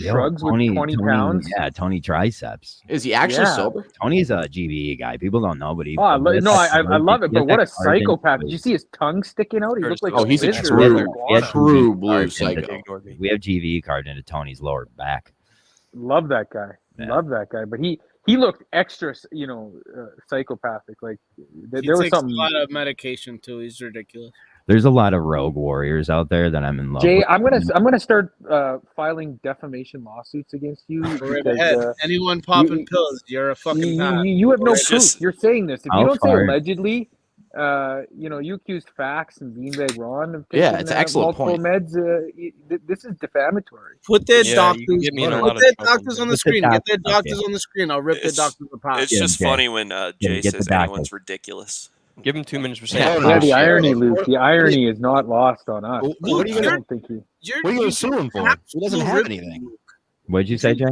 shrugs with 20 pounds. Yeah, Tony triceps. Is he actually Yeah. sober? Tony's a GBE guy. People don't know, but he. Oh, I love it. But what a psychopath! Did you see his tongue sticking out? He looked like he's a lizard. true blue psycho. We have GVE carved into Tony's lower back. Love that guy. Yeah. Love that guy. But he looked extra, psychopathic. Like there was takes something. a lot of medication too. He's ridiculous. There's a lot of rogue warriors out there that I'm in love Jay, with. I'm gonna start filing defamation lawsuits against you. Right because, ahead. Anyone popping pills, you're a fucking bad. you have no It's proof. just- You're saying this. If you How don't say far- allegedly, you accused Fax and Beanbag Ron of Yeah, taking, it's an excellent multiple point. meds. This is defamatory. Put their Yeah, doctors. you can get me in a Put lot of their trouble, doctors man. on the Put the screen. Get their doctors, doctors okay. on the screen. I'll rip their It's- doctors apart. It's Yeah, just Jay. funny when Jay get the says doctor. anyone's ridiculous. Give him 2 minutes for Yeah, saying. Yeah, the shit. irony, Luke. The irony is not lost on us. Well, what are you I gonna- don't think he. What are you going to sue him for? He doesn't have anything. What'd you say, Jay?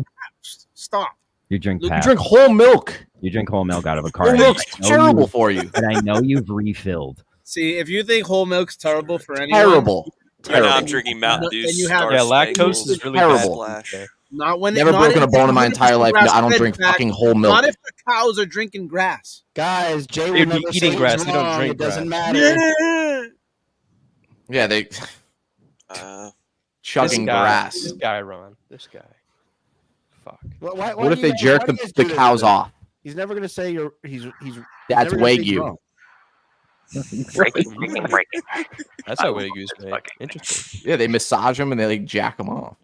Stop. You drink You Pabst. drink whole milk. You drink whole milk out of a Whole carton. milk's I know terrible you- for you. And I know you've refilled. See, if you think whole milk's terrible for anyone, Terrible. You're not Terrible. drinking Mountain Dew. Then you have- Star Yeah, Spangled lactose is really Terrible. bad. Splash. not when Never not broken if a bone in my it's entire life. I don't grass-fed drink fact. fucking whole milk. Not if the cows are drinking grass. Guys, Jay will They'd be never eating say grass, he's they don't wrong. drink It doesn't grass. matter. Yeah, they Uh, chugging grass. This guy, Ron. This guy. Fuck. Why What if do you they guys- jerk why do the you guys do this cows to him? off? He's never going to say he's That's never gonna say he's Wagyu. wrong. That's how Wagyu's made. Interesting. Yeah, they massage them and they like jack them off.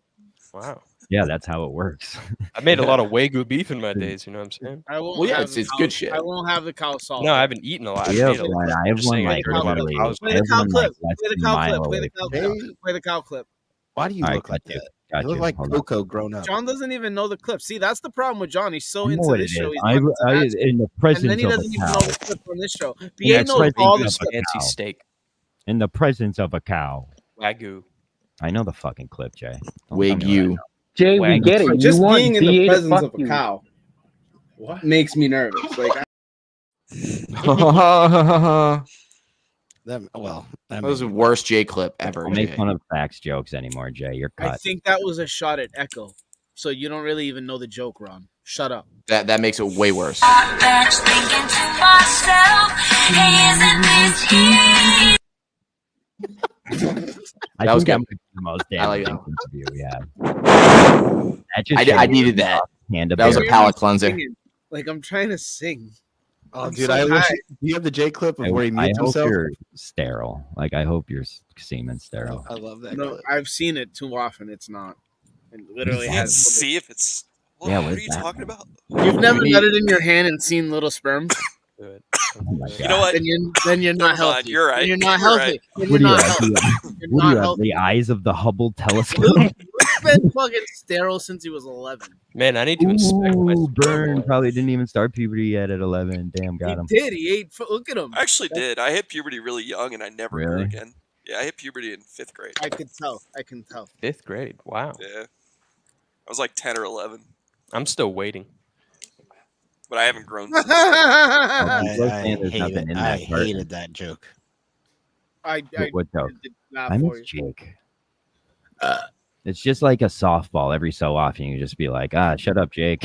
Wow. Yeah, that's how it works. I made a lot of Wagyu beef in my days. You know what I'm saying? I won't Well, yeah, have it's the good cow- shit. I won't have the cow salt. No, I haven't eaten a lot. We have made a lot. one. I I'm have just one saying, like I heard about literally. the cows. Play I the have cow one clip. like less Play the than a cow mile clip. Play away. the cow clip. Play the cow clip. Why do you All right, look like got you. that? Got You look you. like Hold on. Coco grown up. John doesn't even know the clip. See, that's the problem with John. He's so I know into what this it show. is. He's I, not into I, that in the and presence then he of a doesn't even know cow. the clip on this show. In BA the knows presence all the of a clips. Fancy cow. steak. In the presence of a cow. Wagyu. I know the fucking clip, Jay. Don't tell me what I Wagyu. know. Jay, we get it. Just you want being in BA the to presence fuck of a you. cow makes me nervous. Like, That was the worst J clip ever. Don't make Jay. fun of facts jokes anymore, Jay. You're I cut. think that was a shot at Echo. So you don't really even know the joke, Ron. Shut up. That makes it way worse. I That was think that good. might be the most I like damn that. interview we had. That just I shows needed that. Panda That was a bear. palate cleanser. Singing. Like, I'm trying to sing. Oh, I'm dude, so I wish. high. Do you have the J clip of I, where he I mutes hope himself? you're sterile. Like I hope your semen sterile. I love that. No, clip. I've seen it too often. It's not. It literally can't has. see if it's. What, Yeah, what what's are you that? talking about? You've never got it in your hand and seen little sperms. Do it. Oh my You know what? Then you're not Never mind, healthy. you're right, Then you're not you're healthy. right. Then What you're do you not have? healthy. You're What do not you have? healthy. The eyes of the Hubble telescope? Luke's been fucking sterile since he was 11. Man, I need to inspect my Ooh, burn. boy. Probably didn't even start puberty yet at 11. Damn, got him. He did. He ate. Look at him. I actually did. I hit puberty really young, and I never did Really? it again. Yeah, I hit puberty in 5th grade. I can tell. I can tell. 5th grade. Wow. Yeah, I was like 10 or 11, I'm still waiting. but I haven't grown. Oh, I, people are saying there's hated, nothing in I that part. hated that joke. I What joke? did not I for miss you. Jake. It's just like a softball. Every so often, you just be like, shut up, Jake.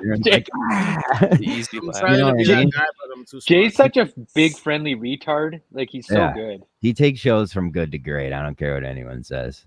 You're like, The easy I'm laugh. trying know to be what I that mean? guy, but I'm too smart. Jay's such a big friendly retard. Like he's so Yeah. good. He takes shows from good to great. I don't care what anyone says.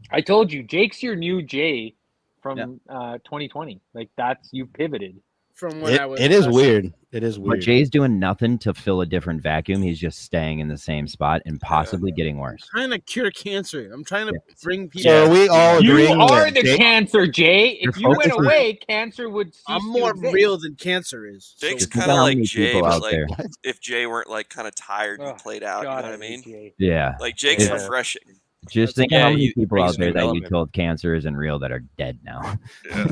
I told you, Jake's your new Jay from 2020. Like that's you pivoted. From when I was. It is weird. It is But weird. Jay's doing nothing to fill a different vacuum. He's just staying in the same spot and possibly getting worse. I'm trying to cure cancer. I'm trying to bring people. So are we all You agreeing are that the Jake- cancer, Jay. If you Your went focus is- away, cancer would cease I'm to more exist. real than cancer is. Jake's So- Think kind of about how like many Jay, people but out like there. if Jay weren't like kind of tired and Oh, played out, God, you know what I hate mean? Jay. Yeah. Like Jake's Yeah. refreshing. Just think Yeah, how many he people brings out there new that you element. told cancer isn't real that are dead now. Yeah.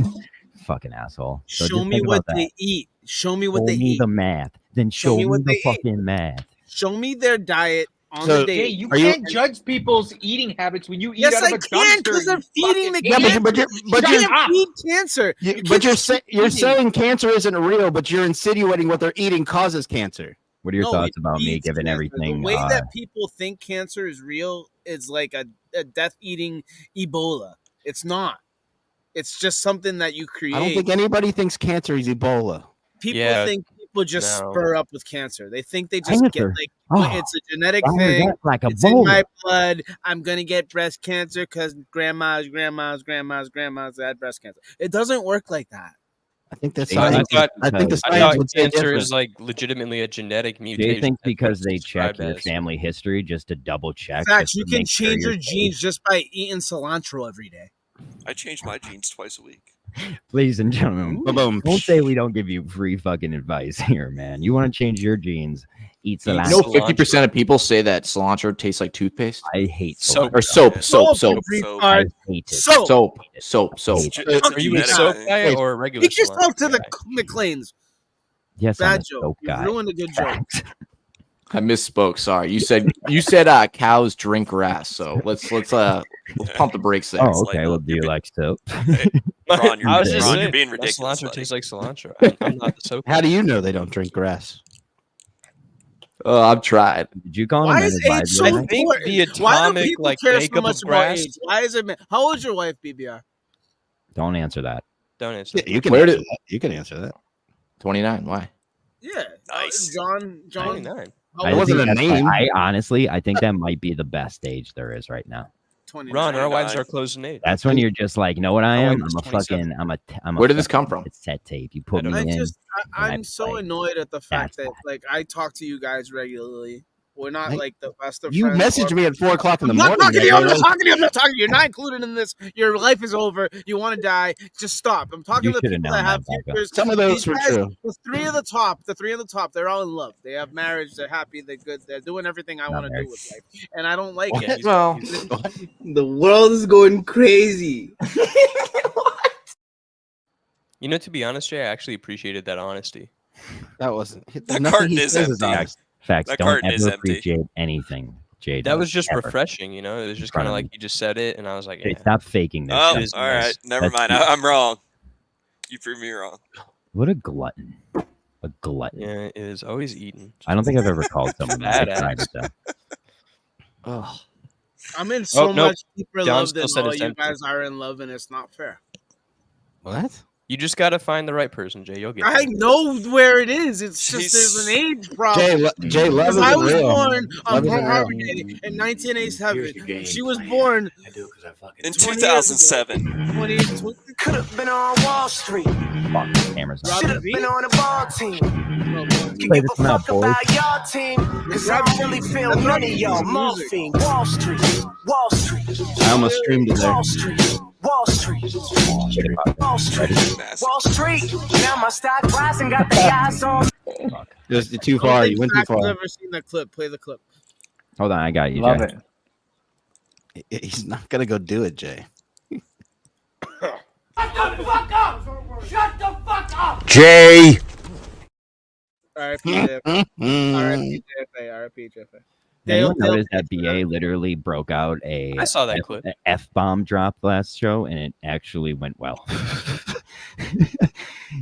Fucking asshole. So Show just me think what about they that. eat. Show me what Show they me eat. the math. Then show me what the they eat. fucking math. Show me their diet on So- the day. Jay, you Are you- can't judge people's eating habits when you eat Yes, out of I a can dumpster. because they're you feeding the fucking Yeah, idiot. but Shut you're up. Feed cancer. You, Your but kids you're are you're eating. saying cancer isn't real, but you're insinuating what they're eating causes cancer. What are your No, thoughts it about me feeds giving cancer. everything? The way that people think cancer is real is like a death-eating Ebola. It's not. It's just something that you create. I don't think anybody thinks cancer is Ebola. People think people just spur up with cancer. They think they just get it's a genetic thing. Like it's in my blood. I'm gonna get breast cancer because grandma's had breast cancer. It doesn't work like that. I think that's I thought the science would say cancer different. is like legitimately a genetic Do mutation. you think because they check your family history just to double check? In fact, you can change your genes just by eating cilantro every day. I change my genes twice a week. Ladies and gentlemen, don't say we don't give you free fucking advice here, man. You want to change your genes, eat cilantro. You know, 50% of people say that cilantro tastes like toothpaste. I hate soap. cilantro. Or soap. I hate it. Soap. Are you a soap guy or a regular? Take yourself to the McLean's. Yes, Bad I'm a joke. soap You guy. ruined a good joke. I misspoke. Sorry. You said cows drink grass. So let's pump the brakes there. Oh, okay. Well, do you like soap? Ron, I was just Ron, saying, you're being ridiculous. cilantro buddy. tastes like cilantro. I'm not the soap. How do you know they don't drink grass? Oh, I've tried. Did you call Why him is age so I think important? the Why do atomic people like care so makeup much of about grass. age? Why is it? How old is your wife, BBR? Don't answer that. Don't answer. Yeah, you can. Where answer did- that. You can answer that. 29. Why? Yeah, Nice. John. 29. How I old wasn't is a he? name. I honestly, I think that might be the best age there is right now. 29. Ron, our wives are close in age. That's when you're just like, you know what I My am? wife is I'm a 27. fucking, I'm a. Where did this come from? It's set tape. You put me I in. just, and I I'm so play. annoyed at the fact That's that like I talk to you guys regularly. We're not Hey, like the best of You friends. messaged me at 4 o'clock in the I'm not morning. talking to you. I'm not man. talking to you. I'm not talking to you. You're not included in this. Your life is over. You want to die. Just stop. I'm talking You to the should've people that known have that, Becca. futures. Some of those These were guys, true. The three at the top, they're all in love. They have marriage. They're happy. They're good. They're doing everything I Not want to do married. with life. And I don't like What? it. Well, The world is going crazy. You know, to be honest, Jay, I actually appreciated that honesty. That wasn't. That nothing carton he is says is empty. honest. Facts. That Don't carton is ever empty. appreciate anything, Jade. That was just ever. refreshing, you know. It was just front kind of of like me. you just said it, and I was like, Hey, yeah. stop faking this. Oh, shit. all right. Never That's mind. you. I'm wrong. You proved me wrong. What a glutton. A glutton. Yeah, it is always eating. I don't think I've ever called someone that. Badass. Tried it, though. oh, I'm in so nope. much deeper John love still than said all it's you empty. guys are in love, and it's not fair. What? You just gotta find the right person, Jay. You'll get I there. know where it is. It's just there's an age problem. Jay, love Because isn't I was real. born on Love Pearl isn't Harbor real. Day in 1987. She was born In 20 years ago. 2007. 20, Could have been on Wall Street. Fuck, cameras. Should have been on a ball team. Can Play give this a now, fuck boys. about y'all team. Cause I don't really feel none of y'all. Morphine. Wall Street. Wall Street. I almost streamed it there. Wall Street. Wall Street. Wall Street. Wall Street. Now my stock rising, got the eyes on. It was too far. You went too I've far. never seen that clip. Play the clip. Hold on, I got you, Love Jay. it. He's not gonna go do it, Jay. Shut the fuck up! Shut the fuck up! Jay. R.I.P. JFA. R.I.P. JFA. R.I.P. JFA. Did anyone notice that BA literally broke out I saw that clip. an F-bomb drop last show, and it actually went well.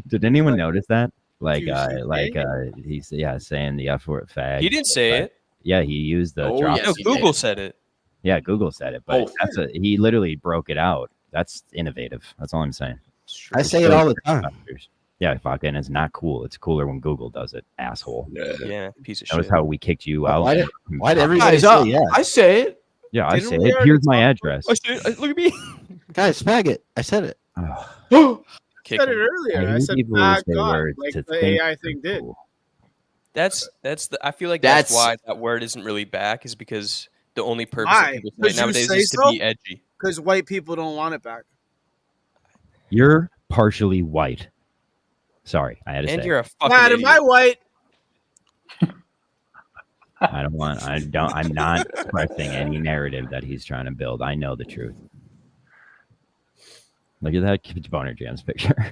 Did anyone notice that? Like, he's saying the F word fag. He didn't say but- it. Yeah, he used the Oh, drop. yes, No, he Google did. said it. Yeah, Google said it, but Oh. he literally broke it out. That's innovative. That's all I'm saying. I say it all the time. Yeah, fucking, it's not cool. It's cooler when Google does it, asshole. Yeah, piece of Notice shit. how we kicked you out. Why did everybody guys, say yeah? I say it. Yeah, I Didn't say we it. already Here's my talk address. Oh, shit. Look at me. Guys, faggot. I said it. I Kick said it him. earlier. I hate said people who bad say God, words like to the think AI thing did. cool. That's the. I feel like That's- that's why that word isn't really back. Is because the only purpose Why? that people say Because you nowadays say is to so? be edgy. Because white people don't want it back. You're partially white. Sorry, I had to And say. you're a fucking Glad am idiot. I white? I'm not expressing any narrative that he's trying to build. I know the truth. Look at that Boner Jams picture.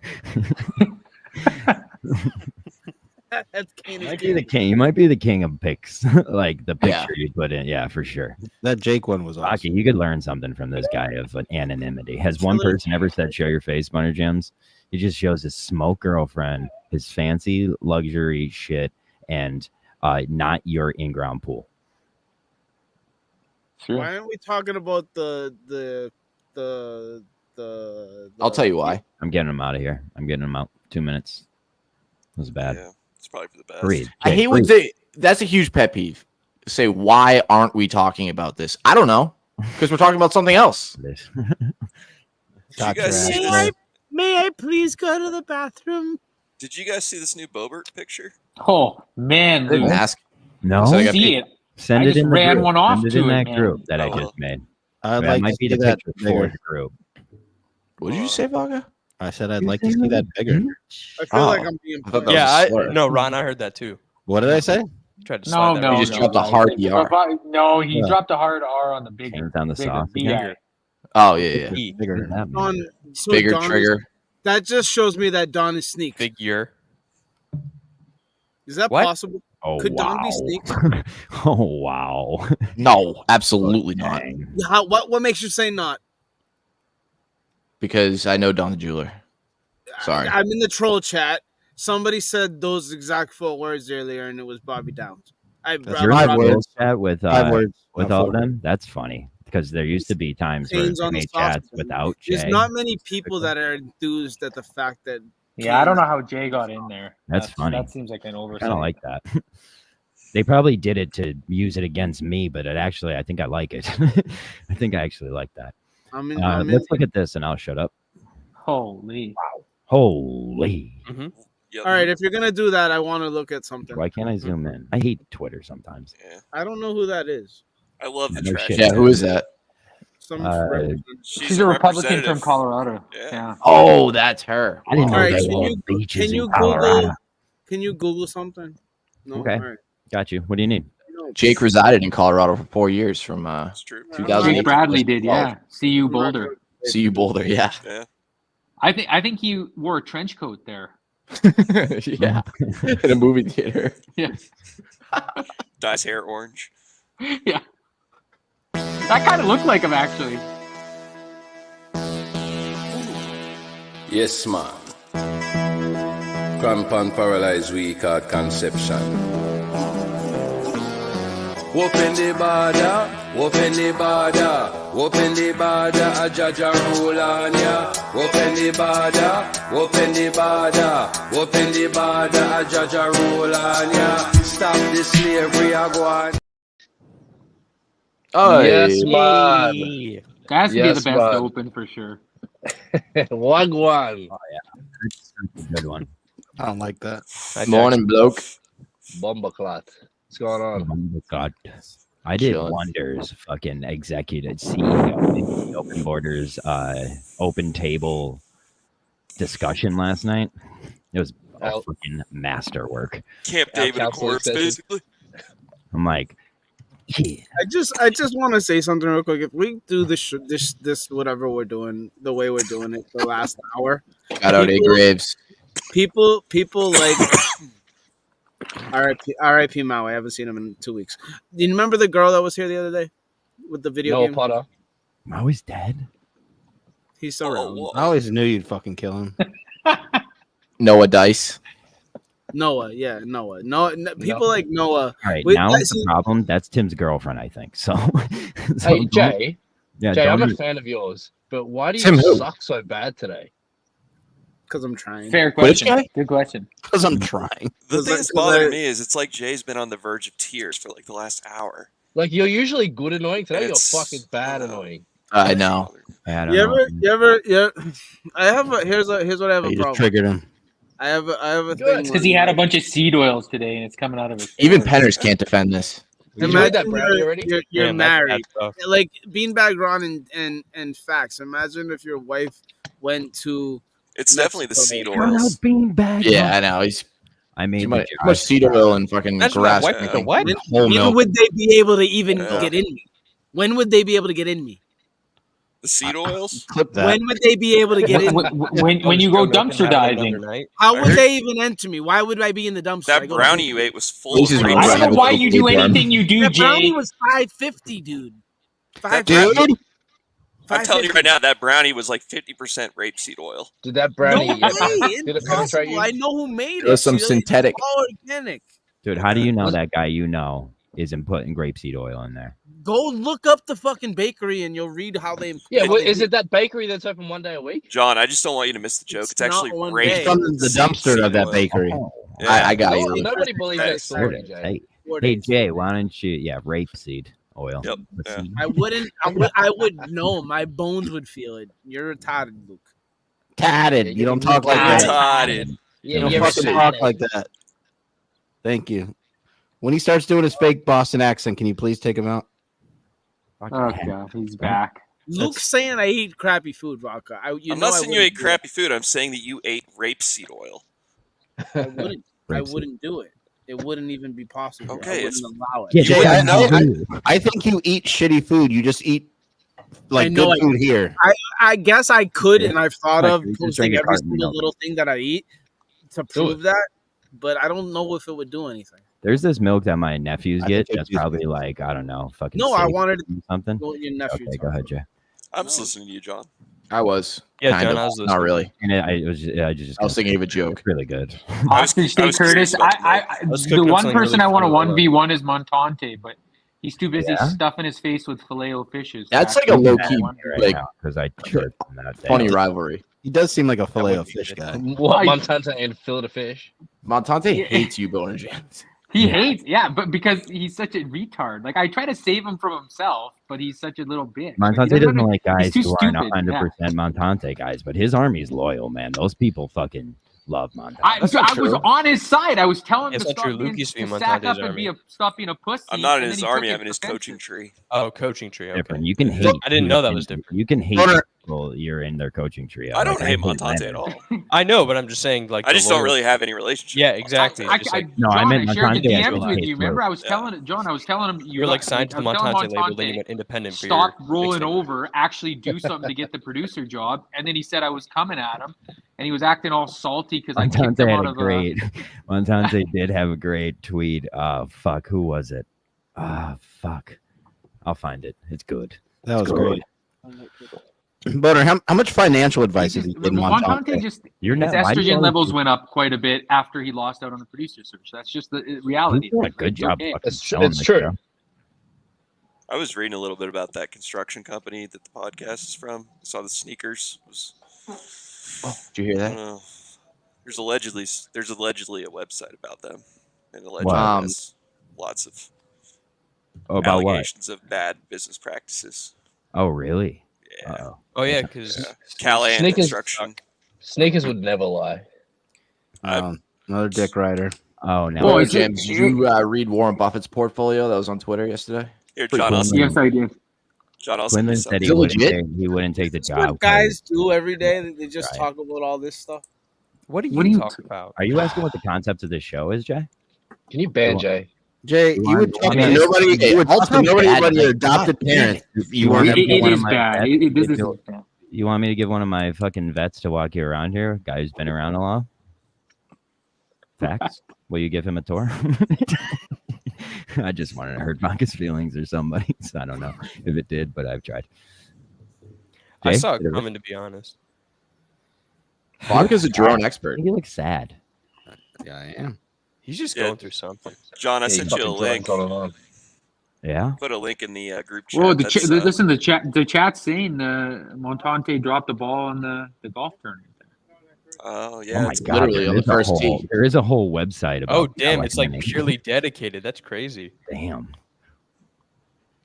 That's Kane. Might be the king. You might be the king of pics. Like the picture Yeah. you put in. Yeah, for sure. That Jake one was awesome. Aki, you could learn something from this guy of anonymity. Has one person ever said show your face, Boner Jams? He just shows his smoke girlfriend, his fancy luxury shit, and not your in-ground pool. Why aren't we talking about the the. I'll tell you why. I'm getting him out of here. I'm getting him out. 2 minutes. It was bad. Yeah, it's probably for the best. Breathe. I hate when they. That's a huge pet peeve. Say, why aren't we talking about this? I don't know, because we're talking about something else. Did you guys see this? May I please go to the bathroom? Did you guys see this new Bobert picture? Oh man, Didn't Luke. ask. No. I see it. Send I it just in the ran group. one off Send it to in it, that man. group that I just made. I'd That like might to be see the that picture for bigger. the group. What did you say, Vaga? I said I'd like to see that bigger. I feel like I'm being. I thought that was a slur. no, Ron, I heard that too. What did I say? You tried to slide that You just dropped a hard ER. No, he Yeah. dropped a hard R on the big. Turn down the bigger sauce BI. again. Oh yeah, yeah. Bigger. Don, so Bigger Don is- trigger. that just shows me that Don is sneak. Figure. Is that What? possible? Oh, Could Don be wow. sneak? Oh, wow. No, absolutely not. What makes you say not? Because I know Don the jeweler. Sorry. I'm in the troll chat. Somebody said those exact 4 words earlier, and it was Bobby Downs. You're in the chat with, 5 words. with Not all 4 of them? That's funny. Because there used to be times where Pains on we the made chats soft- without There's Jay. not many people that are enthused at the fact that. Yeah, I don't know how Jay got in there. That's funny. That seems like an oversight. Kind of like that. They probably did it to use it against me, but it actually, I think I like it. I think I actually like that. Let's look at this and I'll shut up. Holy. Wow. Holy. All right, if you're gonna do that, I want to look at something. Why can't I zoom in? I hate Twitter sometimes. Yeah. I don't know who that is. I love the No trash. shit. Yeah, who is that? Some She's a Republican from Colorado. Yeah. Oh, that's her. I didn't know All right, they can had you, beaches can you in Colorado. Google? Can you Google something? No. Okay. All right. Got you. What do you need? Jake resided in Colorado for 4 years from 2008. Jake Bradley did, yeah. CU Boulder. CU Boulder, yeah. Yeah. I think he wore a trench coat there. Yeah. In a movie theater. Yeah. Dyes hair orange. Yeah. That kind of looked like him, actually. Yes, man. Crampon paralyzed weak heart conception. Open the border, open the border, open the border, a judge a rule on ya. Open the border, open the border, open the border, a judge a rule on ya. Stop the slavery, I go on. Oh, yes, man. That has to be Yes, the best man. open for sure. Wagwan. Oh, yeah. That's a good one. I don't like that. Morning, bloke. Bombaclat. What's going on? Oh my God. I did Chilling. wonders. Fucking executive CEO in the Open Borders open table discussion last night. It was a fucking masterwork. Camp David a corpse, basically. I'm like, yeah. I just want to say something real quick. If we do this whatever we're doing the way we're doing it the last hour, Shout out A Graves. people like R.I.P. Mao. I haven't seen him in 2 weeks. Do you remember the girl that was here the other day with the video game? Potter. Mao is dead. He's still around. I always knew you'd fucking kill him. Noah Dice. Noah, yeah, Noah. People like Noah. All right, Wait, now that- it's the problem. That's Tim's girlfriend, I think. So, Hey, Jay. Yeah, Jay, I'm don't a you- fan of yours, but why do Tim you who? suck so bad today? Because I'm trying. Fair Which question. guy? Good question. Because I'm trying. The thing that's bothering me is it's like Jay's been on the verge of tears for like the last hour. Like, you're usually good annoying. Today, It's- you're fucking bad annoying. I know. I don't You know. ever, yeah. I have a here's what I have a You just problem. triggered him. I have a Good. thing. Because he had a bunch of seed oils today and it's coming out of his Even pores. Penners can't defend this. You tried that Imagine brownie already? you're Yeah, that's married. bad stuff. Like Beanbag Ron and Facts. Imagine if your wife went to. It's definitely the seed Turn out oils. beanbag. Yeah, I know. He's I made too the much, too much seed oil and fucking Imagine my grass. wife with the what? Whole When milk. would they be able to even Yeah. get in me? When would they be able to get in me? The seed oils? Clip that. When would they be able to get in me? When you go dumpster diving. How I would heard- they even enter me? Why would I be in the dumpster? I That go to brownie the- you ate was full This of is grape I right. don't know seed. why you do anything you do, That brownie Jay. was $5.50, dude. That Dude, brownie- I'm telling you $5.50. right now, that brownie was like 50% rapeseed oil. Did that No brownie way! did it penetrate Impossible. you? I know who made it. There's some See, synthetic. It's all organic. Dude, how do you know that guy you know isn't putting grapeseed oil in there. Go look up the fucking bakery and you'll read how they. Yeah, how well, they is do it that bakery that's open one day a week? John, I just don't want you to miss the joke. It's actually not one rape. day. From the dumpster of that oil. bakery. Yeah. I got you. Nobody believes that story, Jay. Hey Jay, why don't you? Yeah, rapeseed oil. Yep. Yeah. I wouldn't. I would know. My bones would feel it. You're retarded, Luke. Tatted. You don't talk like that. Retarded. You don't fucking talk like that. Thank you. When he starts doing his fake Boston accent, can you please take him out? Oh god, he's back. Luke's saying I eat crappy food, Vodka. I'm not saying you ate crappy food. I'm saying that you ate rapeseed oil. I wouldn't. I wouldn't do it. It wouldn't even be possible. Okay, I wouldn't allow it. Yeah, Jay, I think you eat shitty food. You just eat like good food here. I guess I could, and I've thought Like, of you just posting drink a every carton single milk. little thing that I eat to prove that, but I don't know if it would do anything. There's this milk that my nephews I get. think That's probably like I don't know, fucking. No, I safe wanted or something. what your nephew. Okay, go ahead, Jay. I'm just listening to you, John. I was. Yeah, kind John, of. I was Not listening. really. And I just I was thinking of a joke. It's really good. Hostage I was State curious Curtis. about the I milk. was the cooking one something person really I want to funny. 1v1 is Montante, but he's too busy Yeah? stuffing his face with filet-o fishes. That's like a low key, Right like because I tripped on that day. funny rivalry. He does seem like a filet would of be fish good. guy. What, Montana and fillet of fish? Montante hates you, Boner James. He hates, but because he's such a retard. Like I try to save him from himself, but he's such a little bitch. Like, he Montante doesn't under- like guys he's too who aren't stupid, 100% Montante guys, but his army's loyal, man. Those people fucking love Montante. I That's not was true. on his side. I was telling him It's to not true. stop Luke being, used to be to sack Montante's up and army. stop being a pussy. I'm not in and his then he army. took I'm in his offensive. coaching tree. Oh, coaching tree. Okay. Different. You can hate. I didn't know that people was in- different. You can hate Boner- people. You're in their coaching tree. I don't hate Leonard. Montante at all. I know, but I'm just saying, like, I the just don't loyal- really have any relationship. Yeah, exactly. I, Just like, No, I John, meant I shared the Montante as DMs well. with you. Remember, I was Yeah. telling John, I was telling him you were like signed to the I was telling Montante label, then you Montante, went independent for stop your rolling mixtape. over, actually do something to get the producer job. And then he said I was coming at him, and he was acting all salty because I kicked Montante him had out a of great. Montante did have a great tweet. Fuck, who was it? Fuck. I'll find it. It's good. That was great. Boner, how much financial advice have you given Montante Montante? just You're his not. why do you estrogen always levels do- went up quite a bit after he lost out on the producer search. That's just the He's reality. doing a good It's job. okay. Fucking It's selling this true. show. I was reading a little bit about that construction company that the podcast is from. I saw the sneakers. Did you hear I that? don't know. There's allegedly a website about them, and allegedly Wow. has lots of About what? allegations of bad business practices. Oh, really? Yeah. Uh-oh. Oh yeah, because Yeah. Callahan Sneakers- Construction. Sneakers would never lie. Another dick rider. Oh, no. Boner is it- James, did you read Warren Buffett's portfolio that was on Twitter yesterday? Here, Pretty John. cool, I'll man. send Yes, I did. John, I'll send you Quinlan said something. he Is it wouldn't, legit? take, he wouldn't take the That's job. what guys do every day. They just Right. talk about all this stuff. what do What do you you- talk about? Are you asking what the concept of this show is, Jay? Can you ban Jay? Jay, You you would want- talk you to want- nobody. You would talk to nobody bad, but your like, adopted parents. You want It, me to get it one is of my bad. vets? This If is you- bad. You want me to give one of my fucking vets to walk you around here? Guy who's been around a while? Facts? Will you give him a tour? I just wanted to hurt Vodka's feelings or somebody. So I don't know if it did, but I've tried. I Jay? saw it Did it- coming, to be honest. Vodka's a drone I expert. think he looks sad. Yeah, I am. He's just Yeah. going through something. John, I Yeah, sent you a fucking link. going on. Yeah? Put a link in the group chat. Whoa, That's, listen, the chat's saying Montante dropped the ball on the golf tournament. oh yeah, Oh my it's god! literally there on is the a first whole- tee. There is a whole website about. Oh damn, how it's like I can- purely dedicated. That's crazy. Damn.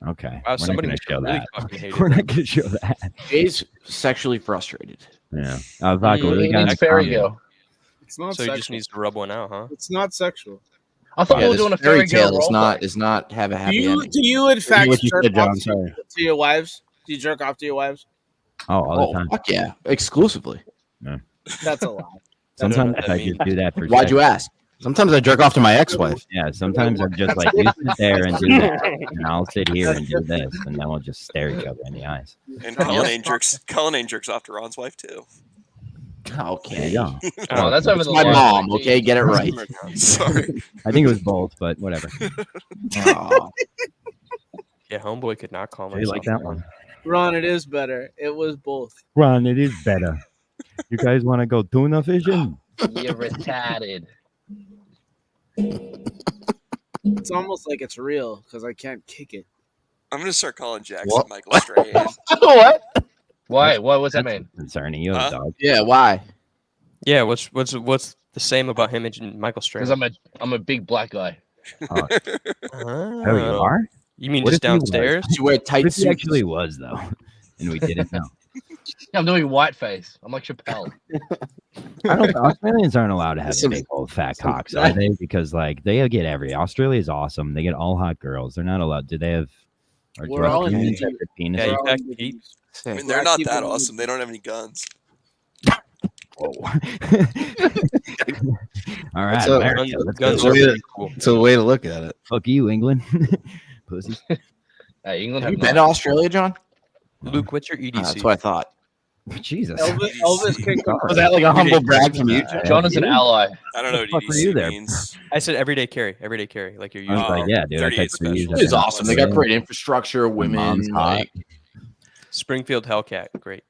Okay. Wow, We're not somebody gonna must show really that. fucking hate We're it. not gonna show that. Jay's sexually frustrated. Yeah. Vodka, what do we He got in needs the fairy comments? go. It's not So he sexual. just needs to rub one out, huh? It's not sexual. I thought we were this doing a fairy fairy tale tale is role not play. is not have a Do happy you ending. do you in fact what you jerk said, John, off sorry. to your wives? Do you jerk off to your wives? Oh, all the Oh time. fuck yeah, exclusively. That's a lie. Sometimes know what I that just do that for. Why'd you sex. ask? Sometimes I jerk off to my ex-wife. Yeah, sometimes I'm just like, you sit there and do that, and I'll sit here and do this, and then we'll just stare each other in the eyes. And Cullinane jerks off to Ron's wife too. Okay. Yeah. Oh, that's over It's the my line. mom. Okay, get it right. Sorry. I think it was both, but whatever. Oh, Yeah, homeboy could not call Do you like myself. that one? Ron, it is better. It was both. Ron, it is better. You guys want to go tuna fishing? You're retarded. it's almost like it's real because I can't kick it. I'm gonna start calling Jackson What? Michael Strahan. What? Why? What's that mean? Concerning you, a dog. Yeah, why? Yeah, what's the same about him and Michael Strahan? Because I'm a big black guy. Oh, you are? You mean What just if he was? downstairs? You wear What tight if he suits. actually was though, and we didn't know? Yeah, I'm doing whiteface. I'm like Chappelle. I don't. Australians aren't allowed to have big old fat cocks, are they? Because like they get Australia's awesome. They get all hot girls. They're not allowed. Do they have? Or We're all in Australians the have deep. their penises? Yeah, you We're all pack in the heat. deep. I mean, they're not that awesome. They don't have any guns. Whoa. All right, So- America, let's Guns go. are It's pretty cool. It's a way to look at it. Fuck you, England. Pussies. Hey, England Have have you been to none. Australia, John? Luke, what's your EDC? That's what I thought. Jesus. Elvis kicked him. Was that like a humble brag from you? John is an ally. I don't know what What the fuck were you EDC there? means. I said everyday carry, like you're I was usual. like, yeah, dude. I 38 texted you. specials. It's awesome. They got great infrastructure, women. mom's hot. Like, Springfield Hellcat, great.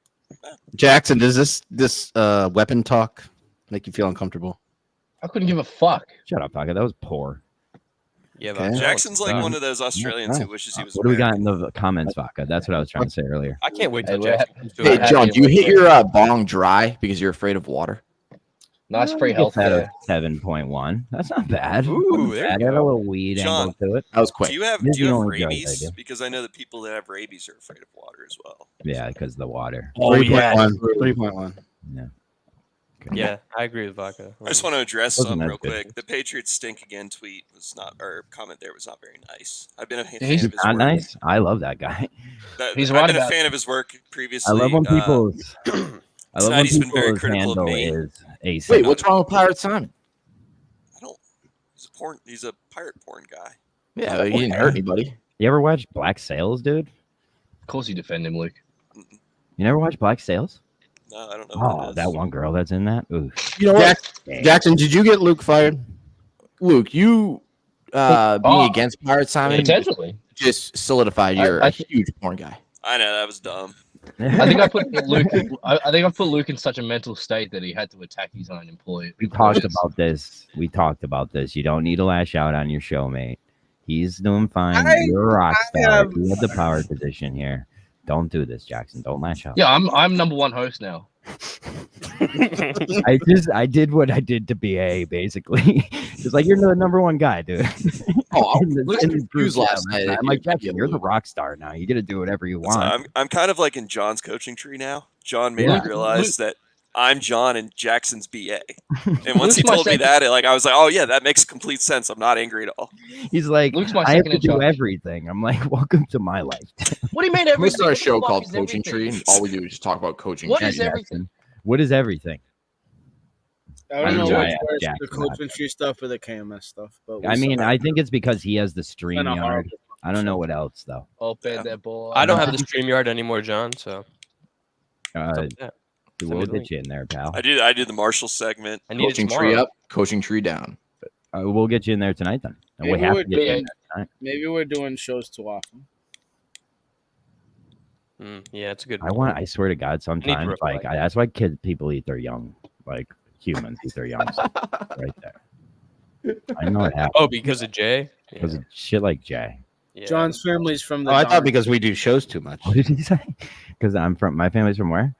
Jackson, does this weapon talk make you feel uncomfortable? I couldn't give a fuck. Shut up, Taka. That was poor. Yeah, Okay. but Jackson's like done. one of those Australians Yeah. who wishes he was. What do we got American. in the comments, Vodka? That's what I was trying to say earlier. I can't wait Hey, till we're Jackson comes to hey, it. John, do you hit your bong dry because you're afraid of water? Nice free It's health at care. a 7.1. That's not bad. Ooh, there I you got a go. little weed John, angle to it. That was quick. Do you have This is the only judge I rabies? do. Because I know that people that have rabies are afraid of water as well. Yeah, because of the water. Oh, 3.1. 3.1. Yeah. Yeah, I agree with Vodka. I just want to address Wasn't something that real good. quick. The Patriots stink again tweet was not, or comment there was not very nice. I've been a fan He's of his Not work. nice. I love that guy. He's I've right been a about- fan of his work previously. I love when people. I Tonight love when he's been very people's critical of handle me. is AC. Wait, what's wrong with Pirate Simon? I don't. He's a pirate porn guy. Yeah, he didn't hurt anybody. You ever watch Black Sails, dude? Of course you defend him, Luke. You never watch Black Sails? No, I don't know. What Oh, it that is. one girl that's in that. Ooh. You know what? Jackson, did you get Luke fired? Luke, you being against Pirate Simon Potentially. just solidified you're I a huge porn guy. I know that was dumb. I think I put Luke. I think I put Luke in such a mental state that he had to attack his own employee. We talked about this. You don't need to lash out on your show, mate. He's doing fine. You're a rock star. You have the power position here. Don't do this, Jackson. Don't lash out. Yeah, I'm number one host now. I did what I did to BA basically. Just like you're the number one guy, dude. Oh, In the- Luke's in the group confused last chat, night. I'm like, Jackson, you're the rock star now. You get to do whatever you So want. I'm kind of like in John's coaching tree now. John made Yeah. me realize that I'm John and Jackson's BA. And once he Luke's my told me second- that, I was like, oh yeah, that makes complete sense. I'm not angry at all. He's like, Luke's my I have second to in do charge. everything. I'm like, welcome to my life. What do you mean We everything? start a show What the fuck called is Coaching Tree, everything? and all we do is just talk about coaching. What tree. is everything? What is everything? I don't know enjoy what's it, worse, Jack. the coaching tree stuff or the KMS stuff. But I mean, I think it's because he has the been a StreamYard. horrible I don't know what else though. Open that boy. I don't have the StreamYard anymore, John. So yeah. We'll get you in there, pal. I do the Marshall segment. I need it Coaching tomorrow. tree up, coaching tree down. We'll get you in there tonight then. And we Maybe have we're to get you in doing- there tonight. maybe we're doing shows too often. Yeah, it's a good. I swear to God, sometimes reflect. that's why people eat their young, like humans eat their young. Right there. I know it happens. Oh, because of Jay. Because of shit like Jay. Yeah. John's family's from the Oh, I Donner, thought because we do shows too much. What did he say? Because my family's from where?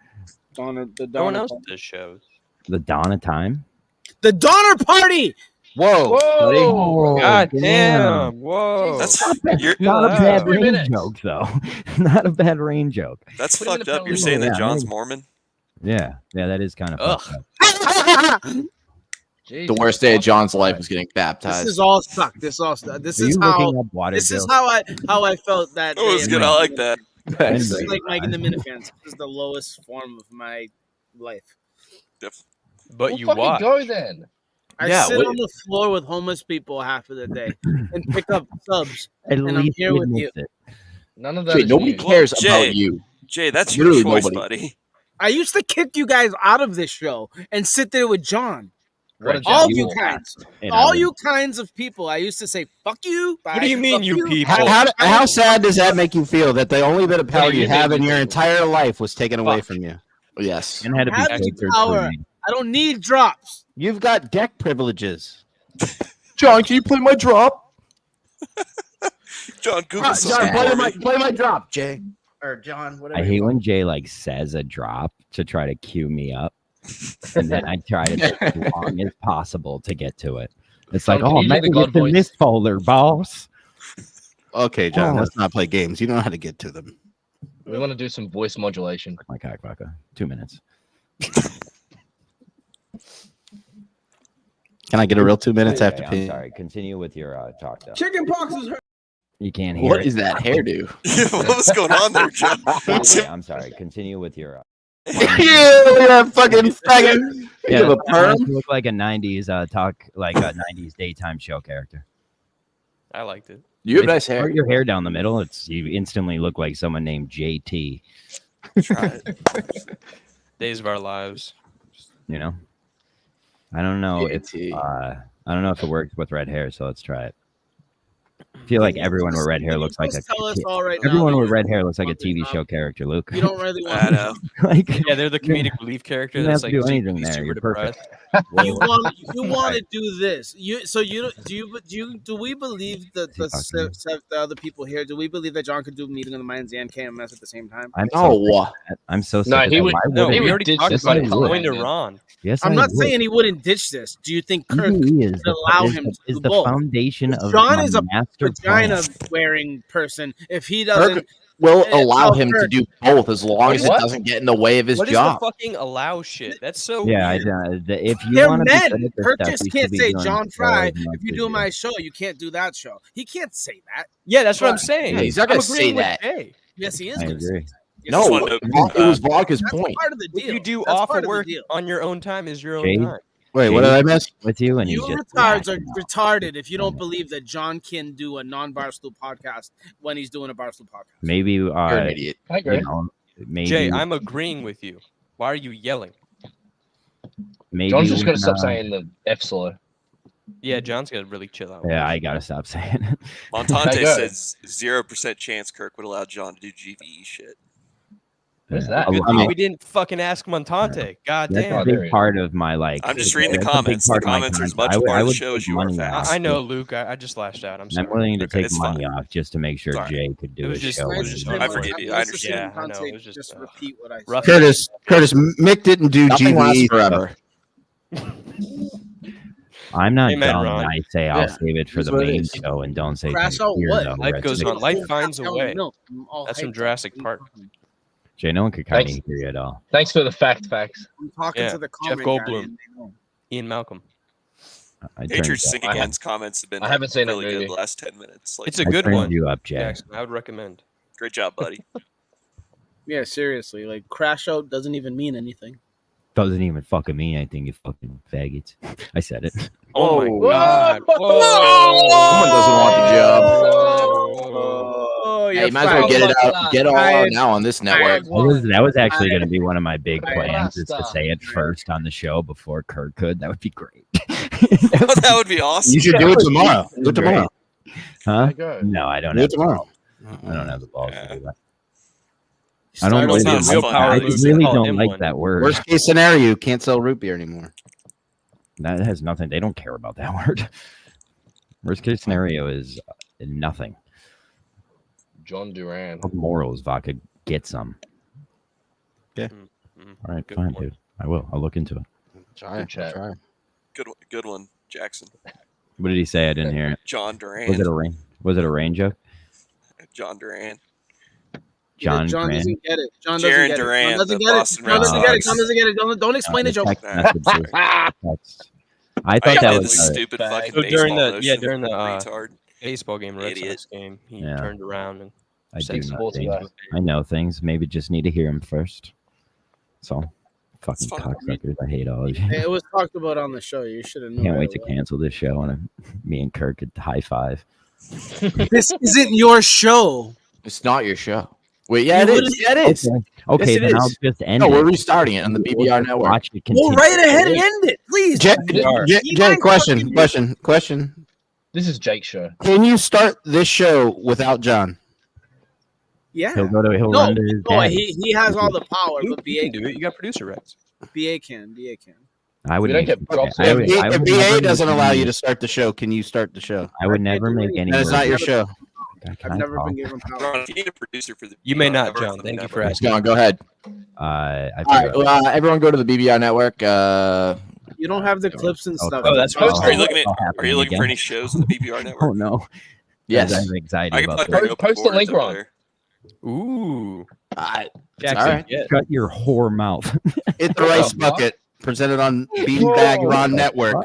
the No one Donner else Party. does shows. The dawn of time. The Donner Party. Whoa, buddy. Oh, God damn! Whoa! That's you're, Not a Wow. bad 3 rain minutes. joke, though. Not a bad rain joke. that's Put him in fucked the up. You're penalty saying box. that Yeah, John's maybe. Mormon? Yeah, that is kind of Ugh. fucked up. The worst day of John's life was getting baptized. This is all stuck. This all stuck. This Are is you how. looking up water This is jokes? how I felt that. That was day. good. I like that. This is like Mike and the Minifans. This is the lowest form of my life. But Well, you fucking watch. go then. I Yeah, sit what- on the floor with homeless people half of the day and pick up subs. At And I'm least here he with admits you. it. None of that. Jay, is nobody news. cares Jay. about you. Your Literally choice, nobody. buddy. I used to kick you guys out of this show and sit there with John. What a All job. you kinds. And I All would- you kinds of people. I used to say, fuck you. What do you mean, fuck you people? How sad does that make you feel that the only bit of power you have in your entire life was taken away from you? Yes. And had to be Having filtered power. through me. I don't need drops. You've got deck privileges. John, can you play my drop? John, Google John, play my drop, Jay. Or John, whatever. I hate when Jay like says a drop to try to cue me up, and then I try to take as long as possible to get to it. It's like, oh, maybe it's in this folder, boss. Okay, John, let's not play games. You know how to get to them. We want to do some voice modulation. My cockfucker. 2 minutes. Can I get a real 2 minutes after? I'm sorry. Continue with your talk, though. Chicken pox is hurt. You can't hear. What it. is that hairdo? What was going on there, John? Okay, I'm sorry. Continue with your. Yeah, look at that fucking faggot. Yeah, You have a perm? you look like a '90s like a '90s daytime show character. I liked it. You have If nice you hair. part your hair down the middle. You instantly look like someone named JT. Try it. Days of our lives. You know. I don't know JT. I don't know if it works with red hair, so let's try it. I feel like everyone with red hair looks like a tell us all right now everyone that with you're red hair looks like a TV show character, Luke. You don't really want I know. like, Yeah, they're the comedic relief character. you don't That's have like to do anything super there. You're depressed. perfect. you want to do this. Do we believe that the other people here? Do we believe that John could do Meeting of the Minds and KMS at the same time? I'm so sick of that. Why No, wouldn't we already talked about it. Yes, I Going to would. Ron. Yes, I'm I not would. saying he wouldn't ditch this. Do you think Kirk He is would the, allow is him the, to is do the both? foundation of John my is a master vagina plan. wearing person. If he doesn't, Kirk will it's allow all him to Kirk. do both as long as it What? doesn't get in the way of his What is job. the fucking allow shit? That's so Yeah, weird. if you They're want to be men. good at this Kirk stuff, just you can't should be say doing John it Fry. as much If you as do you my show, you can't do that show. He can't say that. Yeah, that's what I'm Right. saying. Yeah, he's not gonna I'm agreeing say with that. Jay. Yes, he is. I going to say agree. that. Yes, No, he wanted is. to- it was Vodka's That's point. part of the deal. If you do That's off part of the work deal. on your own time is your own Jay? time. Wait, what did I miss? With you, and You he's just retards are lacking out. retarded if you don't believe that John can do a non-Barstool podcast when he's doing a Barstool podcast. Maybe You're an idiot. I agree. you know, maybe Jay, I'm agreeing with you. Why are you yelling? maybe John's just when, gonna stop saying the F slur. Yeah, John's got to really chill out. Yeah, I gotta stop saying it. Montante I go. says 0% chance Kirk would allow John to do GVE shit. What's Yeah. that? Good I thing mean, we didn't fucking ask Montante. God that's damn. a big part of my like. I'm just reading the that's a big comments. The part of my comments are as contract. much part I of the would show take as you are money fans. off. I know, Luke. I just lashed out. I'm sorry. I'm willing to Okay, take it's money fine. off just to make sure Sorry. Jay could It do was his just- show. I when just he's didn't on I want forgive break. you. I Let's just understand. Yeah, I know. Montante It was just repeat what I said. rough. Curtis, Mick didn't do Nothing lasts GVE. forever. I'm not Amen, dumb. Ron. I say I'll Yeah, save it for it's the what it main is. show and don't say Crash things out here, what? though, Life where goes it's on. like- Life finds a Down way. milk. I'm all That's from hyped up. Jurassic Park. Jay, no one could kind of Thanks. hear you at all. Thanks for the facts. I'm talking Yeah, to the Jeff comment guy, Goldblum. and they know. Ian Malcolm. I turned Patriots you Sink I have- Again's comments have been I haven't seen that really good movie. the last 10 minutes. Like, It's a I good turned one. you up, Jay. Jackson, I would recommend. great job, buddy. Yeah, seriously. Like, crash out doesn't even mean anything. Doesn't even fucking mean anything, you fucking faggots. I said it. Oh my Whoa. god. Someone doesn't want the job. Oh, Hey, you might as well get it out. Get all out now on this network. That was actually going to be one of my big I- plans, is to Rasta. say it first on the show before Kirk could. That would be great. That would be awesome. You should do it tomorrow. Do it tomorrow. Huh? I go. No, I don't Do have it tomorrow. I don't have the balls to do that. You I don't started really, It's not with- real like, power I losing. really Call don't him like one. that word. Worst case scenario, you can't sell root beer anymore. That has nothing. They don't care about that word. Worst case scenario is nothing. John Duran. Morals, vodka. Get some. Yeah. All right, Good fine, point. dude. I will. I'll look into it. Try. Good chat. Try. Good one, Jackson. What did he say? I didn't hear it. John Duran. Was it a rain? Was it a rain joke? John Duran. John John Grant? doesn't get it. John Jaron doesn't get Durant, it. John doesn't the get it. Boston John doesn't Red get it. Sox. John doesn't get it. Don't explain the joke. Text messages. Text. I I thought that played was this stupid fucking So during baseball the motion. during the retard. baseball game, Red Idiot. Sox game, he Yeah. turned around and I said do know sports things. guy. I know things. Maybe just need to hear them first. So, fucking fine. cocksuckers. I hate all of you. It was talked about on the show. You should have known. Can't right wait to away. cancel this show and me and Kirk could high five. This isn't your show. It's not your show. Wait, yeah, it You is. Yeah, it is. Okay, Yes, it then I'll is. just end No, it. we're restarting it on the BBR network. Watch it Go continue. right ahead and end it, please. Jay, Keep Jay, on question. talking. This is Jake's show. Can you start this show without John? Yeah. He'll No, run to his no, dad. he has all the power, but you BA can do it. You got producer rights. BA can. BA can. I would. don't get props. If BA doesn't allow you to start the show, can you start the show? I would never make any. That is not your show. I've never been given power. Ron, if you need a producer for the You may not, John. Thank you for asking. John, go ahead. All right, everyone go to the BBR network. You don't have the clips and stuff. Oh, that's Are you looking for any shows on the BBR network? Oh no. Yes. I have anxiety I can about probably that. Post the link, Ron. Ooh. Jackson, right. Shut your whore mouth. Hit the rice bucket. Presented on Beanbag Ron Network.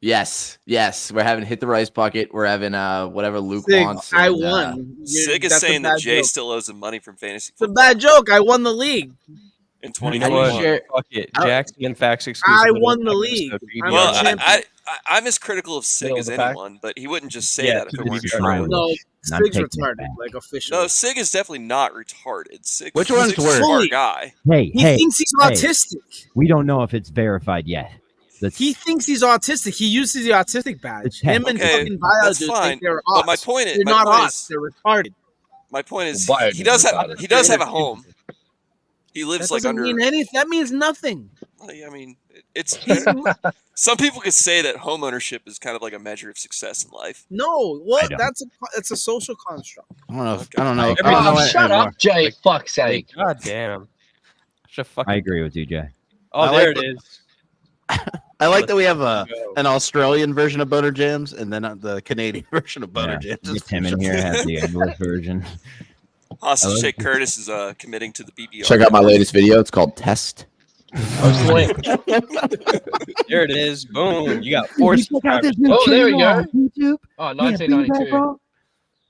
Yes. We're having Hit the Rice Bucket. We're having whatever Luke Sig, wants. I and, won. Sig is That's a saying that bad Jay joke. still owes him money from fantasy It's a football bad joke. I won the league. in You know what? 2021. Fuck it. Jackson and Facts exclusive. I won the league. I'm Well, a champion. I'm as critical of Sig Middle as of the pack. anyone, but he wouldn't just say Yeah, that if to it the weren't BBR true. No, Not Sig's taking it retarded, back. like officially. No, Sig is definitely not retarded. Sig, Which one's Sig's a worse? smart guy. Hey, He hey, thinks he's hey. autistic. We don't know if it's verified yet. He thinks he's autistic. He uses the autistic badge. Him and Okay, fucking bio that's dudes fine. think they're But us. my point is, they're my not point us. is- They're retarded. My point is, Bio he does dudes have a home. He lives That like doesn't under. mean anything. That means nothing. I mean, it's. Some people could say that home ownership is kind of like a measure of success in life. No, well, I don't. it's a social construct. I don't know. Okay. I don't know. Oh, I don't know Shut anymore. up, Jay. Fuck's sake. God damn. Such a fucking. I agree with you, Jay. Oh, I there like it is. I like that we have Go. an Australian version of Boner Jams and then the Canadian version of Boner Yeah, Jams. Tim in here has the English version. Hostage I like Shake this. Curtis is committing to the BBR. Check out my latest video. It's called Test. Post the link. There it is. Boom. You got 4 subscribers. Oh, there we go. YouTube. Oh, 1992.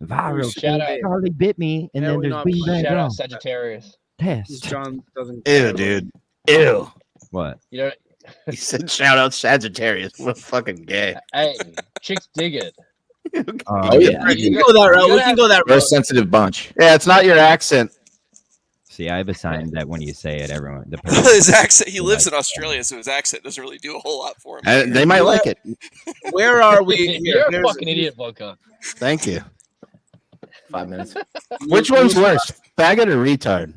Viral. Shout out. Charlie bit me, and Yeah, then we there's know. beanbag Shout wrong. out Sagittarius. Test. John doesn't. Ew, dude. Ew. What? You know, He said shout out Sagittarius. What fucking gay. hey, chicks dig it. Oh, yeah. We can go that route. We can go that We're a route. sensitive bunch. Yeah, it's not your accent. See, I have a sign that when you say it, everyone. The His accent. He lives in Australia, so his accent doesn't really do a whole lot for him. They might like it. Where are we? Here? You're a There's- fucking idiot, Vodka. Thank you. 5 minutes. Which one's worse, faggot or retard?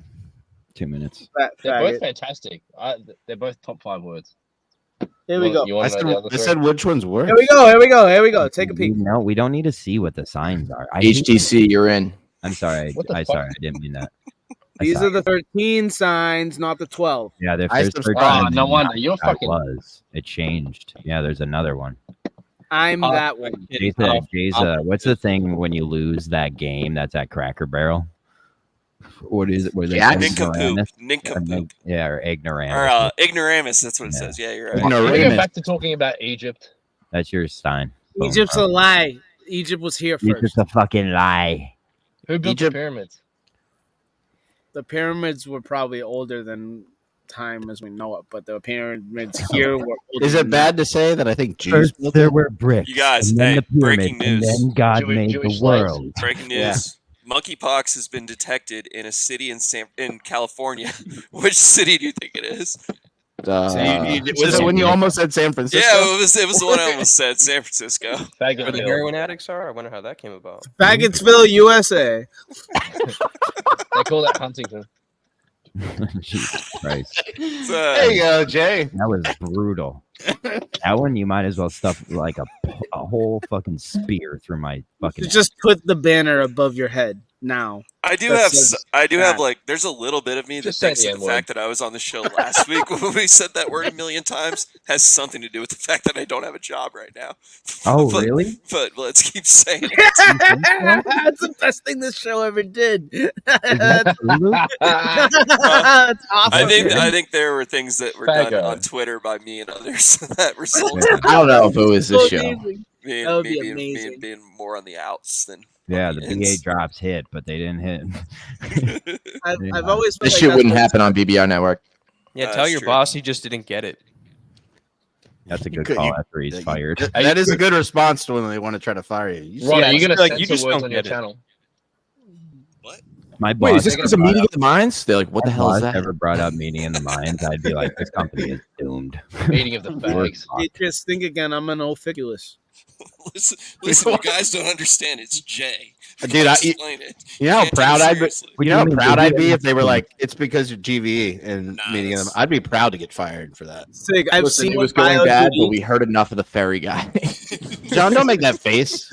2 minutes. They're Faggot. both fantastic. They're both top 5 words. Here we go. You I want to said, know the other I three? said which one's worse. Here we go. Here we go. Here we go. Take a peek. No, we don't need to see what the signs are. I hate- HTC, you're in. I'm sorry. What the I fuck? sorry. I didn't mean that. I These sorry. are the 13 signs, not the 12. Yeah, there's I 13. subscribe. Oh, no wonder. You're I fucking. was. It changed. Yeah, there's another one. I'm that one. Jay's, what's the thing when you lose that game that's at Cracker Barrel? What is it? What they call it? Nincompoop. Ignoramus? Nincompoop. Yeah, or ignoramus. Or ignoramus. That's what it says. Yeah, you're right. Can we go back to talking about Egypt? That's your Stein. Boom. Egypt's a lie. Egypt was here It's first. just a fucking lie. Who built Egypt- the pyramids? The pyramids were probably older than time as we know it, but the pyramids here were older Is than it bad to say that I think Jews First, built there it? were bricks. You guys, and then hey, the breaking pyramids, news. and then God Jewish made slaves. the world. Breaking news. Yeah. Monkeypox has been detected in a city in California. Which city do you think it is? Was it when you almost said San Francisco? Yeah, it was the one I almost said, San Francisco. Where the heroin addicts are? I wonder how that came about. Faggotsville, USA. They call that Huntington. Jesus Christ. There you go, Jay. That was brutal. That one, you might as well stuff like a whole fucking spear through my fucking. Just put the banner above your head now. I do That have, says like, there's a little bit of me that Just say thinks the that the N-word. fact that I was on the show last week when we said that word a million times has something to do with the fact that I don't have a job right now. Oh, But- really? But let's keep saying it. That's the best thing this show ever did. that true? That's awesome. I think there were things that were done Faggot. on Twitter by me and others that resulted I don't know if it was this show. Amazing. in That would me be being, amazing. being more on the outs than Yeah, on the the BA ins. drops hit, but they didn't hit. I've always felt This like shit that's wouldn't what- happen on BBR Network. Yeah, That's tell your true. boss he just didn't get it. That's a good could- call you- after he's fired. That is a good response to when they want to try to fire you. Ron, Yeah, are you going to like, you censor just words don't on your get it. channel? My Wait, boss is this because of Meeting of the Minds? They're like, what the my hell is boss that? ever brought up Meeting in the Minds, I'd be like, this company is doomed. Meeting of the fags. You just think again, I'm an old ficulus. Listen, you guys don't understand. It's Jay. Dude, you know how proud I'd be. You know how proud I'd be if they were like, "It's because of GVE," and meeting them. I'd be proud to get fired for that. Sig, I've seen it was going bad, but we heard enough of the ferry guy. John, don't make that face.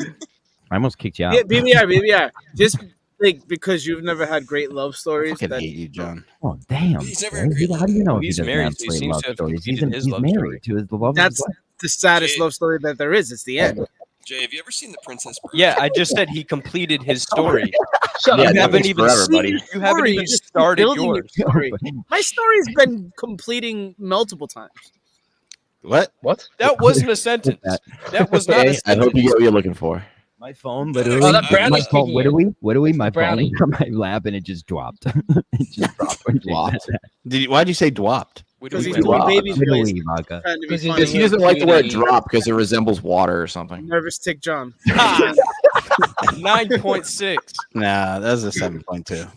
I almost kicked you out. Yeah, BBR. Just like because you've never had great love stories. I fucking hate you, John. Oh damn! He's never had great How do you know He's he doesn't married, have so he great seems love to have stories? completed his He's love married to his love. That's the saddest love story that there is. It's the end. Jay, have you ever seen The Princess Bride? Yeah, I just said he completed his story. Shut up. You haven't even forever, buddy. You haven't even started Building your yours. story. My story's been completing multiple times. What? That wasn't a sentence. That was not a Okay, I sentence. hope you get what you're looking for. My phone literally. Oh, that brownie's my phone, kicking what do we? What do we? My brownie. phone from my lap and it just dropped. It just dropped. when Jay said that. Why'd you say dwopped? Because he's doing baby Literally, voice. vodka. Trying to be Because funny. He doesn't like the word drop because it resembles water or something. Nervous tick John. 9.6. Nah, that was a 7.2.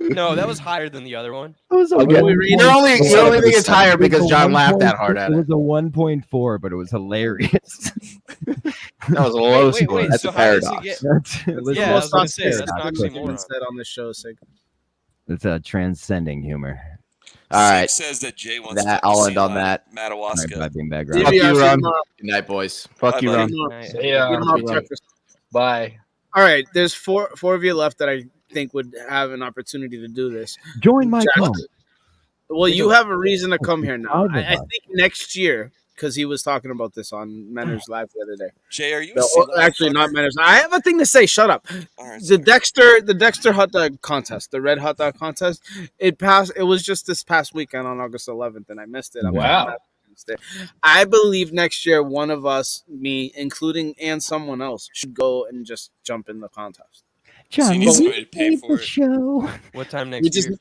No, that was higher than the other one. It was a Okay. You only think it's higher because John laughed that hard at it. it. Was a 1.4, but it was hilarious. That was a low Wait, score. That's so a how does it paradox. get? That's, Yeah, I was gonna say, that's not oxymoron. said on this show, Sig. it's a transcending humor. All right. Says that Jay wants That to I'll end on that. Madawaska. Right, being Fuck background. you, Ron. Good night, boys. Fuck you, Ron. Yeah. Bye. All right, there's four of you left that I think would have an opportunity to do this. Join my Jack- club. Well, you have a reason to come here now. Proud of I us. think next year, because he was talking about this on Menner's Live the other day. Jay, are you a No, single actually, not motherfucker? Menner's. I have a thing to say. Shut up. All right, The Dexter hot dog contest, the red hot dog contest. It passed. It was just this past weekend on August 11th, and I missed it. Wow. I believe next year one of us, me including, and someone else, should go and just jump in the contest. So you John, need will somebody we to pay pay for the it. show? What time We next just year?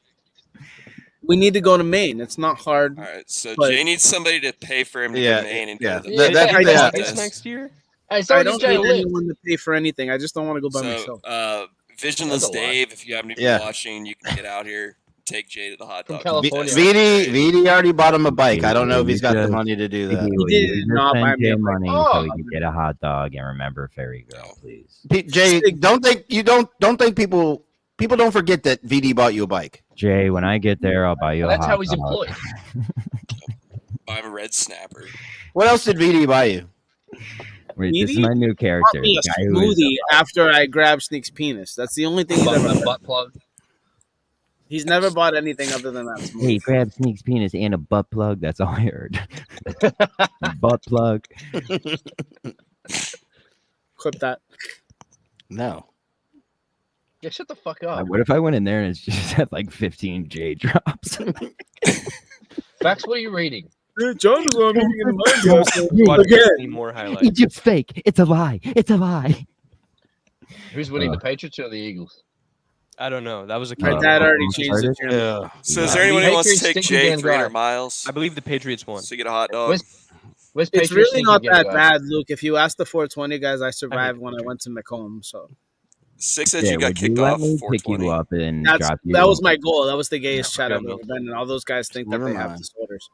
we need to go to Maine. It's not hard. All right, so But- Jay needs somebody to pay for him to Yeah, go to Maine and yeah. go to the That- that- Maine yeah. contest. Next year? Hey, I so don't Jay need live. anyone to pay for anything. I just don't want to go by myself. So, Visionless That's a lot. Dave, if you haven't been Yeah. watching, you can get out here, take Jay to the hot From dog. California. contest. VD already bought him a bike. I don't know if he's got the Just- money to do that. Will did you just not buy send me a Jay bike. money Oh. so we can get a hot dog and remember Fairy Girl, please. Jay, don't think people don't forget that VD bought you a bike. Jay, when I get there, I'll buy you Well, a that's hot how he's dog. employed. Buy him a red snapper. What else did VD buy you? Wait, this is Meaty? my new Bought character. me a the guy who is smoothie after I grabbed Sneak's penis. That's the only thing he's ever done. Butt plug. He's never bought anything other than that smoothie. Hey, grab Sneak's penis and a butt plug. That's all I heard. Butt plug. Clip that. No. Yeah, shut the fuck up. What if I went in there and it's just had like 15 J drops? Max, what are you reading? John was on meeting in the Watch Again. any more highlights. It's just fake. It's a lie. It's a lie. Who's winning, the Patriots or the Eagles? I don't know. That was a My kick. dad already changed it. Yeah. So is there anyone who wants to Patriots take stinky Jay damn 300 guy. miles I believe the Patriots won. so you get a hot dog? Where's It's Patriots really not thinking that guy? bad, Luke. If you ask the 420 guys, I survived when I went to Macomb. So Six said Yeah, you got would kicked let off me pick 420. you up and that drop you? was my goal. That was the gayest chat I've feel ever been in. All those guys think that Never they have mind. disorders.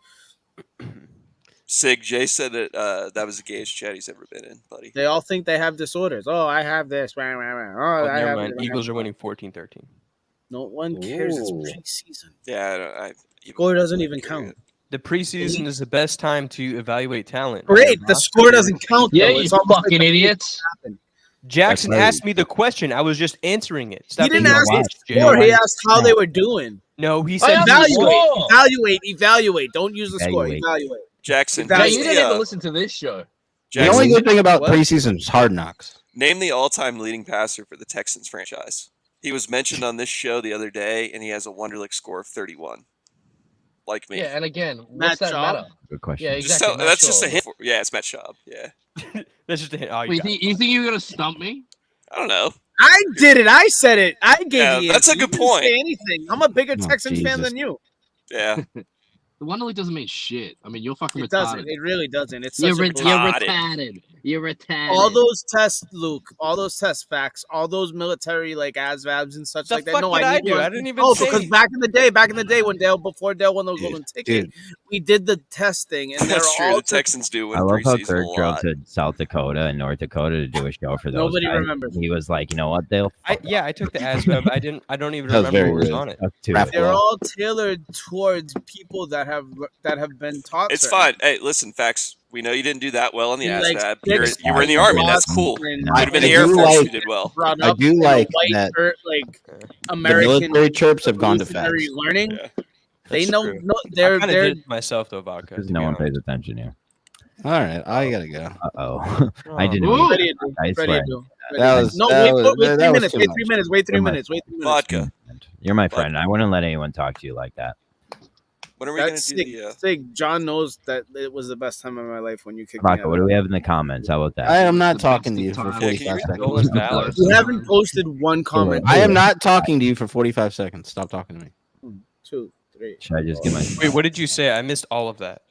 Sig, Jay said that that was the gayest chat he's ever been in, buddy. They all think they have disorders. Oh, I have this. Oh, Oh, I never have mind. this. Eagles are winning 14-13. No one cares. It's Ooh. preseason. Yeah, Score doesn't even count. The preseason is the best time to evaluate talent. Great. The score doesn't count. Yeah, though. you It's almost like fucking the- idiots. Jackson That's right. asked me the question. I was just answering it. Stop He didn't being a ask the bitch, Jay. score. He asked how they were doing. No, he I said asked the Evaluate. score. Evaluate. Don't use the score. Evaluate. Evaluate. Jackson, That- Yeah, name you the, didn't even listen to this show. The Jackson, only good thing about What? preseason is hard knocks. name the all-time leading passer for the Texans franchise. He was mentioned on this show the other day, and he has a Wonderlic score of 31. Like me. Yeah, and again, Matt what's that Schaub? matter? Good question. Yeah, Just exactly. tell- Matt that's just a Schaub. hint. Yeah, it's Matt Schaub. Yeah. That's just a hint. Oh, you Wait, got it. you think you're gonna stump me? I don't know. I did it. I said it. I gave Yeah, the that's a answer. You good didn't point. say anything. I'm a bigger Oh, Texans fan Jesus. than you. Yeah. The Wonderlic doesn't mean shit. I mean, you're fucking It retarded. doesn't. It really doesn't. It's You're such a retarded. You're retarded. All those tests, Luke. All those test facts. All those military like ASVABs and such The like that. fuck No, did I need do? one. I didn't even Oh, say- because back in the day when before Dale won those golden ticket, we did the testing, and they're That's true. all The Texans do win I love how preseason Kurt a drove lot. to South Dakota and North Dakota to do a show for those Nobody guys. remembers. He was like, you know what, Dale? I took the ASVAB. I don't even That was remember very what was rude. on it. That's too They're all tailored towards people that have been taught. It's certain- fine. Hey, listen, facts. We know you didn't do that well on the You, like, ASVAB. fixed You were in the Army. That's cool. Could have been the Air Force if you did well. Brought I up do in a like white that shirt, like the American military chirps have gone to revolutionary facts. learning. They That's know true. no, I they're kind of did it myself though, vodka. Because to no be one honest. pays attention here. All right, I gotta go. Uh-oh. I didn't Ooh. mean Ready that. to do, I ready swear. to do. That was No, that wait, was, wait that 3 was minutes. too Wait much. 3 minutes. Wait 3 You're my minutes. Wait 3 minutes. Vodka. You're my friend. I wouldn't let anyone talk to you like that. When are we going That's to do sick. the... Sick. John knows that it was the best time of my life when you kicked me Vodka, out. what do we have in the comments? How about that? I am not talking to you for 45 Stolen seconds. valor. You haven't posted one comment. I am not talking to you for 45 seconds. Stop talking to me. 2, 3. Should I just get my... Wait, what did you say? I missed all of that.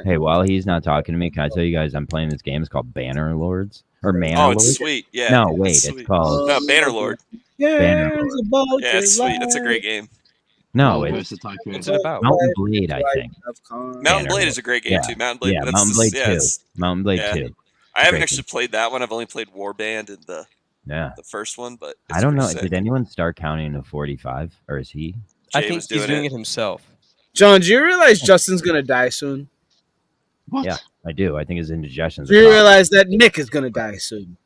Hey, while he's not talking to me, can I tell you guys I'm playing this game? It's called Banner Lords. Or Manor Oh, Lords. it's sweet. Yeah. No, wait, it's it's sweet. called... No, Bannerlord. Banner Cares about Yeah, your it's sweet. That's a life. great game. No, What's it's it about? Mountain Blade, I think. Mountain Blade is a great game too. Mountain Blade. Yeah, that's Mountain Blade 2. it's- Mountain Blade yeah. 2. I haven't Great actually played that one. I've only played Warband and the first one, but I don't know. pretty sick. Did anyone start counting to 45? Or is he? I Jay think was he's doing doing it. it himself. John, do you realize Justin's gonna die soon? Yeah, I do. I think his indigestion's Do you realize that Nick is gonna die soon?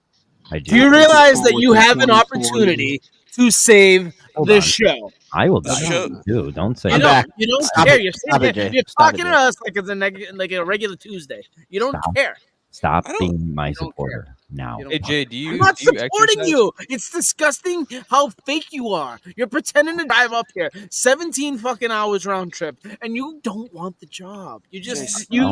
I do. Do you realize that you have an opportunity to save Hold the on. show? I will die. Dude, don't say You that. don't, you don't Stop care. it. You're, Stop sitting it, here, Jay. you're Stop talking it, to Jay. us like it's like a regular Tuesday. You don't Stop. care. Stop I don't- being my supporter now. Hey Jay, do you? I'm not do you supporting exercise? you. It's disgusting how fake you are. You're pretending to drive up here 17 fucking hours round trip, and you don't want the job. You just you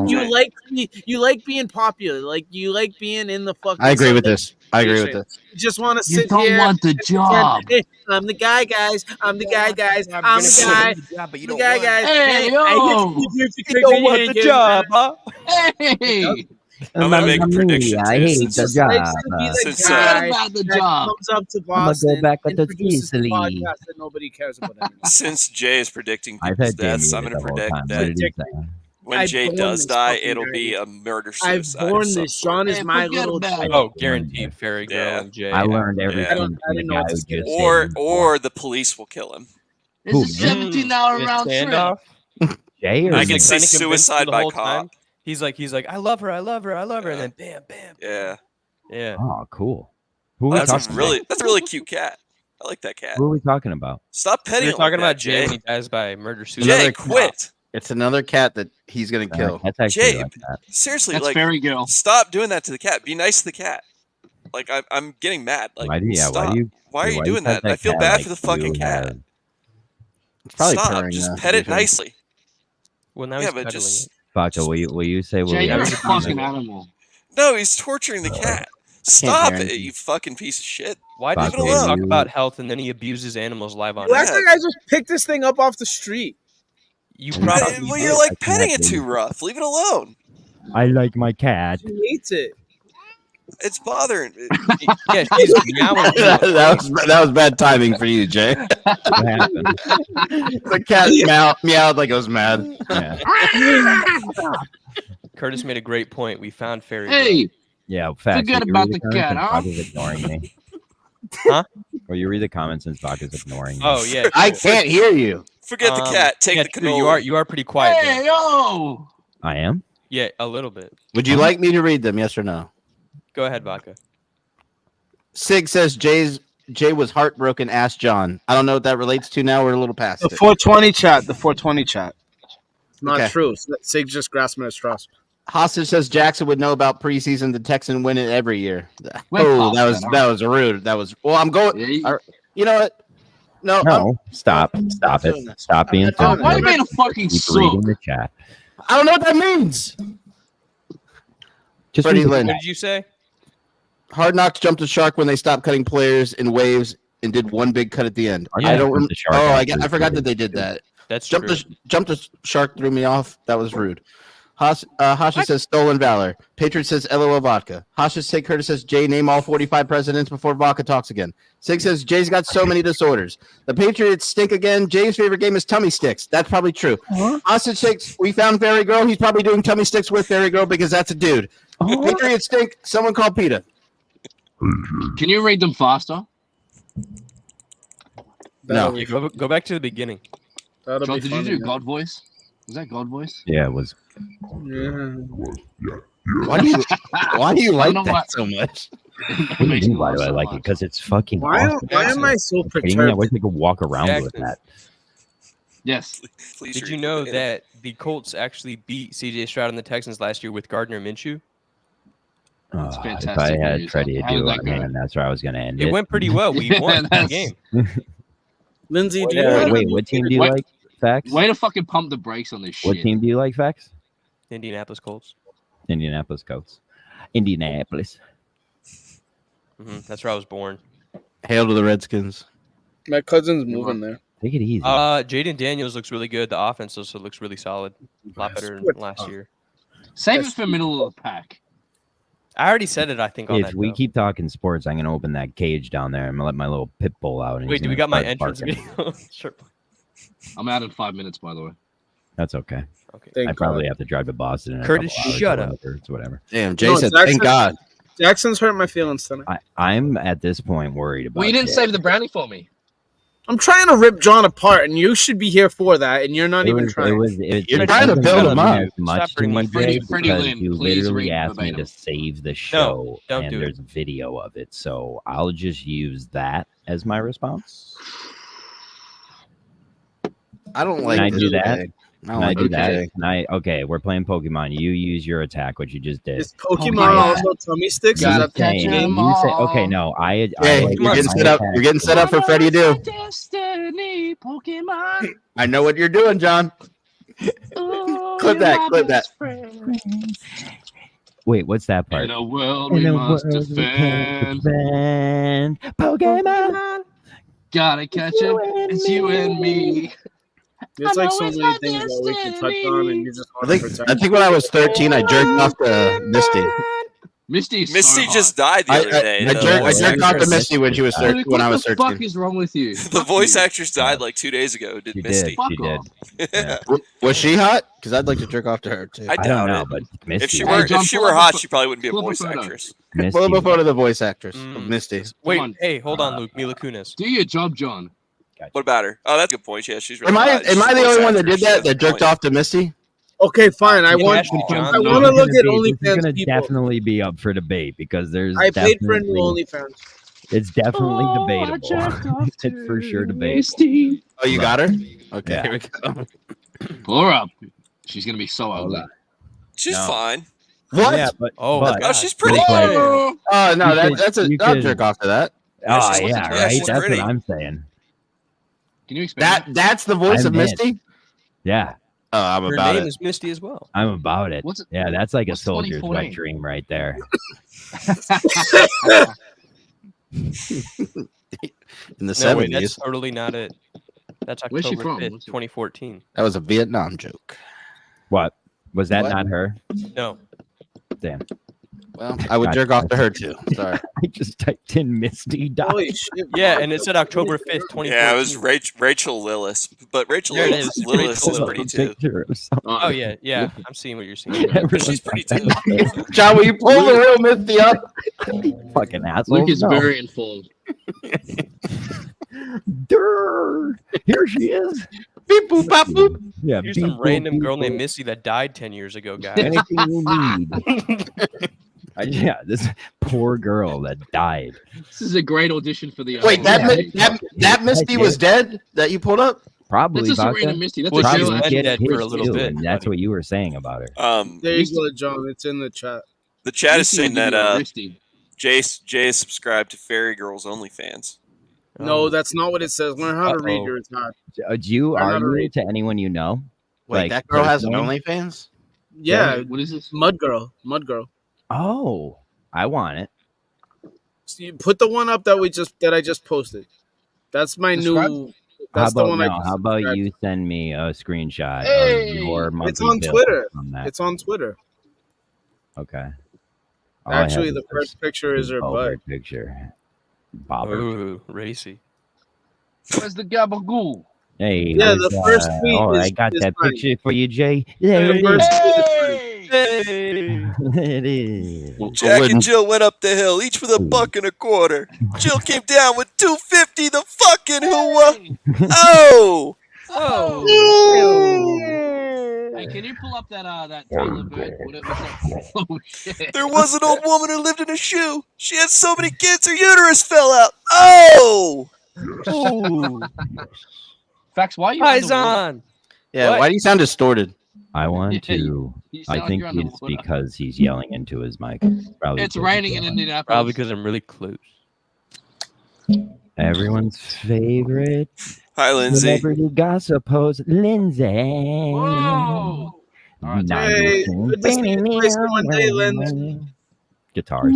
like being popular. Like you like being in the fucking. I agree with Sunday this. I agree with station. this. You just want to You sit don't here want the and job. pretend, "Hey, I'm the guy, guys. I'm the guy, guys. I'm the guy. but you The guy, guys. Hey, I yo. hit you, You don't want the job, huh? Hey, I'm gonna make a prediction. I too, hate since- the job. Likes to be the Since, guy forget about the that job. comes up to I'm gonna Boston go back with and the produces a Beasley. podcast that nobody cares about anymore. Since Jay is predicting I've people's had Jamie deaths, I'm the gonna whole predict time. What that did he say? when I've Jay born does this die, fucking it'll guy. be a murder I've suicide. born of some this. sort. John is Hey, my forget little about it. child. Oh, guaranteed. Fairy Girl Yeah. and Jay. I learned everything I from didn't the know guy what who to say. just Or the police will kill him. it's a Who, me? 17-hour round trip. Standoff. Jay or I He's, can like, say trying to convince you suicide the by whole cop. time. He's like, I love her, I love her, I love her, and then bam, bam. Yeah, Yeah. Oh, cool. Who are we that's talking a really about? that's a really cute cat. I like that cat. Who are we talking about? Stop petting We're it like talking about that, Jay Jay. when he dies by murder Jay, suicide. quit. It's another cat that he's gonna kill. That's actually Jay, like that. seriously, That's like, Fairy Girl. stop doing that to the cat. Be nice to the cat. Like, I'm getting mad. Like, Why do you? Yeah, stop. why do you? Why are you why doing pet that? I feel cat bad like for the fucking you cat. have- It's probably Stop. purring, Just to pet be it fair. nicely. Well, now Yeah, he's but cuddling just it. Vodka, will you say what Jay, we you're have a in fucking common? animal. No, he's torturing the cat. Stop hear it, anything. you fucking piece of shit. Why does Vodka, he will talk you- about health and then he abuses animals live on You air? act like I just picked this thing up off the street. You Well, probably Well, did. you're I like can't petting it believe too rough. Leave it alone. I like my cat. She hates it. It's bothering. Yeah, she's meowing. that was bad timing for you, Jay. What happened? The cat meowed like it was mad. Yeah. Curtis made a great point. We found Fairy Girl. Hey, Yeah, facts. Forget Will you about read the comments cat, since huh? Vodka's ignoring me. Huh? Or you read the comments since Vodka's ignoring me. Oh yeah. I sure. can't hear you. Forget the cat. Take yeah, the true, cannoli. You are pretty quiet. hey, There. yo. I am? Yeah, a little bit. Would you like me to read them? Yes or no? Go ahead, Vodka. Sig says Jay was heartbroken. Ask John. I don't know what that relates to. Now we're a little past The it. 420 chat. The 420 chat. It's not Okay. true. Sig's just grasping at straws. Hostage says Jackson would know about preseason. The Texans win it every year. Wait, Oh, pause that was that, huh? that was rude. That was. Well, I'm going. You know what? No. No, stop it. Stop being not doing so Why you rude. being a fucking Keep sook? reading the chat. I don't know what that means. Just Freddie read the Lynn. What did you say? Hard Knocks jumped the shark when they stopped cutting players in waves and did one big cut at the end. Hard I Knocks don't. jumped the shark Oh, after I forgot the that they did that. That's Jump true. the shark threw me off. That was rude. Hasha says stolen valor. Patriot says LOL vodka. Hasha's take Curtis says Jay name all 45 presidents before vodka talks again. Sig says Jay's got so many disorders. The Patriots stink again. Jay's favorite game is tummy sticks. That's probably true. Hostage takes we found Fairy Girl. He's probably doing tummy sticks with Fairy Girl because that's a dude. Patriots stink. Someone call PETA. Can you read them faster? No. Yeah, go back to the beginning. John, did you do God voice? Was that God voice? Yeah, it was. Yeah. Why do you like know that why. so much? What do you mean, why do I like it? Because it's fucking awesome. Why am I so Are you kidding me? I perturbed? wish I could walk around with Jackson. that. Yes. Did you know that the Colts actually beat CJ Stroud and the Texans last year with Gardner Minshew? That's If fantastic I had news. Freddie How did Adu that on go? hand, that's where I was going to end it. It went pretty well. We won the That's- game. Lindsay, do you Wait, what team do you Wait. like? Facts? Way to fucking pump the brakes on this shit. What team do you like, Facts? Indianapolis Colts. Indianapolis Colts. Indianapolis. That's where I was born. Hail to the Redskins. My cousin's moving there. Take it easy. Jaden Daniels looks really good. The offense also looks really solid. A lot better than last year. Save it for middle of the pack. I already said it, I think, on If that. we though. keep talking sports, I'm going to open that cage down there and let my little pit bull out. And Wait, he's do we gonna got my start entrance barking. video? Sure. I'm out in 5 minutes, by the way. That's okay. Okay. I probably have to drive to Boston. In a Curtis, couple hours, shut so up. It's whatever. Damn, Jay said, thank God. Jackson's hurt my feelings tonight. I'm at this point worried about Well, you didn't Jay. save the brownie for me. I'm trying to rip John apart, and you should be here for that, and you're not even trying. You're trying to build him up. Much to me, Freddie Jay, Freddie because Lynn, you please literally read asked me verbatim. to save the show, don't and do it. there's video of it, so I'll just use that as my response. I don't like Can I this do that? guy. I Can don't I like do this that? guy. Can I? Okay, we're playing Pokemon. You use your attack, what you just did. Is Pokemon also tummy sticks? Is You're that the saying, game? you say, okay, no, Hey, like you're getting my set up. attack. You're getting set up for Freddie Adu. Destiny, Pokemon. I know what you're doing, John. Clip that. Clip that. Wait, what's that part? In a world we must defend. Pokemon. Gotta catch him. It's you and me. There's like so many things that we can touch on, and you just want to protect. I think when I was 13, I jerked off to Misty. Misty just died the other day. I jerked off to Misty when she was when I was 13. What the fuck is wrong with you? The voice actress died like 2 days ago. Did Misty? She did. Yeah. Was she hot? Because I'd like to jerk off to her too. I doubt know, it. but If Misty. she Hey, were John, if she pull were up a hot, pho- she probably wouldn't be a pull up a voice photo. actress. Pull up a photo of the voice actress of Misty. Wait, on. hey, hold on, Luke. Mila Kunis. Do your job, John. What about her? Oh, that's a good point. Yeah, she's really Am I hot. She's am I a the voice only one that actress. did that? She has a That jerked point. off to Misty? Okay, fine. I Yeah, want. Ashley I Johnson. want to look at This is OnlyFans gonna people. definitely be up for debate because there's I paid for a new definitely- OnlyFans. It's definitely debatable. It's for sure debatable. Misty. Oh, you got her? Okay, Yeah. here we go. Pull her up. She's gonna be so ugly. She's No. fine. What? Yeah, but Oh, but, Oh, she's pretty. Oh no, You could- that's a. you I'll could- jerk off to that. Yeah, oh she's- yeah, yeah, right. she's That's pretty. what I'm saying. Can you expand? That's the voice I'm of in. Misty. Yeah, Oh, I'm Her about name it. is Misty as well. I'm about it. What's- Yeah, that's like a what's soldier's 2014? wet dream right there. In the No, wait, 70s, that's totally not it. That's Where's she October from? 5th, What's she- 2014. that was a Vietnam joke. What was that? What? Not her? No. Damn. Well, I would jerk off to her too. Sorry. I just typed in Misty died. Holy shit! Yeah, and it said October 5th, 2014. Yeah, it was Rachel Lillis, but Rachel There it Lillis, is. Lillis Rachel is Lillis. pretty too. Picture of some- Oh, yeah. I'm seeing what you're seeing. But she's pretty too. John, will you pull the real Misty up? Fucking asshole. Luke is very informed. dERrrr. Here she is. Beep boop pop boop. Yeah. Here's beep, some boop, random beep, girl named boop. Misty that died 10 years ago, guys. Anything you need. Yeah, this poor girl that died. This is a great audition for the. Wait, that Yeah. that Misty was dead that you pulled up? Probably. That's just a Vodka. random Misty. That's Well, a she's girl. been Actually, dead for a His little too, bit. and that's what you were saying about her. There you go, John. It's in the chat. The chat is Misty saying will give that you a wristy. Jay is subscribed to Fairy Girls OnlyFans. No, that's not what it says. Learn how to read your attack. Do you Learn how to argue read. to anyone you know? Wait, Like, that girl has an personally? OnlyFans? Yeah, What is this? Mud Girl. Mud Girl. Oh, I want it. So you put the one up that I just posted. That's my Describe- new. That's the one I How about you send me a screenshot Hey, of your monthly it's on bill Twitter. from that? It's on Twitter. Okay. All I have Actually, is the first picture is her Bobber butt. picture. Bobber. Ooh, racy. Where's the gabagool? Hey, Yeah, where's, the first tweet oh, I is got that funny. picture for you, Jay. There The it first is. tweet is funny. It is. Jack and Jill went up the hill, each with $1.25. Jill came down with $2.50. The fucking hooah! Oh! Hey, can you pull up that Taylor bird? What's that? Oh shit! There was an old woman who lived in a shoe. She had so many kids, her uterus fell out. Oh! Ooh. Fax, why are you Paisan? Yeah, What? why do you sound distorted? I want to. You sound I like think you're it's underwater. because he's yelling into his mic. Probably It's because raining he's in yelling. Indianapolis. Probably because I'm really close. Everyone's favorite Hi, Lindsay. celebrity gossip host, Lindsay. Whoa! Hey, good to see you twice in one day, Lindsay. Guitars.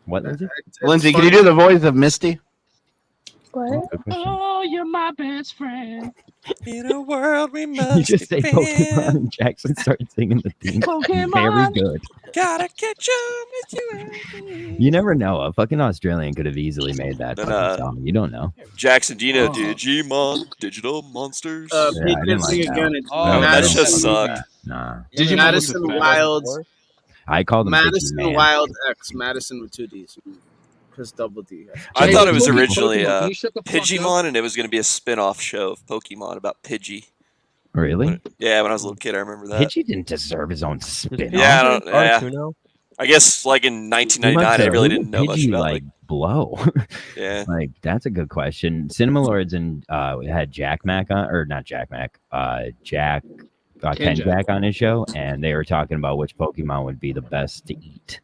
What, Lindsay? Lindsay, can you do the voice of Misty? What? Oh, you're my best friend. In a world we You must just say defend. Pokemon and Jackson started singing the theme. Pokemon. Very good. Gotta catch 'em with you. You never know. A fucking Australian could have easily made that Then, fucking song. You don't know. Jackson, do you know Digimon? Digital Monsters? Yeah, I didn't like again. that. It's Oh, that Madison, just sucked. Nah. Madison Wild. I called him Madison Pokemon. Wild X. Madison with 2 D's. Because double D. I thought it was Pokemon, originally can you shut the fuck up? Pidgeymon, and it was going to be a spin-off show of Pokemon about Pidgey. Really? Yeah, when I was a little kid, I remember that. Pidgey didn't deserve his own spin. Yeah, I guess like in 1999, I really didn't know much Pidgey about like blow. Yeah. Like that's a good question. Cinema Lords and had Jack Mac on, or not Jack Mac, Jack Ken Jack on his show, and they were talking about which Pokemon would be the best to eat.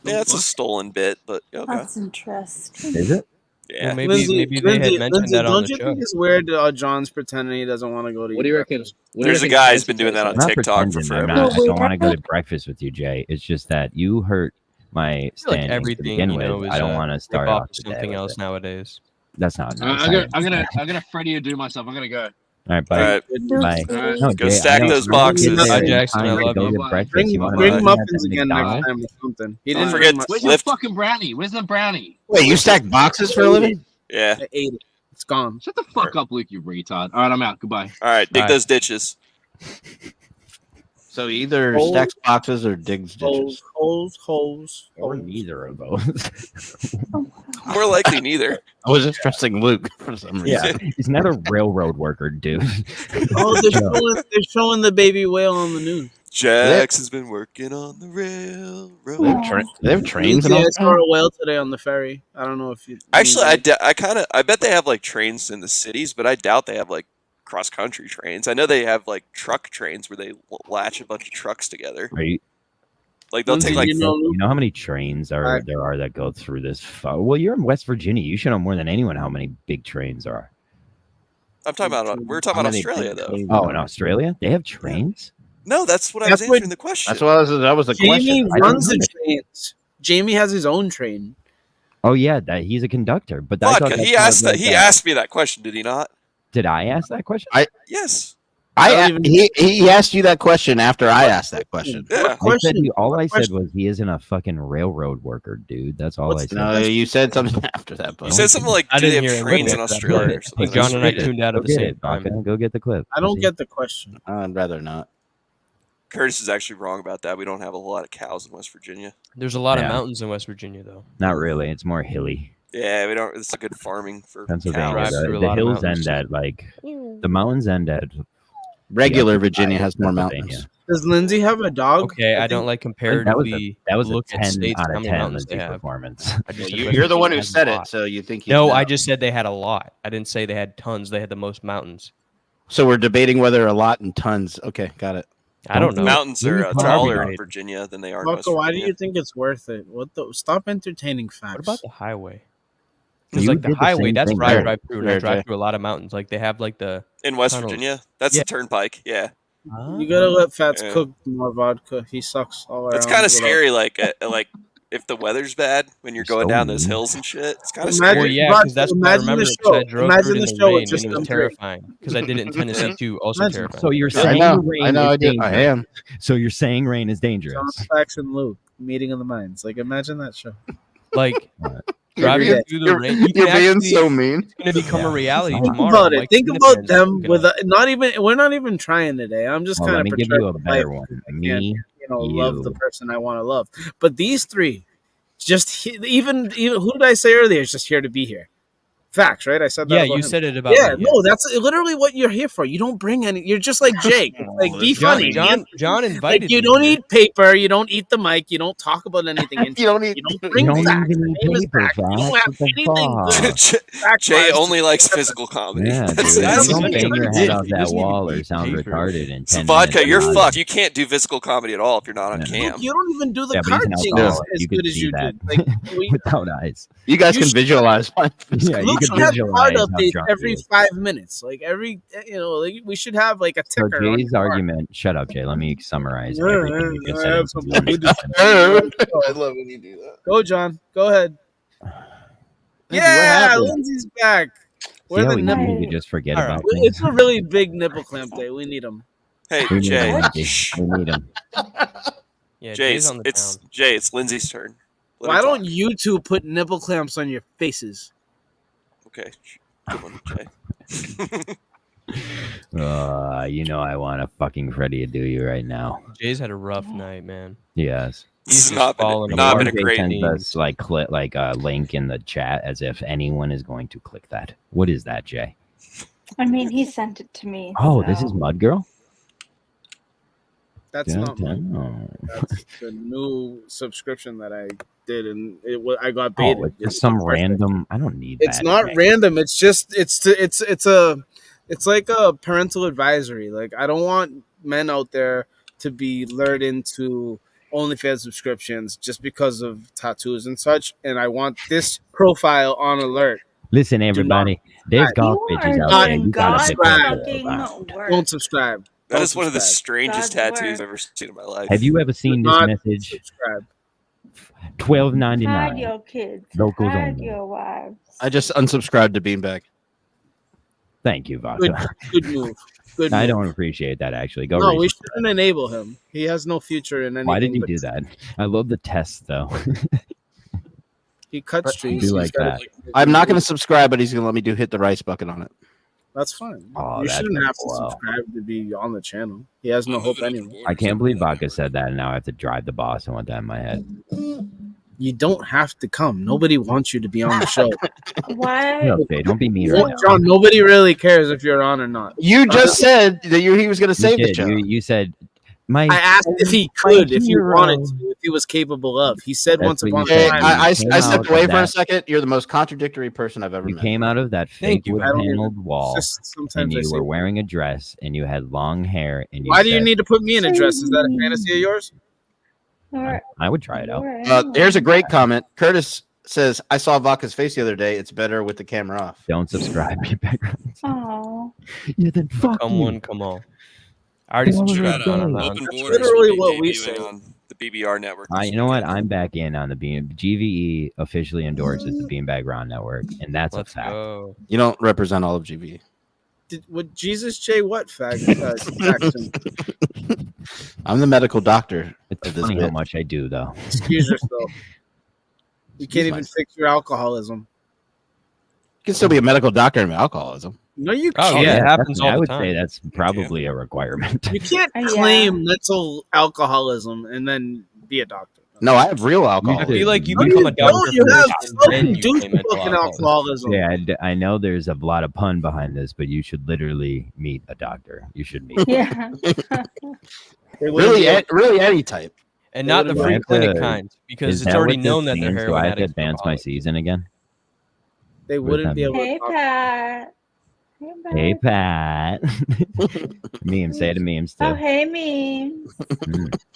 Yeah, it's a stolen bit, but okay. That's interesting. Is it? Yeah. Well, maybe they had mentioned that on don't the you show. think it's weird John's pretending he doesn't want to go to What do you reckon? There's a guy who's been doing that on I'm not TikTok for pretending. forever. I don't want to go to breakfast with you, Jay. It's just that you hurt my I feel like standing to everything begin you know with. is I don't want to start off off to the day something with else it. nowadays. That's not. I'm gonna Freddy do myself. I'm gonna go. All right, bye. All right. Bye. Alright. No, Go Jay, stack I don't- those I don't boxes. think Hi, it's Jackson, time I to love go you. get breakfast. You wanna Bring go muffins to again next McDonald's? time or something. He Don't didn't forget bring Where's muffins. the fucking brownie? Where's the brownie? Wait, you stack boxes for a living? Yeah. I ate it. It's gone. Shut the fuck up, Luke, you retard. All right, I'm out. Goodbye. All right, dig All right. those ditches. So he either Holes. stacks boxes or digs ditches. Holes. Or neither of those. More likely neither. I was just trusting Luke for some reason. Yeah, he's not a railroad worker, dude. Oh, they're showing the baby whale on the news. Jax has been working on the railroad. They have trains and Yeah, all I saw that? a whale today on the ferry. I don't know if you. Actually, I bet they have like trains in the cities, but I doubt they have like cross country trains. I know they have like truck trains where they latch a bunch of trucks together. Are you? Like they'll take like You know how many trains there are that go through this? Well, you're in West Virginia. You should know more than anyone how many big trains there are. I'm talking about we're talking about Australia though. Oh, in Australia they have trains. No, that's what I was answering the question. That's what that was the Jamie question. runs the trains. Jamie has his own train. Oh yeah, that he's a conductor. But I Fuck, thought he that's asked not that. He like asked me that question, did he not? Did I ask that question? Yes. He asked you that question after I asked that question. Yeah. I said all I said was he isn't a fucking railroad worker, dude. That's all I said. No, you said something after that. You said something like, I do they didn't have hear it. trains in Look at that Australia part. or something? Hey, John and I tuned out Go at the get same it, time. Baca. Go get the clip. I don't get the question. I'd rather not. Curtis is actually wrong about that. We don't have a lot of cows in West Virginia. There's a lot of Yeah. mountains in West Virginia, though. Not really. It's more hilly. Yeah, we don't. It's a good farming for Pennsylvania. cows. Drive through a The lot of hills mountains. end at like the mountains end at Regular Virginia has more mountains. Does Lindsay have a dog? Okay, I don't like That was comparatively a look at 10 states out how of many 10 mountains they Lindsay have. performance. I just said You're the one who has a said it, lot. so you think No, know. I just said they had a lot. I didn't say they had tons. They had the most mountains. So we're debating whether a lot and tons. Okay, got it. I don't know. Mountains are Really taller in complicated. Virginia than they are in West Marco, why do Virginia. you think it's worth it? What the? Stop entertaining facts. What about the highway? Because You like the did the highway, same that's thing where I there. drive through, and I There, drive Jay. through a lot of mountains. Like they have like the In West tunnels. Virginia? That's Yeah. the turnpike, yeah. You gotta let Fats Yeah. cook more vodka. He sucks all around. It's kind of without- scary, like if the weather's bad when you're going down those hills and shit. It's kind of Imagine- scary. Well, yeah, But because that's what I imagine remember. the 'Cause I show. drove Imagine through it in the the show with rain, and just it was them three. terrifying. Because I did it in Tennessee too, also Imagine. terrifying. So you're I saying know. rain I know. is I do. dangerous. I am. So you're saying rain is dangerous. John Fax and Luke, Meeting of the Minds. Like, imagine that show. Like You're driving being, through the you're, rain. You you're can being actually, so mean. it's going to become a reality Think Think tomorrow. about it. Like, Think the about Minutemen's them gonna- with not even. We're not even trying today. I'm just Well, kind let of me give you a better one. Me, love the you. person I want to love. But these three, even who did I say earlier? Is just here to be here. Facts, right? I said that. Yeah, about you him. said it about Yeah, me. no, that's literally what you're here for. You don't bring any. You're just like Jake. Like, be funny. John invited Like, you me don't here. eat paper. You don't eat the mic. You don't talk about anything. You don't eat. You don't You bring don't facts. even The need name is paper, facts. You Fax. don't have What the anything good. fuck? Fact Jay wise only to likes say about physical comedy. Yeah, That's dude. it. That's Don't what bang your head off that doesn't wall even or sound paper. retarded in 10 Vodka, minutes. you're Not- fucked. You can't do physical comedy at all if you're not on cam. Luke, you don't even do the Yeah, but he's card an thing alcoholic. as You could good as see you that do. Like, without eyes. You guys You can should- visualize my. Yeah, you Luke could should have card visualize how updates drunk he every is. 5 minutes. Like like we should have like a So ticker. on Jay's your card. argument. Shut up, Jay. Let me summarize Yeah, everything you just I said. have in something one good to sentence. I love when you do that. Go, John. Go ahead. Lindsay, what Yeah, happened? Lindsay's back. See We're how the easy nipple. we could just forget All about right. things? It's a really big nipple clamp day. We need them. Hey, We need Jay. him, Lindsay. We need him. Yeah, Jay, Jay's on the it's down. Jay. It's Lindsay's turn. Let Why her don't talk. you two put nipple clamps on your faces? Okay, good one, Jay. You know I want a fucking Freddy to do you right now. Jay's had a rough night, man. Yes. He's It's not been- falling not apart. been a great sends Memes. us like a link in the chat as if anyone is going to click that. What is that, Jay? I mean, he sent it to me. Oh, this so- is Mud Girl. That's not mine. Oh, That's the new subscription that I did, and I got oh baited. it's just some random. I don't need It's that. not Jay. random. It's just it's like a parental advisory. Like, I don't want men out there to be lured into OnlyFans subscriptions just because of tattoos and such. And I want this profile on alert. Listen, everybody. There's golf You bitches are out there. doing You gotta pick God's up fucking around. work. Don't subscribe. That Don't is one of the subscribe. strangest God's tattoos work. I've ever seen in my life. Have you ever seen Do this not message? subscribe. Hide $12.99. your kids. Locals Hide only. your wives. I just unsubscribed to Beanbag. Thank you, Vodka. Good move. Good I move. don't appreciate that actually. Go. No, we resubscribe. shouldn't enable him. He has no future in anything. Why did you but do that? I love the test though. He cuts trees. do He's like gotta- that. I'm not going to subscribe, but he's going to let me do hit the rice bucket on it. That's fine. Oh, You that's shouldn't have to wow. subscribe to be on the channel. He has no hope anyway. I can't believe Vodka said that, and now I have to drive the boss and want that in my head. You don't have to come. Nobody wants you to be on the show. Why? No, Jay, don't be mean right now. John, nobody really cares if you're on or not. You just said that he was going to You save the did. show. You said my. I asked if he could, if he hero. wanted to, if he was capable of. He said That's once what upon you a Hey, said. time. I came stepped out away of for a that- second. You're the most contradictory person I've ever You met. came out of that Thank fake you, wood I don't even- paneled wall, Just and sometimes I you say, were wearing a dress, and you had long hair, and you why do you said- need to put me in a dress? Is that a fantasy of yours? I would try it out. Here's a great comment. Curtis says, I saw Vodka's face the other day. It's better with the camera off. Don't subscribe. Oh. Yeah, then fuck Come you. one, come all. I already Come on, subscribed come on on. that. Open That's Borders literally will be what we debuting say. on the BBR network. You know what? I'm back in on the Bean. GVE officially endorses the Beanbag Round Network, and that's Let's a fact. go. You don't represent all of GB. Would Jesus J. what faction? I'm the medical doctor It's of this funny how bit. much I do, though. Excuse yourself. You can't Excuse even fix your alcoholism. You can still be a medical doctor and have alcoholism. No, you Oh, can't. yeah, it happens definitely. all I the would time. say that's probably a requirement. You can't Yeah. claim mental alcoholism and then be a doctor. No, I have real I alcoholism. feel like you No, become you a doctor don't. You have first, and then fucking you douche claim mental fucking alcoholism. alcoholism. Yeah, I know there's a lot of pun behind this, but you should literally meet a doctor. You should meet. Yeah. really any type. And not the Do I free have clinic to- kind, because is it's that already what this known that they're means? Do heroin I have to addicts. advance my season again? They What does wouldn't that be able Hey, to talk. Pat. Hey, Pat. Meme, say it to memes too. Oh, hey, me.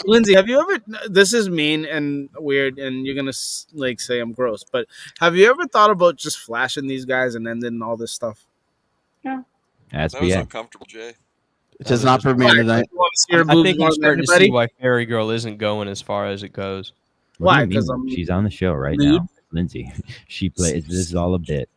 Lindsay, have you ever? This is mean and weird, and you're gonna like say I'm gross, but have you ever thought about just flashing these guys and ending all this stuff? No. That's That was BA. uncomfortable, Jay. It does not premiere tonight. You want to see your I boobs think more I'm than starting to see everybody? why Fairy Girl isn't going as far as it goes. What do Why? you Because mean? I'm She's on the show right nude? now, Lindsay. She plays. This is all a bit.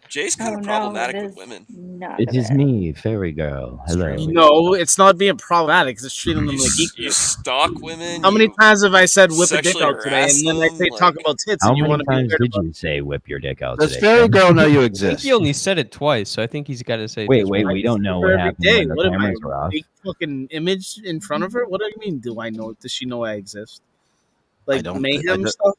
Jay's kind of Oh no, problematic it with is women. not It is bad. me, fairy girl. Hello. No, it's not being problematic. 'Cause it's treating them like You equals. stalk women. How many You times have I said whip a dick sexually out today, harass and then I them. say talk Like, about tits, How and you many want to be times weird did about you say whip your dick out Does today? fairy Ken? girl know you I think exist? he only said it twice, so I think he's got to say. it Wait, this wait. one. We don't know her what every happened day. when the What am I? cameras were off. Big fucking image in front of her? What do you mean? Do I know? Does she know I exist? I Like don't. mayhem stuff?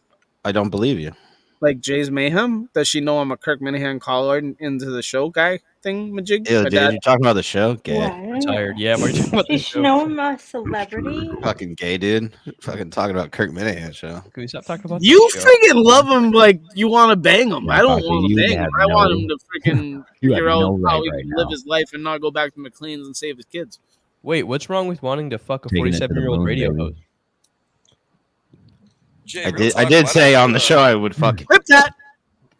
I don't believe you. Like Jay's mayhem? Does she know I'm a Kirk Minahan caller into the show guy thing? Majig? Ew, My dude, dad. you're talking about the show? Gay. What? Tired. Yeah, we're talking about Did this she show. know I'm a celebrity? Fucking gay, dude. Fucking talking about Kirk Minahan show. Can we stop talking about You this show? freaking love him like you want to bang him. Yeah, I don't Foxy, want to you bang him. have I want no- him to freaking you have figure out no how right he right can live now. his life and not go back to McLean's and save his kids. Wait, what's wrong with wanting to fuck a Taking it to the 47-year-old moon, radio baby. host? Jay, I real did. talk, I did why say don't on you, the show I would fuck. Flip that.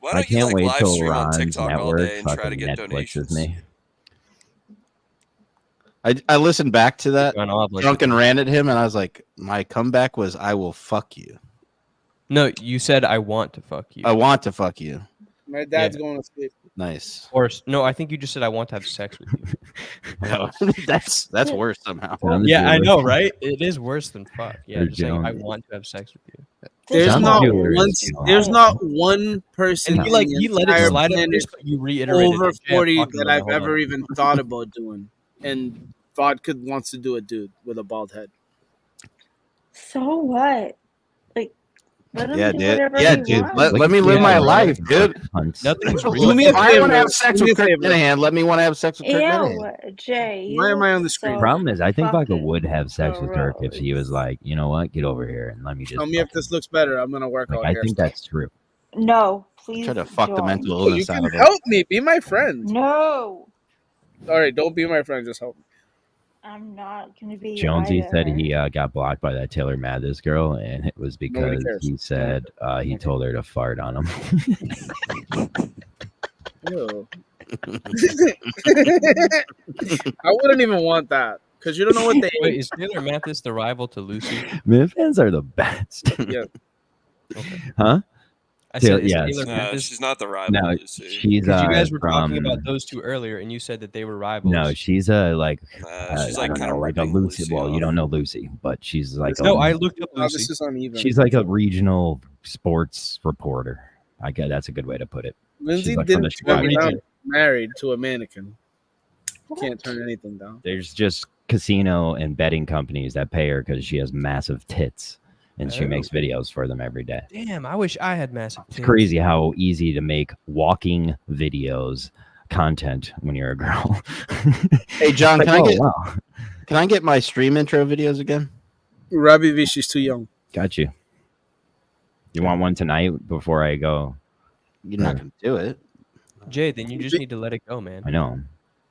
Why I don't you can't like wait live till stream on Ron's TikTok all network day and try to fucking get Netflixes donations? me. I listened back to that Run off like drunken rant at him, and I was like, my comeback was, "I will fuck you. No, you said I want to fuck you. I want to fuck you." My dad's going to sleep. Nice. Or no, I think you just said I want to have sex with you. No, that's worse somehow. Yeah, I know, right? It is worse than fuck. Yeah, Or just saying I Jones. want to have sex with you. There's Sounds not Jewish, one. Jones. There's not one person And he in the let it entire slide at planet first, but you reiterated over it. Jay, I'm 40 talking that about it. I've Hold on. ever even thought about doing, and vodka wants to do a dude with a bald head. So what? Like, let him Yeah, do dude. whatever Yeah, he dude. wants. Let me live Yeah, my right. life, dude. Nothing's Do real. me a If I want to favor. have sex Do me with a Kirk favor. Minahan, let me want to have sex with Kirk Ew, Minahan. Jay. Why you am I on look the screen? so Problem is, I think Vodka fucking would have sex with Turk if he gross. was like, you know what, get over here and let me just. Tell me if this looks better. I'm gonna work Like, out I here. think that's true. No, please. Try to fuck the don't. mental Oh, you illness out can of him. help me. Be my friend. No, All right, don't be my friend. Just help me. I'm not gonna be. Jonesy said either. he got blocked by that Taylor Mathis girl, and it was Nobody because cares. he said he told her to fart on him. Ew. I wouldn't even want that because you don't know what they. Wait, is Taylor Mathis the rival to Lucy? Man, fans are the best. Yeah. Huh? I said, is yes. Taylor No, Mathis? she's not the rival. No, Lucy. she's Because you guys were from. talking about those two earlier, and you said that they were rivals. No, she's a like. She's I like don't kind know, of like a Lucy. Well, you don't know Lucy, but she's like. No, I looked up Oh, Lucy. this is uneven. She's like a regional sports reporter. I guess that's a good way to put it. Lindsay She's like from the didn't turn me Chicago. down. Married to a mannequin. Can't turn anything down. There's just casino and betting companies that pay her because she has massive tits, and she Oh. makes videos for them every day. Damn, I wish I had massive tits. It's crazy how easy to make walking videos content when you're a girl. Hey, John, It's can like, I get wow. can I get my stream intro videos again? Robbie V, she's too young. Got you. You want one tonight before I go? You're not gonna do it. Jay, then you just need to let it go, man. I know.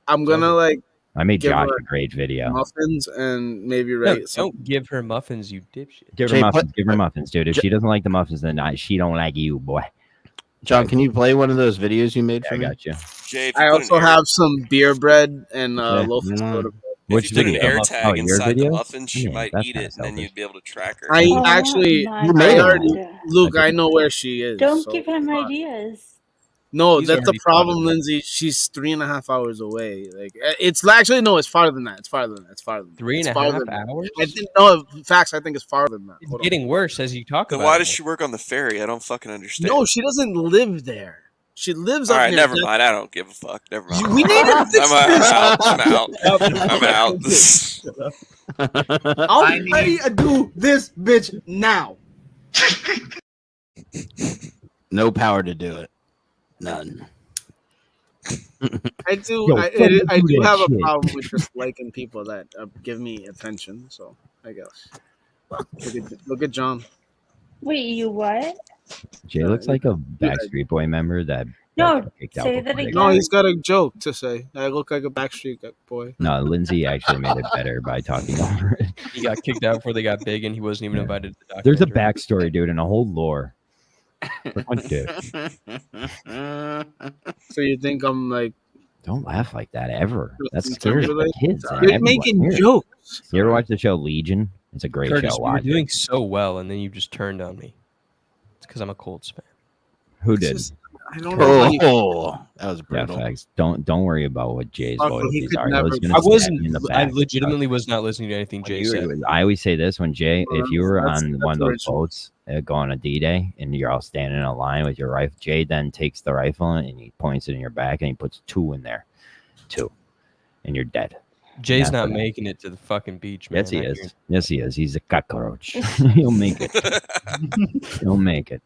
I'm gonna like I made give Josh her a great video. muffins and maybe No, write some. don't give her muffins, you dipshit. Give her Jay, muffins. Give her muffins, dude. If Jay- she doesn't like the muffins, then she don't like you, boy. John, can you play one of those videos you made Yeah, for I me? got you. Jay, if you I put also an air, have some beer bread and Yeah, loaf of come on. soda. Which if you put an video? air Oh, tag your inside the videos? muffins, she Yeah, might that's eat kinda it, and then selfish. you'd be able to track her. I Oh actually, my You made I it. already, God. Luke, I know where she is. Don't so give him it's fine. ideas. No, He's that's the already problem, thought of it. Lindsay. She's 3.5 hours away. Like it's actually no, it's farther than that. It's farther than that. It's farther than that. Three and It's a farther half than that. hours? I didn't know facts. I think it's farther than that. It's Hold on. getting worse as you talk Then about why it. does she work on the ferry? I don't fucking understand. No, she doesn't live there. She lives All up right, near. never Death- mind. I don't give a fuck. Never mind. We need to fix I'm out. I'm out. I'll pay a do this bitch now. No power to do it. None. I do. Yo, I fucking do do that have a shit. problem with just liking people that give me attention. So I guess. Look at John. Wait, you what? Jay looks like a Backstreet Boy member that No, got kicked out say before that they again. No, got- he's got a joke to say. I look like a Backstreet boy. No, Lindsay actually made it better by talking over it. He got kicked out before they got big, and he wasn't even invited to the There's a documentary. backstory, dude, and a whole lore. Dude, So you think I'm like don't laugh like that ever. That's In scary terms for of kids. and you're everyone making here. jokes? You ever watch the show Legion? It's a great Curtis, show. we were Watch doing it. so well, and then you just turned on me. It's because I'm a Colts fan. Who did? I don't know. Oh, that was brutal. Yeah, facts. Don't worry about what Jay's Fuck, he loyalties could are. never- Those gonna I stab wasn't. you in the I back. legitimately was not listening to anything Jay said. I always say this when Jay, if you were That's- on that's one of those original. boats going on D-Day and you're all standing in a line with your rifle, Jay then takes the rifle and he points it in your back and he puts 2 in there, 2, and you're dead. Jay's That's not what- making it to the fucking beach, man. Yes, he I is. guarantee- Yes, he is. He's a cockroach. He'll make it. He'll make it.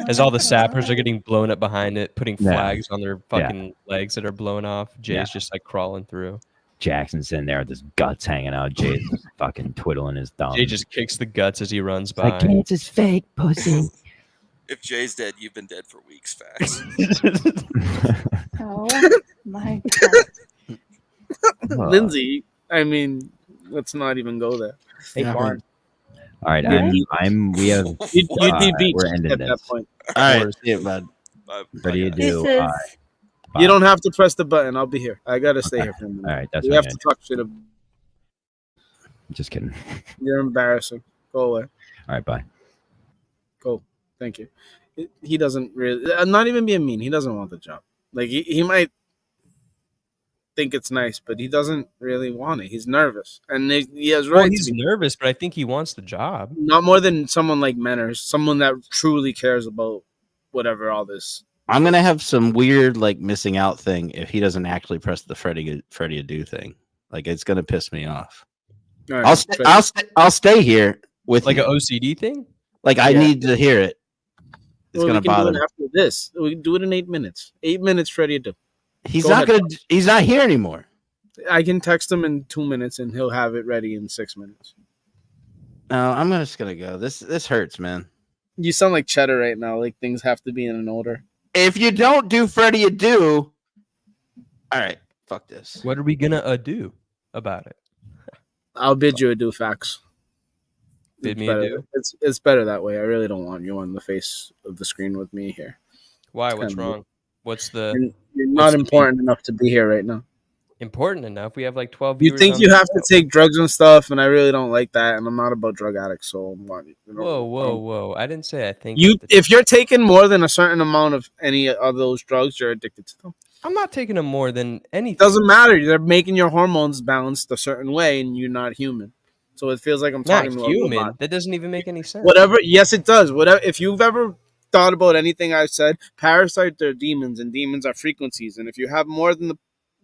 As all the sappers are getting blown up behind it, putting Yeah. flags on their fucking legs that are blown off, Jay's Yeah. just like crawling through. Jackson's in there with his guts hanging out. Jay's just fucking twiddling his thumb. Jay just kicks the guts as he runs by. like, cancer's fake, pussy. If Jay's dead, you've been dead for weeks, facts. Oh my god. Lindsay, I mean, let's not even go there. Hey, Bart. All right, we have. You'd be beached we're ending at that this. point. All right, see it, bud. What do you This do? is You don't have to press the button. I'll be here. I gotta stay here for a minute. All right, that's we what have I'm to talk shit. Just kidding. You're embarrassing. Go away. All right, bye. Go. Thank you. He doesn't really. I'm not even being mean. He doesn't want the job. Like he might think it's nice, but he doesn't really want it. He's nervous, and he has Well, right. he's nervous, but I think he wants the job. Not more than someone like Menor, someone that truly cares about whatever all this. I'm gonna have some weird like missing out thing if he doesn't actually press the Freddy Ado thing. Like it's gonna piss me off. All right, I'll stay here with Like you. an OCD thing. Like I need to hear it. It's Well, gonna we can bother do me. it after this. We can do it in 8 minutes. 8 minutes, Freddie. Do. He's Go not ahead. gonna. He's not here anymore. I can text him in 2 minutes, and he'll have it ready in 6 minutes. No, I'm just gonna go. This hurts, man. You sound like Cheddar right now. Like things have to be in an order. If you don't do Freddy Ado, all right, fuck this. What are we gonna do about it? I'll bid you adieu, facts. Bid It's me better. adieu? It's better that way. I really don't want you on the face of the screen with me here. Why? It's What's kinda wrong? What's the? You're what's not the important enough to be here right now. Important enough. We have like 12 You viewers. think on you the have to show. take drugs and stuff, and I really don't like that. And I'm not about drug addicts, so I'm not. Whoa! I didn't say I think. You, that the- if you're taking more than a certain amount of any of those drugs, you're addicted to them. I'm not taking them more than anything. Doesn't matter. They're making your hormones balanced a certain way, and you're not human. So it feels like I'm Not talking to a human. robot. That doesn't even make any sense. Whatever. Yes, it does. Whatever. If you've ever thought about anything I've said, parasites are demons, and demons are frequencies. And if you have more than the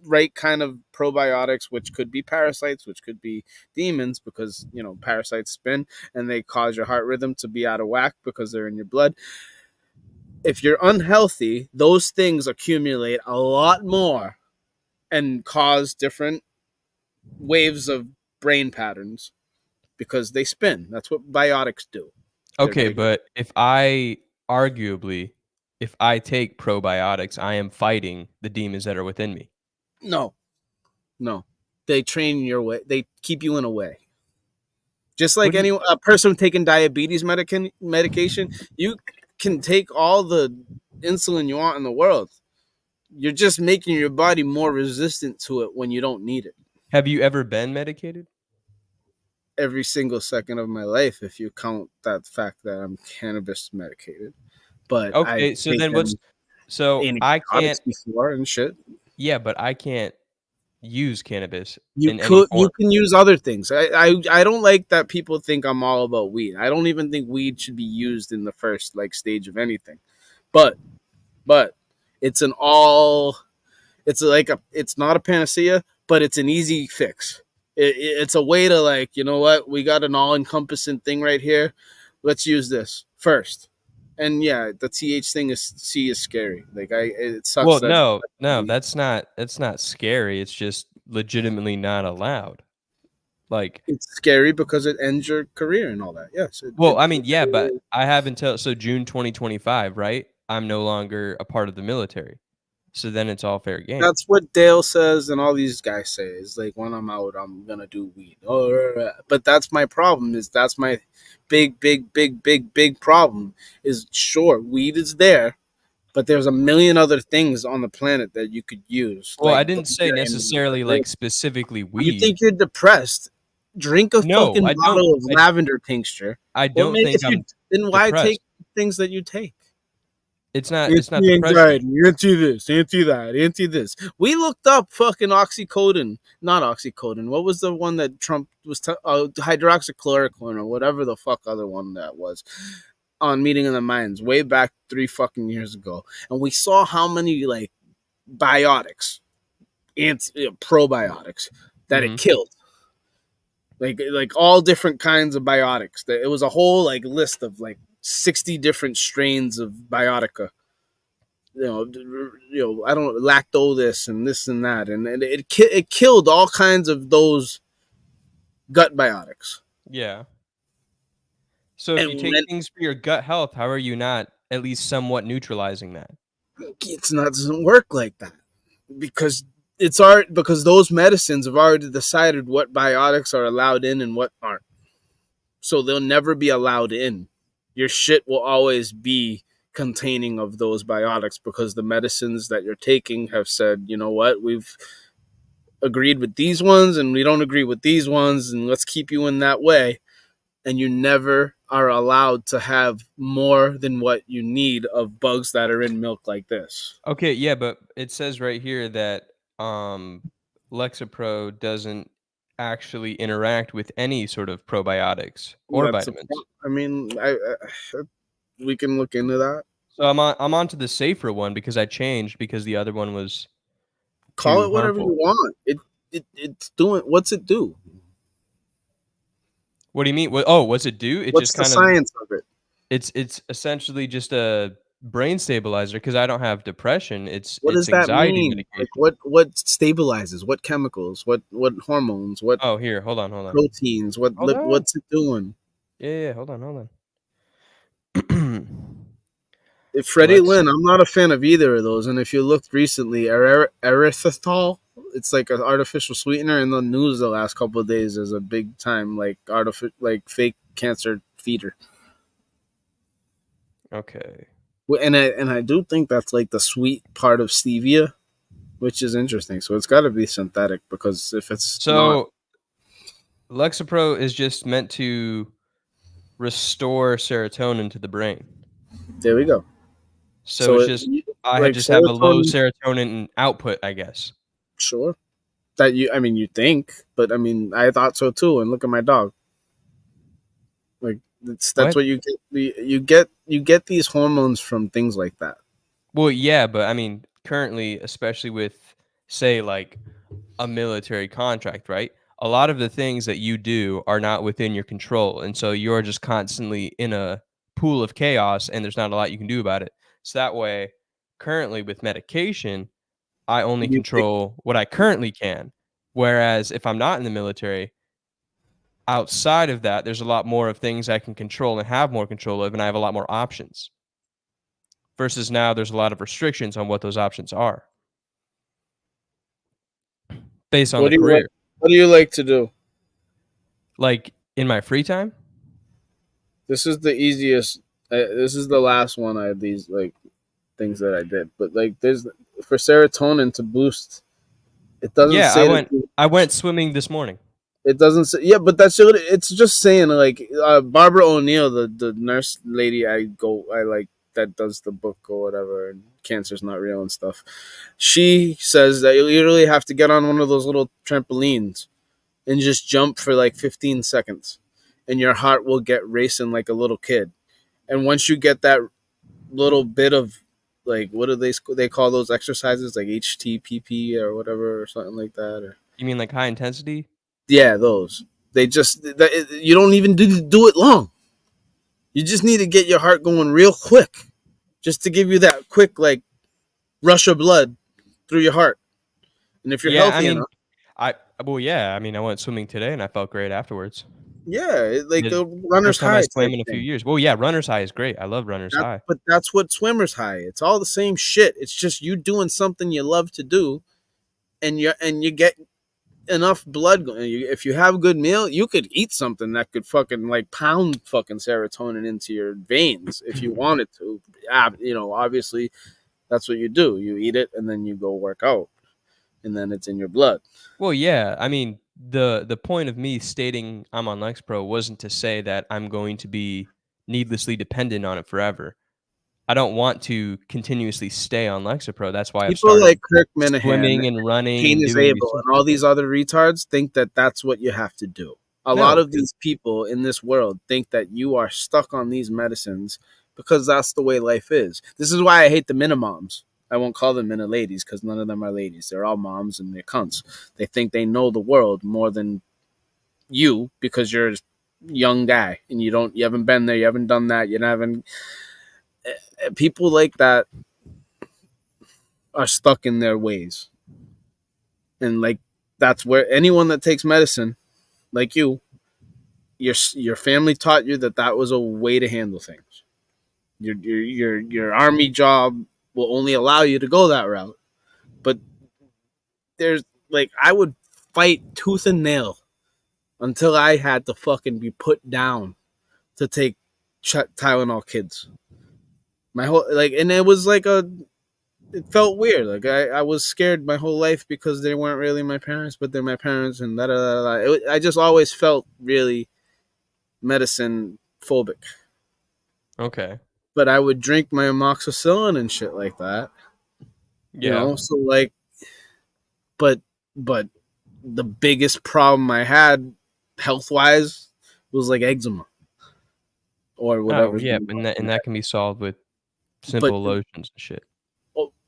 right kind of probiotics, which could be parasites, which could be demons, because parasites spin and they cause your heart rhythm to be out of whack because they're in your blood. If you're unhealthy, those things accumulate a lot more and cause different waves of brain patterns because they spin. That's what biotics do. Okay, but if I take probiotics, I am fighting the demons that are within me. No. They train your way. They keep you in a way. Just like a person taking diabetes medication, you can take all the insulin you want in the world. You're just making your body more resistant to it when you don't need it. Have you ever been medicated? Every single second of my life, if you count that fact that I'm cannabis medicated. But Okay, so then what's so I can't before and shit. Yeah, but I can't use cannabis. You in any could. form. You can use other things. I don't like that people think I'm all about weed. I don't even think weed should be used in the first stage of anything. But it's an all. It's it's not a panacea, but it's an easy fix. It's a way to you know what, we got an all-encompassing thing right here. Let's use this first. And yeah, the TH thing is scary. It sucks. Well, no, that's not scary. It's just legitimately not allowed. It's scary because it ends your career and all that. Yes. But I have until June 2025, right? I'm no longer a part of the military. So then it's all fair game. That's what Dale says, and all these guys say is when I'm out, I'm gonna do weed. But that's my problem. That's my big problem. Is sure, weed is there, but there's a million other things on the planet that you could use. Well, I didn't say necessarily specifically weed. You think you're depressed? drink a No, fucking I don't. bottle of lavender tincture. I don't think if you I'm then why depressed. take things that you take? It's not depression. Anxiety, anti this, anti that, anti this. We looked up fucking oxycodone, not oxycodone. What was the one that Trump was hydroxychloroquine or whatever the fuck other one that was on Meeting of the Minds way back 3 fucking years ago, and we saw how many like biotics, probiotics that it killed. Like all different kinds of biotics. It was a whole like list of like 60 different strains of biotica. I don't lacto this and this and that, and it killed all kinds of those gut biotics. Yeah. So if you take things for your gut health, how are you not at least somewhat neutralizing that? It doesn't work like that because because those medicines have already decided what biotics are allowed in and what aren't. So they'll never be allowed in. Your shit will always be containing of those biotics because the medicines that you're taking have said, you know what, we've agreed with these ones and we don't agree with these ones, and let's keep you in that way. And you never are allowed to have more than what you need of bugs that are in milk like this. Okay, yeah, but it says right here that Lexapro doesn't actually interact with any sort of probiotics or vitamins. We can look into that. So I'm onto the safer one because I changed because the other one was call it whatever you want. It's doing what's it do? What do you mean? What's it do? It What's just the kind science of it? It's essentially just a brain stabilizer because I don't have depression. What does that anxiety mean? medication. Like what stabilizes? What chemicals? What hormones? What? Oh, here, hold on. Proteins. What's it doing? Yeah, hold on. Freddie Lynn, I'm not a fan of either of those. And if you looked recently, erythritol, it's like an artificial sweetener in the news the last couple of days as a big time like fake cancer feeder. Okay. And I do think that's like the sweet part of stevia, which is interesting. So it's got to be synthetic because if it's not... Lexapro is just meant to restore serotonin to the brain. There we go. So it's just I just have a low serotonin output, I guess. Sure. That you think, but I thought so too. And look at my dog. Like that's what you get. You get these hormones from things like that. Well, yeah, but currently, especially with say like a military contract, right? A lot of the things that you do are not within your control, and so you're just constantly in a pool of chaos, and there's not a lot you can do about it. So that way, currently with medication, I only control what I currently can. Whereas if I'm not in the military, outside of that, there's a lot more of things I can control and have more control of, and I have a lot more options. Versus now, there's a lot of restrictions on what those options are. Based on the career. What do you like to do? Like in my free time? This is the easiest. This is the last one I had these like things that I did. But like there's for serotonin to boost. It doesn't say. I went swimming this morning. It doesn't say. Yeah, but it's just saying like Barbara O'Neill, the nurse lady I like that does the book or whatever, and cancer's not real and stuff. She says that you literally have to get on one of those little trampolines and just jump for like 15 seconds, and your heart will get racing like a little kid. And once you get that little bit of like, what do they call those exercises, like HTPP or whatever or something like that? Or you mean like high intensity? Yeah, those. You don't even do it long. You just need to get your heart going real quick, just to give you that quick like rush of blood through your heart. And if you're healthy enough, I went swimming today and I felt great afterwards. Yeah, like a runner's high. I swam in a few years. Well, yeah, runner's high is great. I love runner's high. But that's what swimmer's high. It's all the same shit. It's just you doing something you love to do, and you get enough blood going. If you have a good meal, you could eat something that could fucking like pound fucking serotonin into your veins if you wanted to. Obviously, that's what you do. You eat it and then you go work out, and then it's in your blood. Well, yeah. the point of me stating I'm on Lexapro wasn't to say that I'm going to be needlessly dependent on it forever. I don't want to continuously stay on Lexapro. That's why I've People started like Kirk Minahan, swimming and running Cain and is doing these Abel, and all these other retards think that that's what you have to do. A lot No. of these people in this world think that you are stuck on these medicines because that's the way life is. This is why I hate the Minimoms. I won't call them Mina ladies because none of them are ladies. They're all moms and they're cunts. They think they know the world more than you because you're a young guy and you haven't been there, you haven't done that, you haven't. People like that are stuck in their ways, and like that's where anyone that takes medicine, like your family taught you that was a way to handle things. Your army job will only allow you to go that route, but there's like I would fight tooth and nail until I had to fucking be put down to take Tylenol kids. My whole and it was like it felt weird. Like I was scared my whole life because they weren't really my parents, but they're my parents, and da da da da. I just always felt really medicine phobic. Okay. But I would drink my amoxicillin and shit like that. You know, so like, but the biggest problem I had health wise was like eczema or whatever. Oh, yeah, and that can be solved with simple lotions and shit.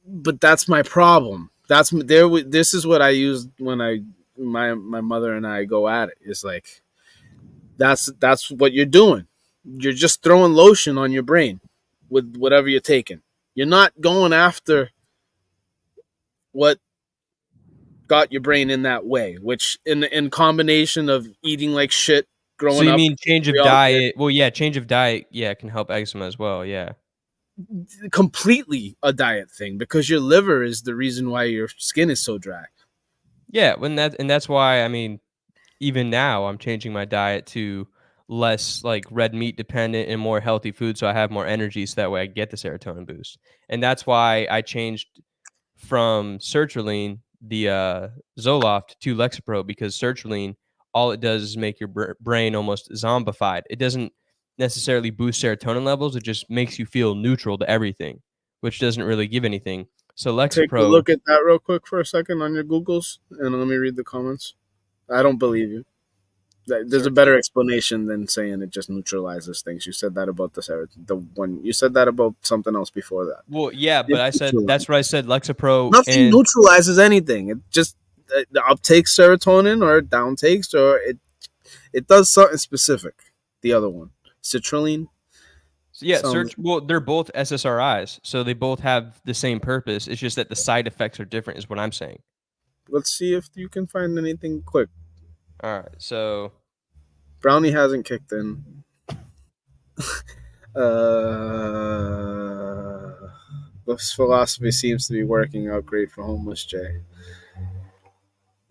But that's my problem. This is what I use when my mother and I go at it. It's like that's what you're doing. You're just throwing lotion on your brain with whatever you're taking. You're not going after what got your brain in that way, which in combination of eating like shit growing up. So you mean change of diet? Well, yeah, change of diet, yeah, can help eczema as well, yeah. Completely a diet thing because your liver is the reason why your skin is so dry. Yeah, and that's why I mean, even now I'm changing my diet to less like red meat dependent and more healthy food, so I have more energy, so that way I get the serotonin boost. And that's why I changed from sertraline, the Zoloft, to Lexapro, because sertraline, all it does is make your brain almost zombified. It doesn't necessarily boost serotonin levels; it just makes you feel neutral to everything, which doesn't really give anything. So Take a Lexapro. look at that real quick for a second on your Googles, and let me read the comments. I don't believe you. There's a better explanation than saying it just neutralizes things. You said that about the one. You said that about something else before that. Well, yeah, but I said that's what I said. Lexapro. Nothing neutralizes anything. It just uptakes serotonin or downtakes, or it does something specific. The other one, citrulline. So yeah, well, they're both SSRIs, so they both have the same purpose. It's just that the side effects are different, is what I'm saying. Let's see if you can find anything quick. All right, so Brownie hasn't kicked in. This philosophy seems to be working out great for homeless Jay.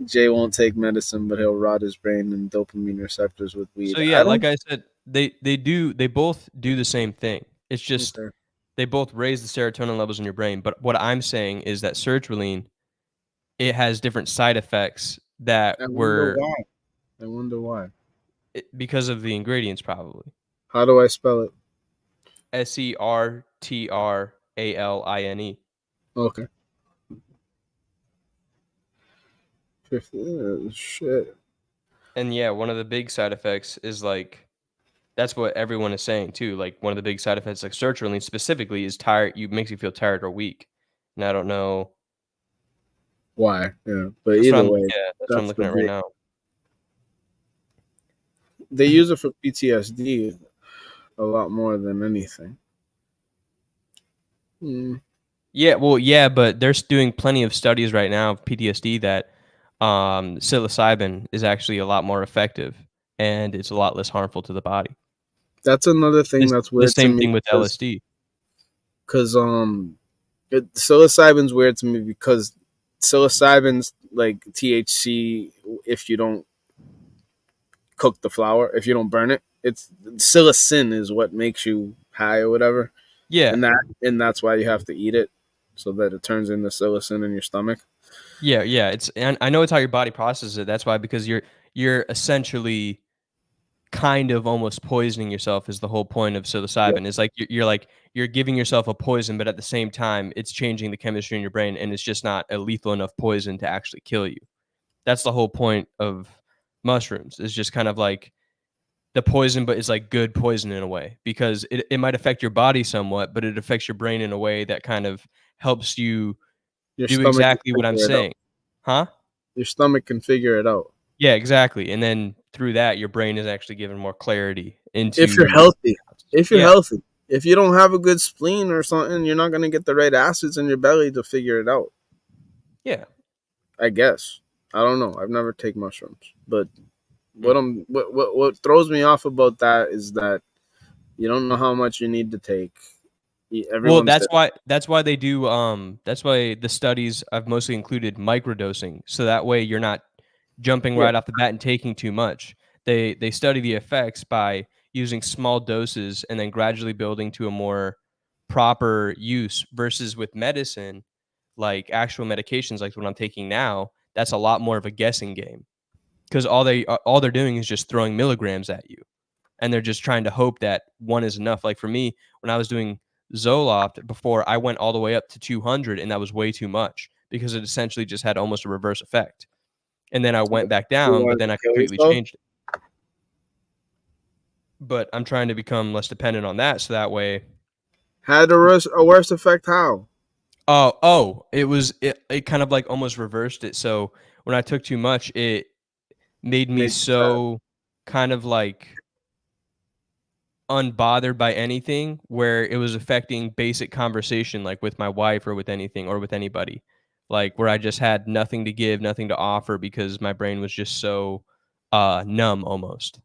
Jay won't take medicine, but he'll rot his brain and dopamine receptors with weed. So yeah, like I said, they both do the same thing. It's just they both raise the serotonin levels in your brain. But what I'm saying is that sertraline, it has different side effects that I wonder why. Because of the ingredients, probably. How do I spell it? SERTRALINE. Okay. Shit. And yeah, one of the big side effects is like, that's what everyone is saying too. Like one of the big side effects, like sertraline specifically, is makes you feel tired or weak. And I don't know why. Yeah, but either way, that's what I'm looking at right now. They use it for PTSD a lot more than anything. Yeah, well, yeah, but they're doing plenty of studies right now of PTSD that psilocybin is actually a lot more effective and it's a lot less harmful to the body. That's another thing that's weird. The same thing with LSD. Because psilocybin's weird to me because psilocybin's like THC if you don't cook the flower, if you don't burn it. It's psilocin is what makes you high or whatever. Yeah. And that's why you have to eat it. so that it turns into psilocin in your stomach. Yeah, and I know it's how your body processes it. That's why, because you're essentially kind of almost poisoning yourself is the whole point of psilocybin. It's like you're giving yourself a poison, but at the same time, it's changing the chemistry in your brain, and it's just not a lethal enough poison to actually kill you. That's the whole point of mushrooms. It's just kind of like the poison, but it's like good poison in a way, because it might affect your body somewhat, but it affects your brain in a way that kind of helps you Your do stomach can exactly what I'm figure it out. saying. Huh? Your stomach can figure it out. Yeah, exactly. And then through that, your brain is actually given more clarity into. If you're healthy, Yeah. healthy, if you don't have a good spleen or something, you're not going to get the right acids in your belly to figure it out. Yeah. I guess. I don't know. I've never taken mushrooms, but what throws me off about that is that you don't know how much you need to take. Well, that's why they do that's why the studies I've mostly included microdosing, so that way you're not jumping right off the bat and taking too much. They study the effects by using small doses and then gradually building to a more proper use, versus with medicine, like actual medications like what I'm taking now, that's a lot more of a guessing game, because all they're doing is just throwing milligrams at you, and they're just trying to hope that one is enough. Like for me, when I was doing Zoloft before, I went all the way up to 200, and that was way too much because it essentially just had almost a reverse effect. And then I went back down, but then I completely changed it. But I'm trying to become less dependent on that, so that way. Had a worse effect? How? It kind of like almost reversed it. So when I took too much, it made me so kind of like unbothered by anything, where it was affecting basic conversation, like with my wife or with anything or with anybody, like where I just had nothing to give, nothing to offer, because my brain was just so numb almost.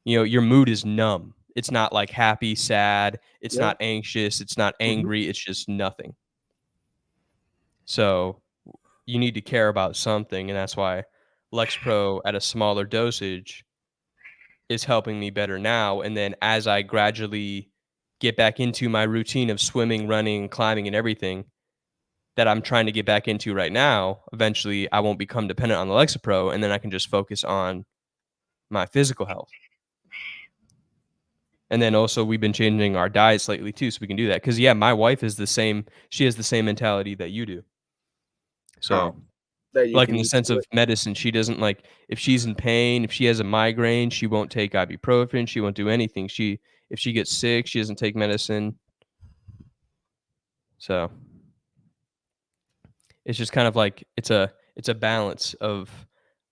You know, your mood is numb. It's not like happy, sad. It's not anxious. It's not angry. It's just nothing. So you need to care about something, and that's why Lexapro at a smaller dosage is helping me better now. And then as I gradually get back into my routine of swimming, running, climbing, and everything that I'm trying to get back into right now, eventually I won't become dependent on the Lexapro, and then I can just focus on my physical health. And then also we've been changing our diet slightly too, so we can do that. Because my wife is the same. She has the same mentality that you do. So, like in the sense of medicine, she doesn't like, if she's in pain, if she has a migraine, she won't take ibuprofen. She won't do anything. If she gets sick, she doesn't take medicine. So it's just kind of like it's a balance of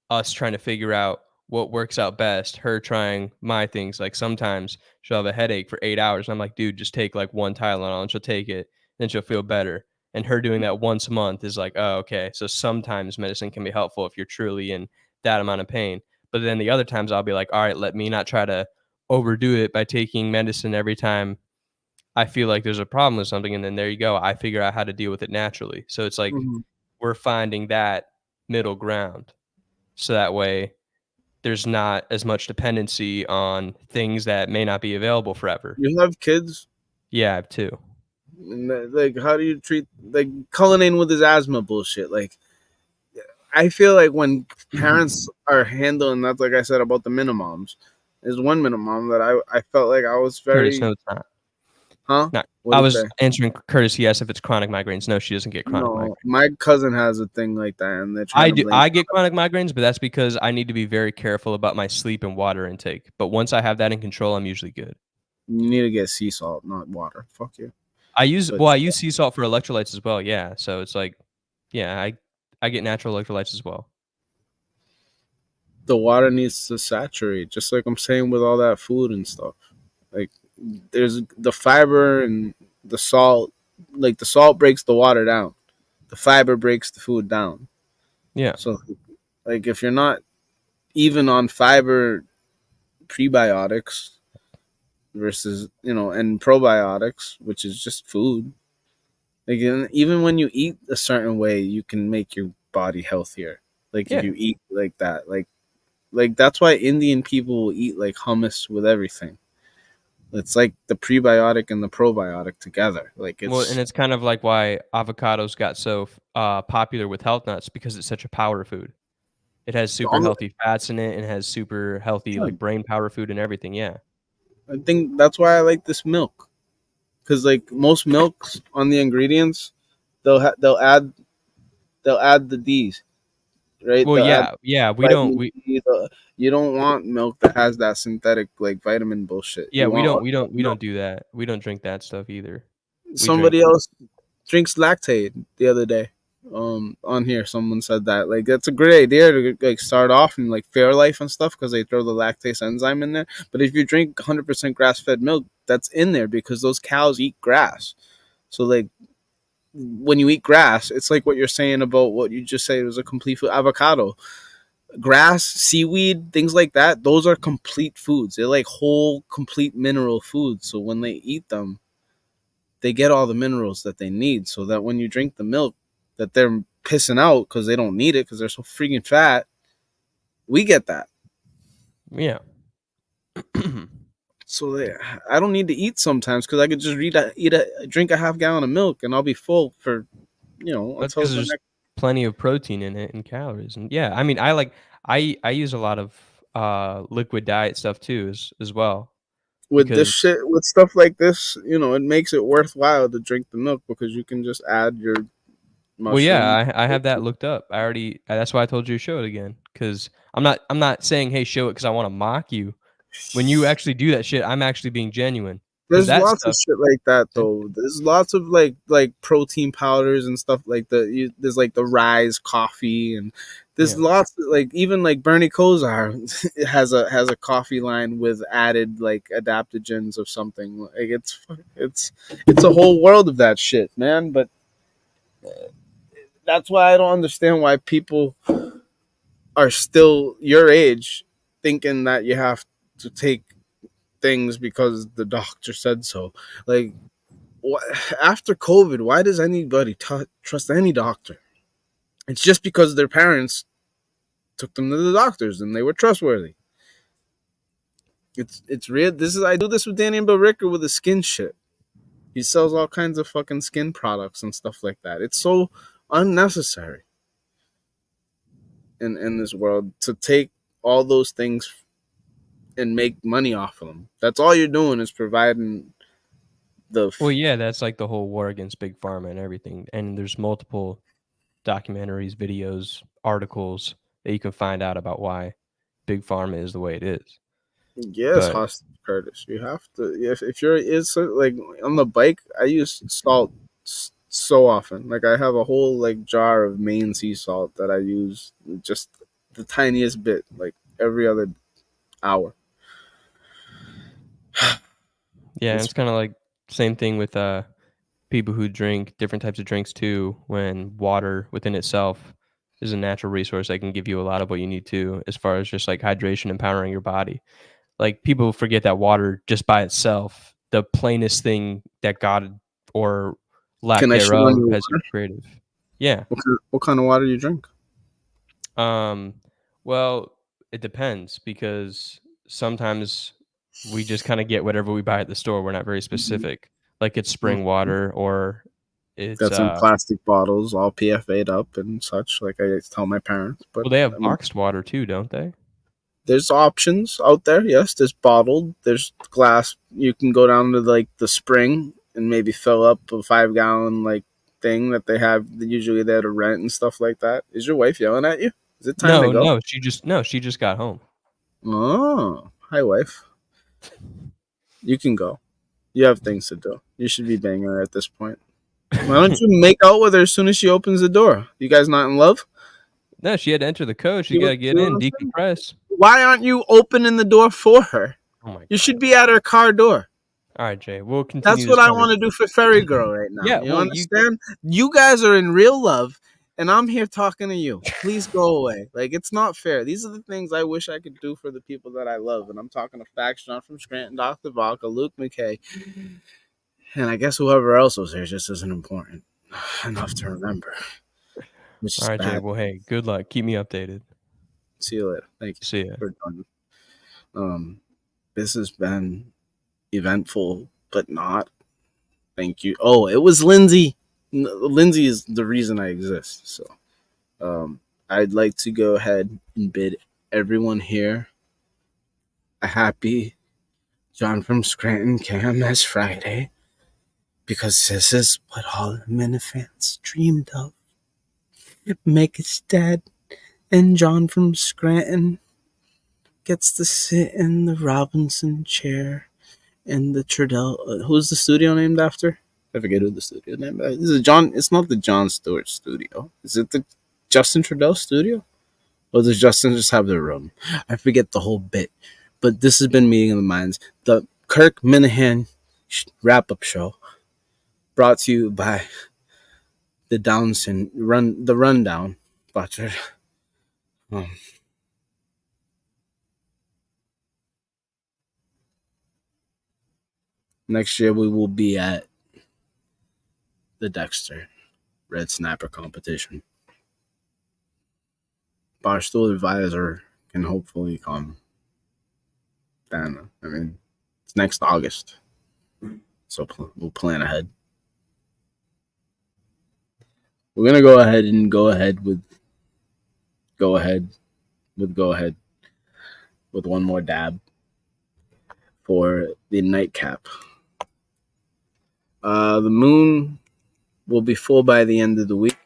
us trying to figure out what works out best. Her trying my things. Like sometimes she'll have a headache for 8 hours. I'm like, dude, just take like one Tylenol, and she'll take it. Then she'll feel better. And her doing that once a month is like, oh, okay. So sometimes medicine can be helpful if you're truly in that amount of pain. But then the other times I'll be like, all right, let me not try to overdo it by taking medicine every time I feel like there's a problem with something. And then there you go. I figure out how to deal with it naturally. So it's like we're finding that middle ground. So that way there's not as much dependency on things that may not be available forever. You have kids? Yeah, I have 2. Like, how do you treat, like, Cullinane with his asthma bullshit? Like, I feel like when parents are handling that, like I said about the minimoms, there's one minimom that I felt like I was very. Curtis, no, it's not. Huh? No, I was answering Curtis. Yes, if it's chronic migraines, no, she doesn't get chronic migraines. My cousin has a thing like that, and they're I do. I get chronic migraines, but that's because I need to be very careful about my sleep and water intake. But once I have that in control, I'm usually good. You need to get sea salt, not water. Fuck you. I use sea salt for electrolytes as well. Yeah, so it's like, yeah, I get natural electrolytes as well. The water needs to saturate, just like I'm saying with all that food and stuff. Like, there's the fiber and the salt. Like, the salt breaks the water down. The fiber breaks the food down. Yeah. So, like, if you're not even on fiber prebiotics versus, and probiotics, which is just food. Like, even when you eat a certain way, you can make your body healthier. Like, if you eat like that, like that's why Indian people will eat like hummus with everything. It's like the prebiotic and the probiotic together. Like it's Well, and it's kind of like why avocados got so popular with health nuts, because it's such a power food. It has super healthy fats in it and has super healthy like brain power food and everything. Yeah. I think that's why I like this milk, because like most milks on the ingredients, they'll add the D's, right? Well, They'll yeah, add yeah. vitamin D, you don't want milk that has that synthetic like vitamin bullshit. Yeah, You we want don't do that. We don't drink that stuff either. We drink somebody else drinks lactate the other day. On here someone said that like that's a great idea to like start off in like Fairlife and stuff because they throw the lactase enzyme in there. But if you drink 100% grass-fed milk, that's in there because those cows eat grass. So like when you eat grass, it's like what you're saying about what you just said was a complete food. Avocado, grass, seaweed, things like that. Those are complete foods. They're like whole, complete mineral foods. So when they eat them, they get all the minerals that they need. So that when you drink the milk that they're pissing out because they don't need it because they're so freaking fat, we get that. Yeah. So I don't need to eat sometimes because I could just drink a half gallon of milk and I'll be full for, That's until because the there's next. plenty of protein in it and calories. And yeah, I mean, I use a lot of liquid diet stuff too as well. With this Because shit, with stuff like this, it makes it worthwhile to drink the milk because you can just add your well, mushroom. yeah, I have that looked up. That's why I told you to show it again. Because I'm not saying hey show it because I want to mock you. When you actually do that shit, I'm actually being genuine. There's That lots of stuff, shit like that though. There's lots of like protein powders and stuff like there's like the Rise coffee and there's lots of, like even like Bernie Kosar has a coffee line with added like adaptogens of something. Like it's a whole world of that shit, man. But that's why I don't understand why people are still your age thinking that you have to take things because the doctor said so. Like, after COVID, why does anybody trust any doctor? It's just because their parents took them to the doctors and they were trustworthy. It's real. I do this with Danny and Bill Ricker with the skin shit. He sells all kinds of fucking skin products and stuff like that. It's so unnecessary in this world to take all those things and make money off of them. That's all you're doing is providing well, yeah, that's like the whole war against big pharma and everything. And there's multiple documentaries, videos, articles that you can find out about why big pharma is the way it is. Yes, hostage Curtis. You have to if you're like on the bike. I use salt so often. Like I have a whole like jar of Maine sea salt that I use just the tiniest bit, like every other hour. Yeah, it's kind of like same thing with people who drink different types of drinks too. When water within itself is a natural resource that can give you a lot of what you need to, as far as just like hydration and powering your body. Like people forget that water just by itself, the plainest thing that God or lack thereof has created. Yeah. What kind of water do you drink? Well, it depends because sometimes we just kind of get whatever we buy at the store. We're not very specific. Like it's spring water or it's that's in plastic bottles, all PFA'd up and such. Like I tell my parents. But well, they have boxed water too, don't they? There's options out there. Yes, there's bottled. There's glass. You can go down to like the spring and maybe fill up a 5-gallon like thing that they have usually there to rent and stuff like that. Is your wife yelling at you? Is it time to go? No, she just got home. Oh, hi wife. You can go. You have things to do. You should be banging her at this point. Why don't you make out with her as soon as she opens the door? You guys not in love? No, she had to enter the code. She got to get in, decompress. Why aren't you opening the door for her? Oh my God. You should be at her car door. All right, Jay. We'll continue. That's what I want to do for Ferry Girl right now. Yeah, you understand? You guys are in real love, and I'm here talking to you. Please go away. Like, it's not fair. These are the things I wish I could do for the people that I love. And I'm talking to Fax John from Scranton, Dr. Vodka, Luke McKay, and I guess whoever else was there just isn't important enough to remember. Which is all right, bad. Jay. Well, hey, good luck. Keep me updated. See you later. Thank you. See ya. For joining. This has been eventful, but not. Thank you. Oh, it was Lindsay. Lindsay is the reason I exist. So, I'd like to go ahead and bid everyone here a happy John from Scranton KMS Friday, because this is what all the Minifans dreamed of. Mega's dad and John from Scranton gets to sit in the Robinson chair in the Trudell. Who's the studio named after? I forget who the studio named. Is it John? It's not the John Stewart studio. Is it the Justin Trudell studio? Or does Justin just have the room? I forget the whole bit. But this has been Meeting of the Minds, the Kirk Minahan wrap-up show, brought to you by the Rundown. Butchered. Next year we will be at the Dexter Red Snapper competition. Barstool Advisor can hopefully come. Then, I mean, it's next August, so we'll plan ahead. We're gonna go ahead with one more dab for the nightcap. The moon will be full by the end of the week.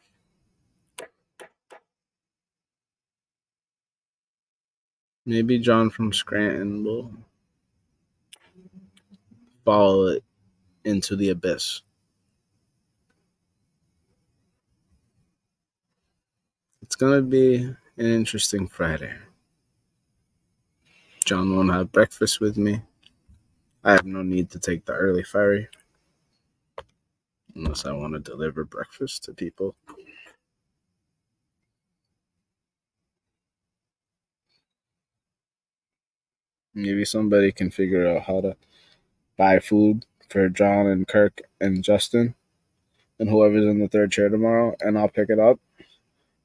Maybe John from Scranton will follow it into the abyss. It's gonna be an interesting Friday. John won't have breakfast with me. I have no need to take the early ferry unless I want to deliver breakfast to people. Maybe somebody can figure out how to buy food for John and Kirk and Justin and whoever's in the third chair tomorrow, and I'll pick it up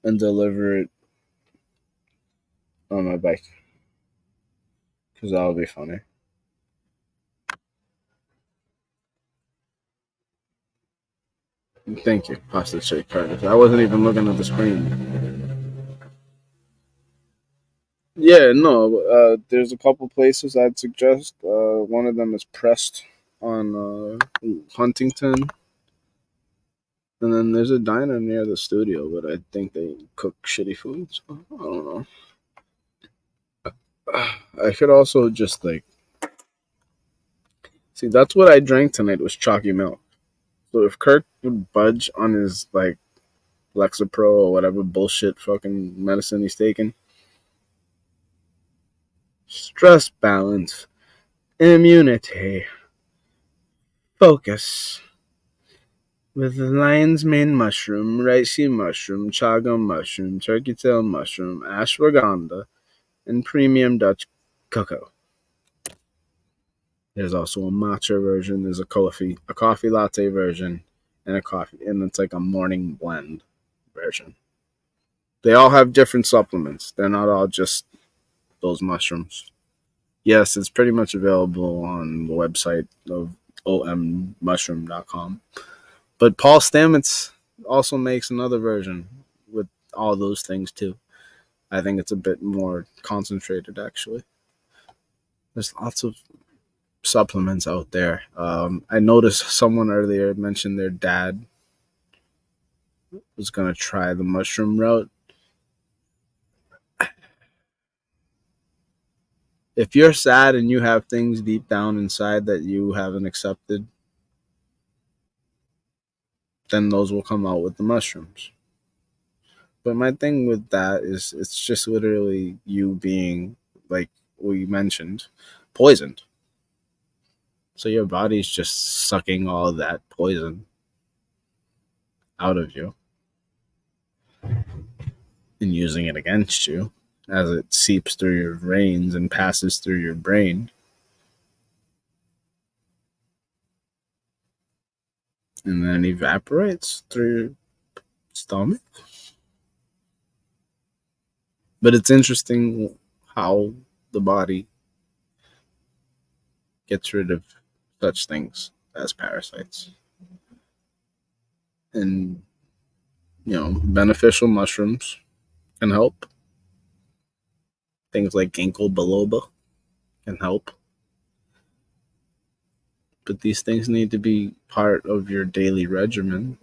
and deliver it on my bike, because that'll be funny. Thank you, Pasta Shake Curtis. I wasn't even looking at the screen. Yeah, no, there's a couple places I'd suggest. One of them is Pressed on Huntington. And then there's a diner near the studio, but I think they cook shitty food, so I don't know. I could also just see, that's what I drank tonight was chalky milk. So if Kirk would budge on his Lexapro or whatever bullshit fucking medicine he's taking, stress balance, immunity, focus, with the lion's mane mushroom, ricey mushroom, chaga mushroom, turkey tail mushroom, ashwagandha, and premium Dutch cocoa. There's also a matcha version. There's a coffee latte version, and it's like a morning blend version. They all have different supplements. They're not all just those mushrooms. Yes, it's pretty much available on the website of ommushroom.com. But Paul Stamets also makes another version with all those things too. I think it's a bit more concentrated, actually. There's lots of supplements out there. I noticed someone earlier mentioned their dad was going to try the mushroom route. If you're sad and you have things deep down inside that you haven't accepted, then those will come out with the mushrooms. But my thing with that is it's just literally you being, like we mentioned, poisoned. So your body's just sucking all that poison out of you and using it against you as it seeps through your veins and passes through your brain. And then evaporates through your stomach. But it's interesting how the body gets rid of such things as parasites. And, beneficial mushrooms can help. Things like ginkgo biloba can help. But these things need to be part of your daily regimen.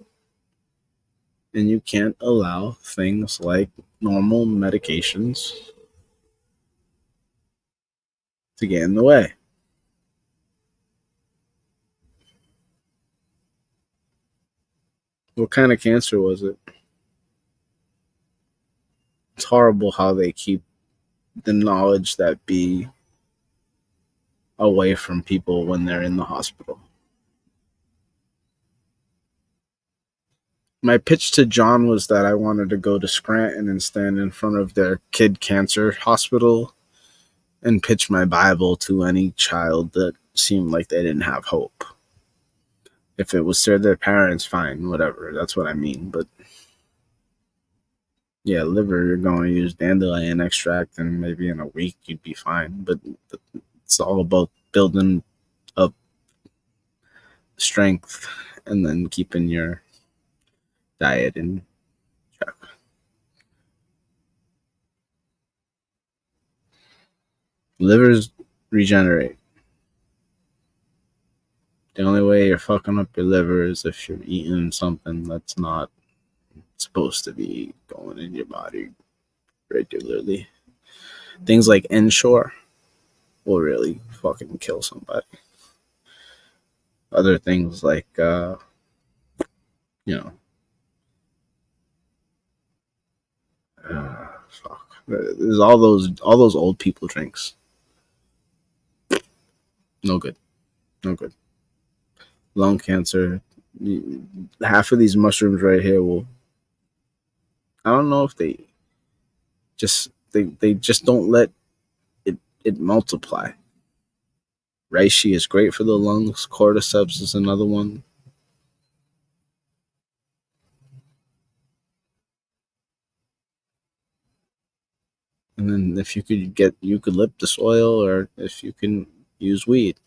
And you can't allow things like normal medications to get in the way. What kind of cancer was it? It's horrible how they keep the knowledge that be away from people when they're in the hospital. My pitch to John was that I wanted to go to Scranton and stand in front of their kid cancer hospital and pitch my Bible to any child that seemed like they didn't have hope. If it was their parents, fine, whatever. That's what I mean. But yeah, liver, you're going to use dandelion extract, and maybe in a week you'd be fine. But it's all about building up strength and then keeping your diet in check. Livers regenerate. The only way you're fucking up your liver is if you're eating something that's not supposed to be going in your body regularly. Things like sURe will really fucking kill somebody. Other things like, fuck. There's all those old people drinks. No good. Lung cancer. Half of these mushrooms right here will. I don't know if they just don't let it multiply. Reishi is great for the lungs. Cordyceps is another one. And then if you could get eucalyptus oil, or if you can use weed.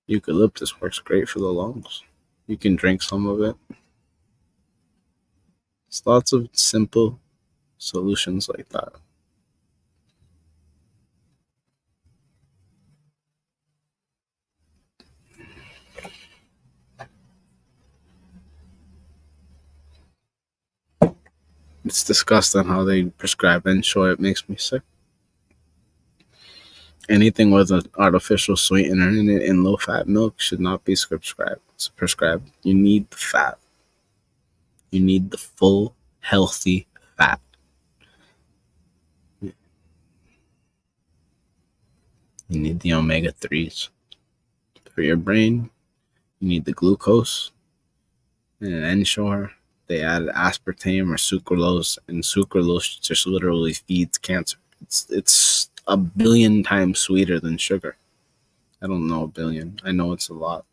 Eucalyptus works great for the lungs. You can drink some of it. There's lots of simple solutions like that. It's disgusting how they prescribe sURe. It makes me sick. Anything with an artificial sweetener in it in low-fat milk should not be prescribed. You need the fat. You need the full, healthy fat. You need the omega-3s for your brain. You need the glucose. And in sURe, they added aspartame or sucralose, and sucralose just literally feeds cancer. It's 1 billion times sweeter than sugar. I don't know 1 billion. I know it's a lot.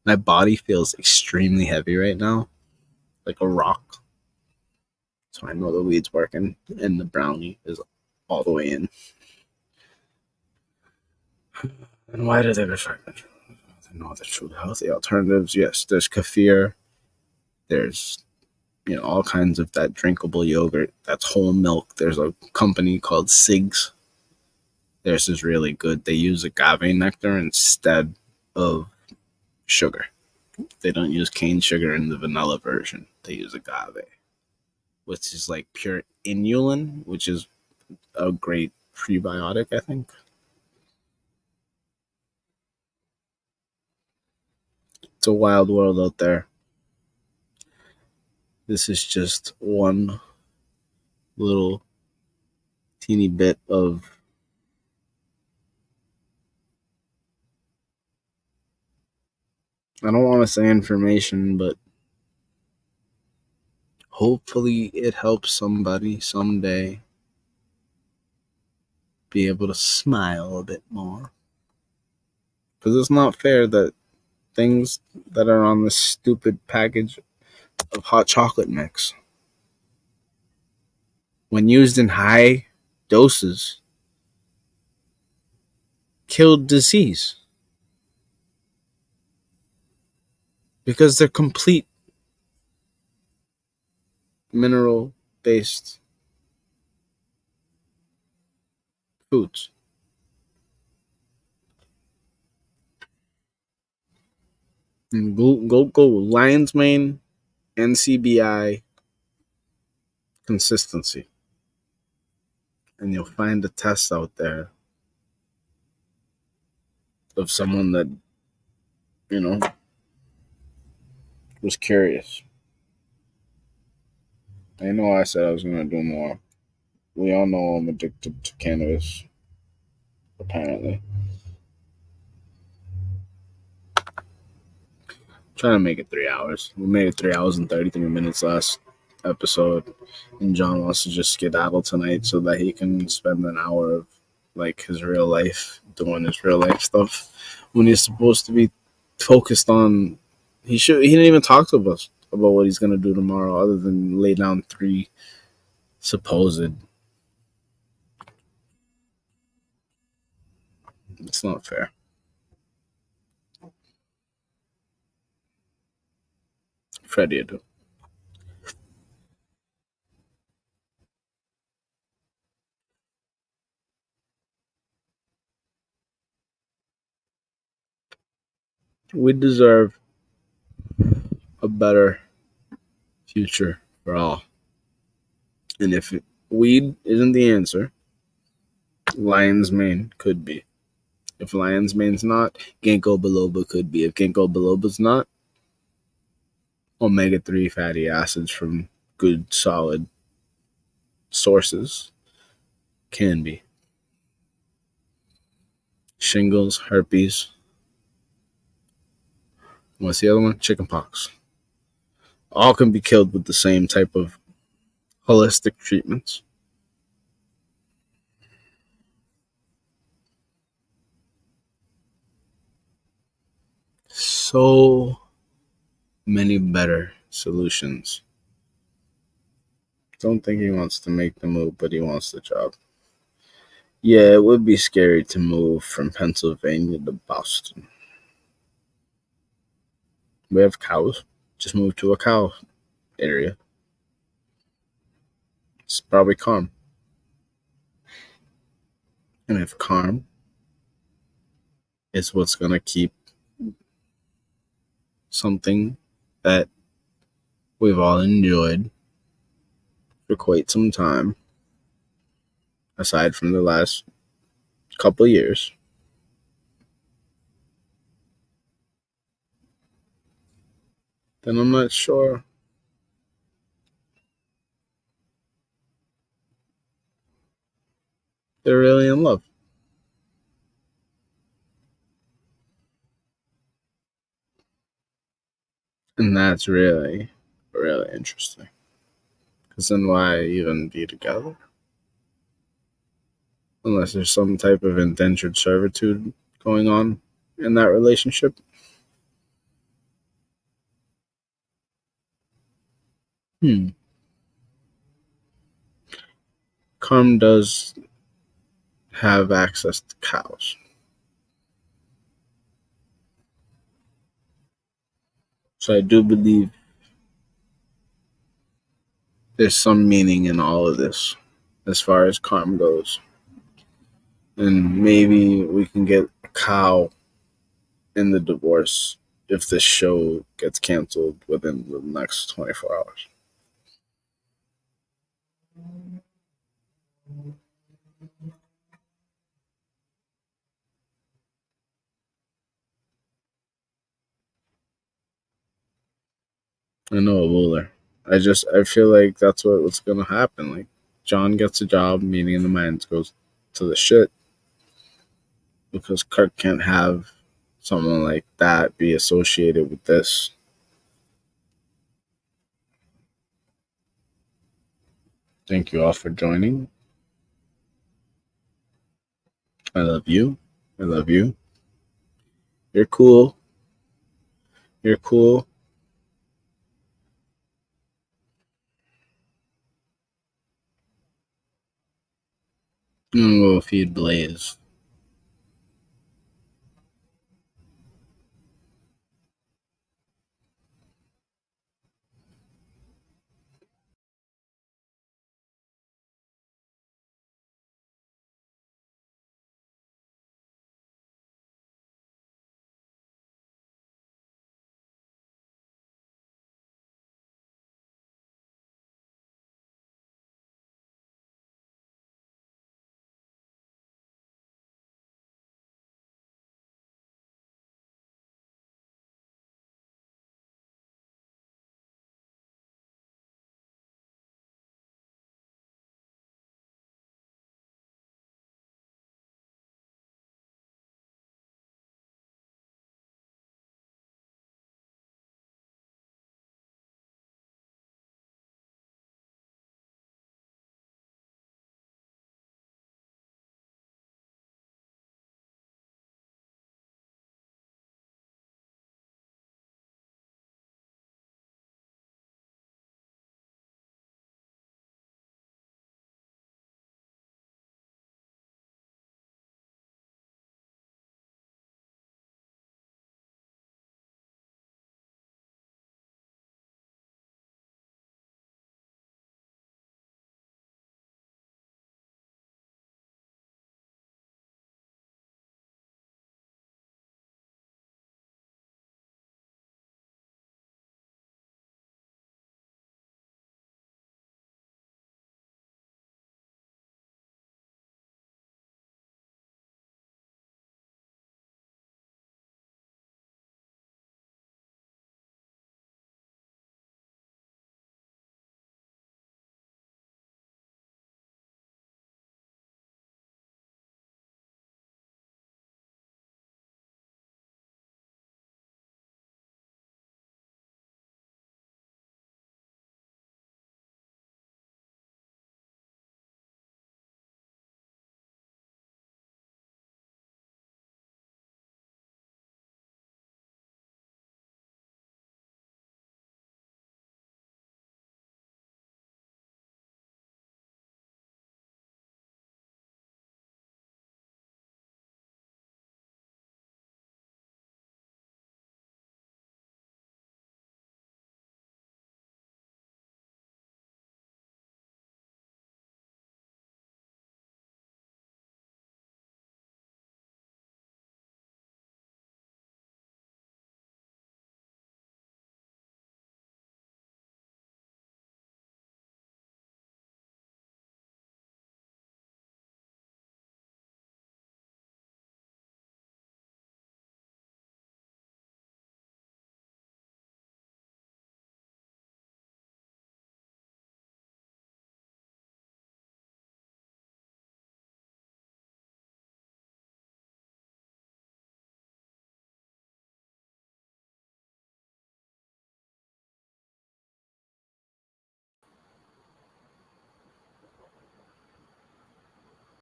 My body feels extremely heavy right now, like a rock. So I know the weed's working, and the brownie is all the way in. And why do they prescribe it? I know the true healthy alternatives. Yes, there's kefir. There's all kinds of that drinkable yogurt that's whole milk. There's a company called Sig's. Theirs is really good. They use agave nectar instead of sugar. They don't use cane sugar in the vanilla version. They use agave, which is like pure inulin, which is a great prebiotic, I think. It's a wild world out there. This is just one little teeny bit of I don't want to say information, but hopefully it helps somebody someday be able to smile a bit more. Because it's not fair that things that are on this stupid package of hot chocolate mix, when used in high doses, kill disease because they're complete mineral based foods. And go lion's mane, NCBI consistency, and you'll find a test out there of someone that, you know, was curious. I know I said I was gonna do more. We all know I'm addicted to cannabis, apparently. Trying to make it 3 hours. We made it 3 hours and 33 minutes last episode, and John wants to just skedaddle tonight so that he can spend an hour of like his real life doing his real life stuff when he's supposed to be focused on. He didn't even talk to us about what he's gonna do tomorrow, other than lay down 3 supposed. It's not fair. Freddie, do. We deserve a better future for all. And if weed isn't the answer, lion's mane could be. If lion's mane's not, ginkgo biloba could be. If ginkgo biloba's not, omega-3 fatty acids from good, solid sources can be. Shingles, herpes. What's the other one? Chickenpox. All can be killed with the same type of holistic treatments. So many better solutions. Don't think he wants to make the move, but he wants the job. Yeah, it would be scary to move from Pennsylvania to Boston. We have cows. Just move to a cow area. It's probably calm. And if calm is what's going to keep something that we've all enjoyed for quite some time, aside from the last couple of years, then I'm not sure they're really in love. And that's really, really interesting. Because then why even be together? Unless there's some type of indentured servitude going on in that relationship. Carm does have access to cows. So I do believe there's some meaning in all of this as far as Carm goes. And maybe we can get a cow in the divorce if this show gets canceled within the next 24 hours. I know a ruler. I feel like that's what's gonna happen. Like John gets a job, meeting in the mines goes to the shit because Kirk can't have someone like that be associated with this. Thank you all for joining. I love you. I love you. You're cool. You're cool. I'm gonna go feed Blaze.